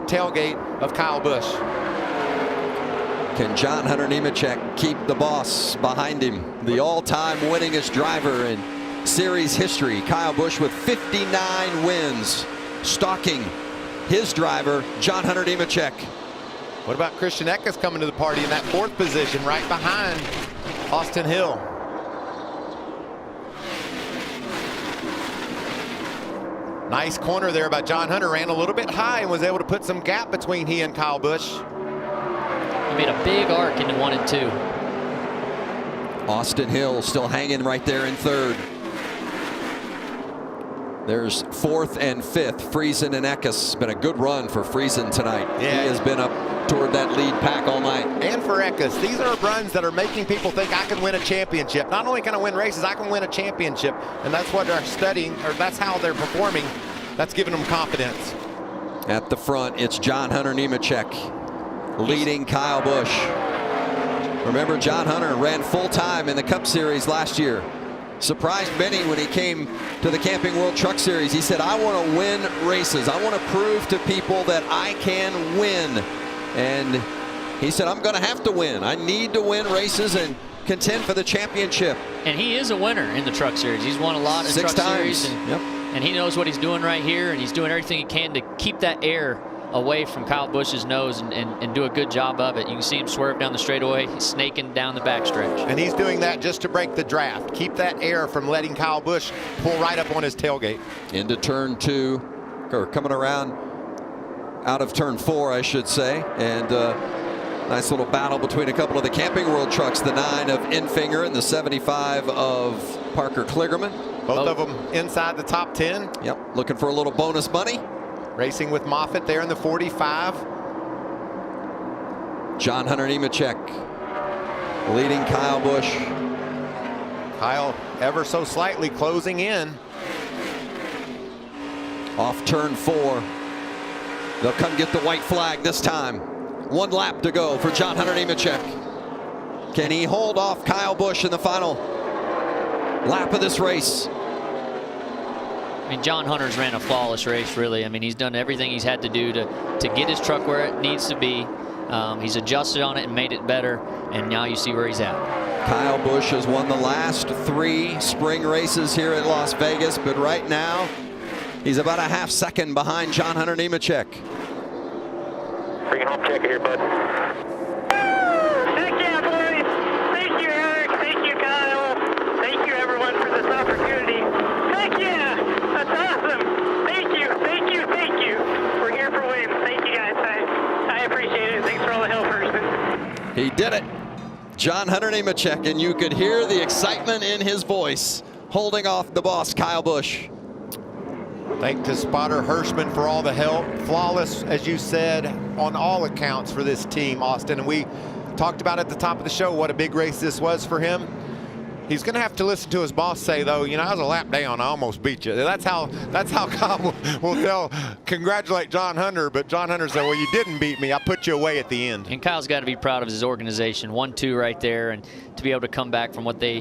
S5: tailgate of Kyle Busch.
S4: Can John Hunter Nemechek keep the boss behind him? The all-time winningest driver in series history, Kyle Busch, with 59 wins, stalking his driver, John Hunter Nemechek.
S5: What about Christian Eckes coming to the party in that 4th position right behind Austin Hill? Nice corner there by John Hunter. Ran a little bit high and was able to put some gap between he and Kyle Busch.
S6: He made a big arc into 1 and 2.
S4: Austin Hill still hanging right there in 3rd. There's 4th and 5th. Friesen and Eckes. Been a good run for Friesen tonight.
S5: Yeah.
S4: He has been up toward that lead pack all night.
S5: And for Eckes, these are runs that are making people think I can win a championship. Not only can I win races, I can win a championship. And that's what they're studying, or that's how they're performing. That's giving them confidence.
S4: At the front, it's John Hunter Nemechek leading Kyle Busch. Remember, John Hunter ran full-time in the Cup Series last year. Surprised many when he came to the Camping World Truck Series. He said, I want to win races. I want to prove to people that I can win. And he said, I'm going to have to win. I need to win races and contend for the championship.
S6: And he is a winner in the Truck Series. He's won a lot in
S4: 6
S6: Truck
S4: times.
S6: Series.
S4: Yep.
S6: And he knows what he's doing right here, and he's doing everything he can to keep that air away from Kyle Busch's nose and do a good job of it. You can see him swerve down the straightaway, he's snaking down the backstretch.
S5: And he's doing that just to break the draft. Keep that air from letting Kyle Busch pull right up on his tailgate.
S4: Into turn 2, or coming around out of turn 4, I should say. And nice little battle between a couple of the Camping World trucks, the 9 of Enfinger and the 75 of Parker Kligerman.
S5: Both of them inside the top 10.
S4: Yep, looking for a little bonus money.
S5: Racing with Moffitt there in the 45.
S4: John Hunter Nemechek leading Kyle Busch.
S5: Kyle ever so slightly closing in.
S4: Off turn 4. They'll come get the white flag this time. 1 lap to go for John Hunter Nemechek. Can he hold off Kyle Busch in the final lap of this race?
S6: I mean, John Hunter's ran a flawless race, really. I mean, he's done everything he's had to do to get his truck where it needs to be. He's adjusted on it and made it better, and now you see where he's at.
S4: Kyle Busch has won the last 3 spring races here at Las Vegas, but right now he's about a half second behind John Hunter Nemechek.
S3: Bring it home check here, bud. Heck yeah, boys. Thank you, Eric. Thank you, Kyle. Thank you, everyone, for this opportunity. Heck yeah. That's awesome. Thank you. Thank you. Thank you. We're here for wins. Thank you, guys. I appreciate it. Thanks for all the helpers.
S4: He did it. John Hunter Nemechek, and you could hear the excitement in his voice, holding off the boss, Kyle Busch.
S5: Thank to spotter Hirschman for all the help. Flawless, as you said, on all accounts for this team, Austin. And we talked about at the top of the show what a big race this was for him. He's going to have to listen to his boss say, though, you know, I was a lap down. I almost beat you. That's how Kyle will congratulate John Hunter. But John Hunter said, well, you didn't beat me. I put you away at the end.
S6: And Kyle's got to be proud of his organization. 1-2 right there, and to be able to come back from what they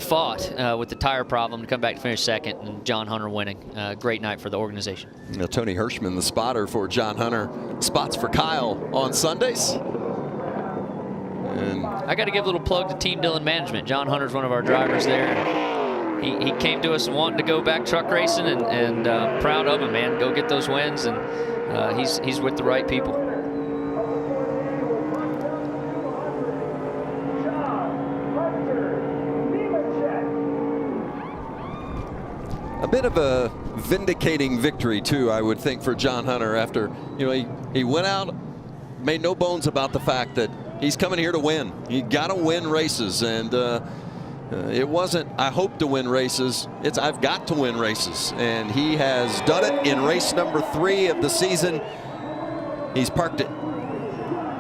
S6: fought with the tire problem to come back to finish second, and John Hunter winning. Great night for the organization.
S4: You know, Tony Hirschman, the spotter for John Hunter, spots for Kyle on Sundays. And
S6: I got to give a little plug to Team Dillon Management. John Hunter's one of our drivers there. He came to us wanting to go back truck racing, and proud of him, man. Go get those wins, and he's with the right people.
S4: a bit of a vindicating victory, too, I would think, for John Hunter after, you know, he went out, made no bones about the fact that he's coming here to win. You got to win races, and it wasn't, I hope to win races. It's, I've got to win races, and he has done it in race number 3 of the season. He's parked it.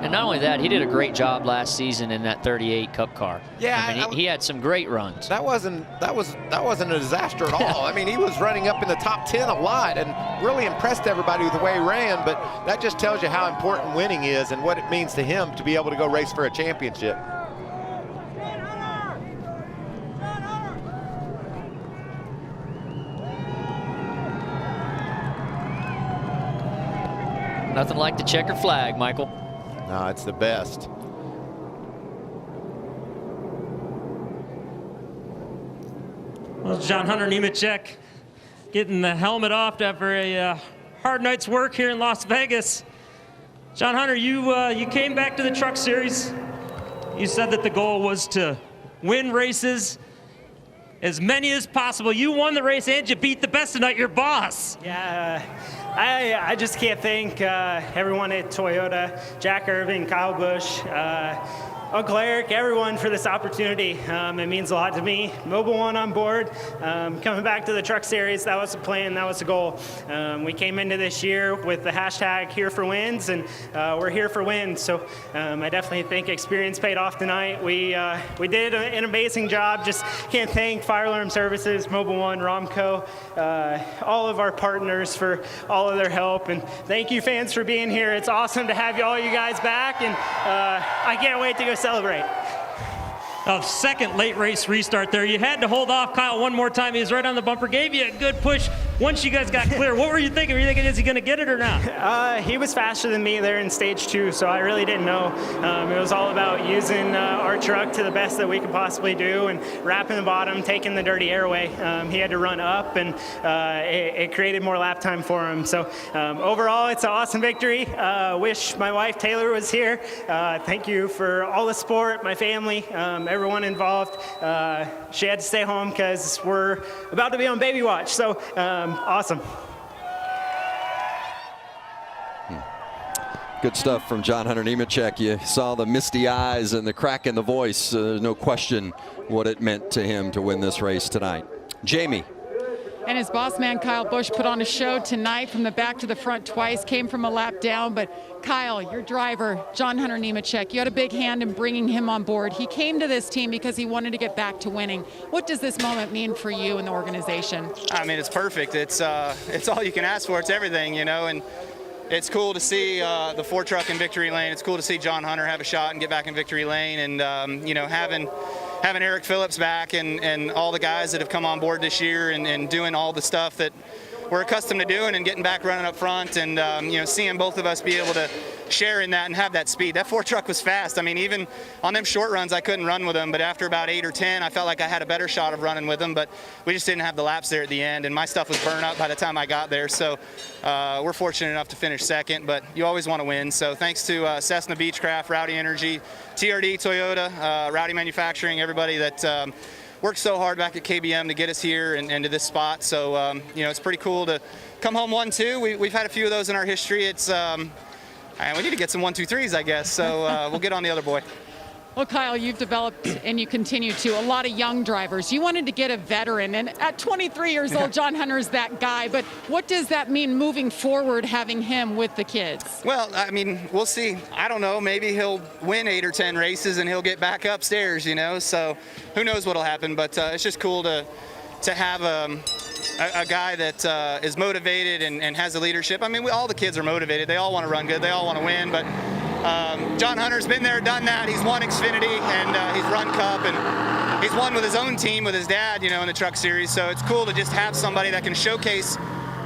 S6: And not only that, he did a great job last season in that 38 Cup car.
S5: Yeah,
S6: I mean, he had some great runs.
S5: That wasn't a disaster at all. I mean, he was running up in the top 10 a lot and really impressed everybody with the way he ran. But that just tells you how important winning is and what it means to him to be able to go race for a championship.
S6: Nothing like the checker flag, Michael.
S5: No, it's the best.
S8: Well, John Hunter Nemechek getting the helmet off after a hard night's work here in Las Vegas. John Hunter, you came back to the Truck Series. You said that the goal was to win races, as many as possible. You won the race and you beat the best tonight, your boss.
S10: Yeah, I just can't thank everyone at Toyota, Jack Irving, Kyle Busch, Uncle Eric, everyone for this opportunity. It means a lot to me. Mobile One on board, coming back to the Truck Series, that was the plan, that was the goal. We came into this year with the hashtag Here for Wins, and we're here for wins. So I definitely think experience paid off tonight. We did an amazing job. Just can't thank Fire Alarm Services, Mobile One, Romco, all of our partners for all of their help. And thank you, fans, for being here. It's awesome to have all you guys back, and I can't wait to go celebrate.
S8: A second late race restart there. You had to hold off Kyle one more time. He was right on the bumper, gave you a good push. Once you guys got clear, what were you thinking? Were you thinking, is he going to get it or not?
S10: He was faster than me there in stage 2, so I really didn't know. It was all about using our truck to the best that we could possibly do and wrapping the bottom, taking the dirty airway. He had to run up, and it created more lap time for him. So overall, it's an awesome victory. Wish my wife Taylor was here. Thank you for all the support, my family, everyone involved. She had to stay home because we're about to be on baby watch. So awesome.
S4: Good stuff from John Hunter Nemechek. You saw the misty eyes and the crack in the voice. No question what it meant to him to win this race tonight. Jamie.
S7: And his boss man, Kyle Busch, put on a show tonight from the back to the front twice, came from a lap down. But Kyle, your driver, John Hunter Nemechek, you had a big hand in bringing him on board. He came to this team because he wanted to get back to winning. What does this moment mean for you and the organization?
S11: I mean, it's perfect. It's all you can ask for. It's everything, you know. And it's cool to see the Ford truck in victory lane. It's cool to see John Hunter have a shot and get back in victory lane. And, you know, having Eric Phillips back and all the guys that have come on board this year and doing all the stuff that we're accustomed to doing and getting back running up front and, you know, seeing both of us be able to share in that and have that speed. That Ford truck was fast. I mean, even on them short runs, I couldn't run with them, but after about 8 or 10, I felt like I had a better shot of running with them, but we just didn't have the laps there at the end, and my stuff was burned up by the time I got there, so we're fortunate enough to finish second, but you always want to win, so thanks to Cessna Beechcraft, Rowdy Energy, TRD, Toyota, Rowdy Manufacturing, everybody that worked so hard back at KBM to get us here and to this spot, so you know, it's pretty cool to come home 1-2. We've had a few of those in our history. It's and we need to get some 1-2-3s, I guess. So we'll get on the other boy.
S7: Well, Kyle, you've developed, and you continue to, a lot of young drivers. You wanted to get a veteran, and at 23 years old, John Hunter's that guy. But what does that mean moving forward, having him with the kids? Well,
S11: I mean, we'll see. I don't know. Maybe he'll win 8 or 10 races, and he'll get back upstairs, you know. So who knows what'll happen. But it's just cool to have a guy that is motivated and has the leadership. I mean, all the kids are motivated. They all want to run good. They all want to win. But John Hunter's been there, done that. He's won Xfinity and he's run Cup and he's won with his own team with his dad, you know, in the truck series. So it's cool to just have somebody that can showcase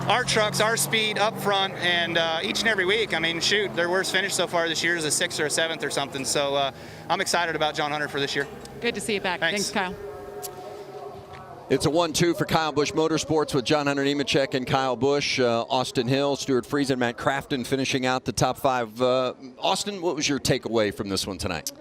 S11: our trucks, our speed up front, and each and every week. I mean, shoot, their worst finish so far this year is a 6th or a 7th or something. So I'm excited about John Hunter for this year.
S7: Good to see you back. Thanks Kyle.
S4: It's a 1-2 for Kyle Busch Motorsports with John Hunter Nemechek and Kyle Busch. Austin Hill, Stuart Friesen, Matt Crafton finishing out the top 5. Austin, what was your takeaway from this one tonight?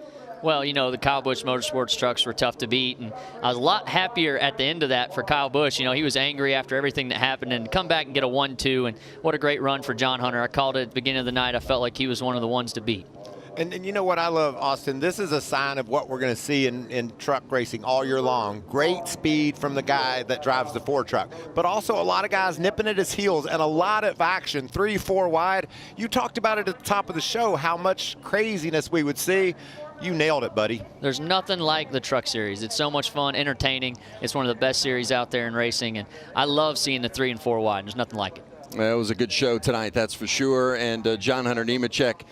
S6: Well, you know, the Kyle Busch Motorsports trucks were tough to beat, and I was a lot happier at the end of that for Kyle Busch. You know, he was angry after everything that happened, and come back and get a 1-2, and what a great run for John Hunter. I called it at the beginning of the night. I felt like he was one of the ones to beat.
S5: And you know what I love, Austin? This is a sign of what we're going to see in truck racing all year long. Great speed from the guy that drives the Ford truck, but also a lot of guys nipping at his heels and a lot of action, 3-4 wide. You talked about it at the top of the show, how much craziness we would see. You nailed it, buddy.
S6: There's nothing like the truck series. It's so much fun, entertaining. It's one of the best series out there in racing, and I love seeing the 3 and 4 wide. There's nothing like it.
S4: Well, it was a good show tonight, that's for sure. And John Hunter Nemechek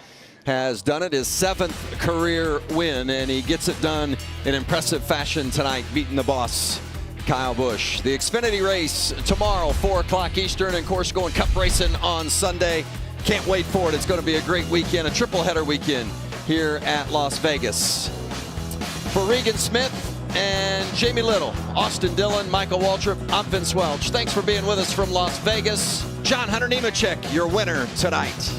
S4: has done it, his 7th career win, and he gets it done in impressive fashion tonight, beating the boss, Kyle Busch. The Xfinity race tomorrow, 4 o'clock Eastern, and of course going Cup racing on Sunday. Can't wait for it. It's going to be a great weekend, a triple header weekend here at Las Vegas. For Regan Smith and Jamie Little, Austin Dillon, Michael Waltrip, I'm Vince Welch. Thanks for being with us from Las Vegas. John Hunter Nemechek, your winner tonight.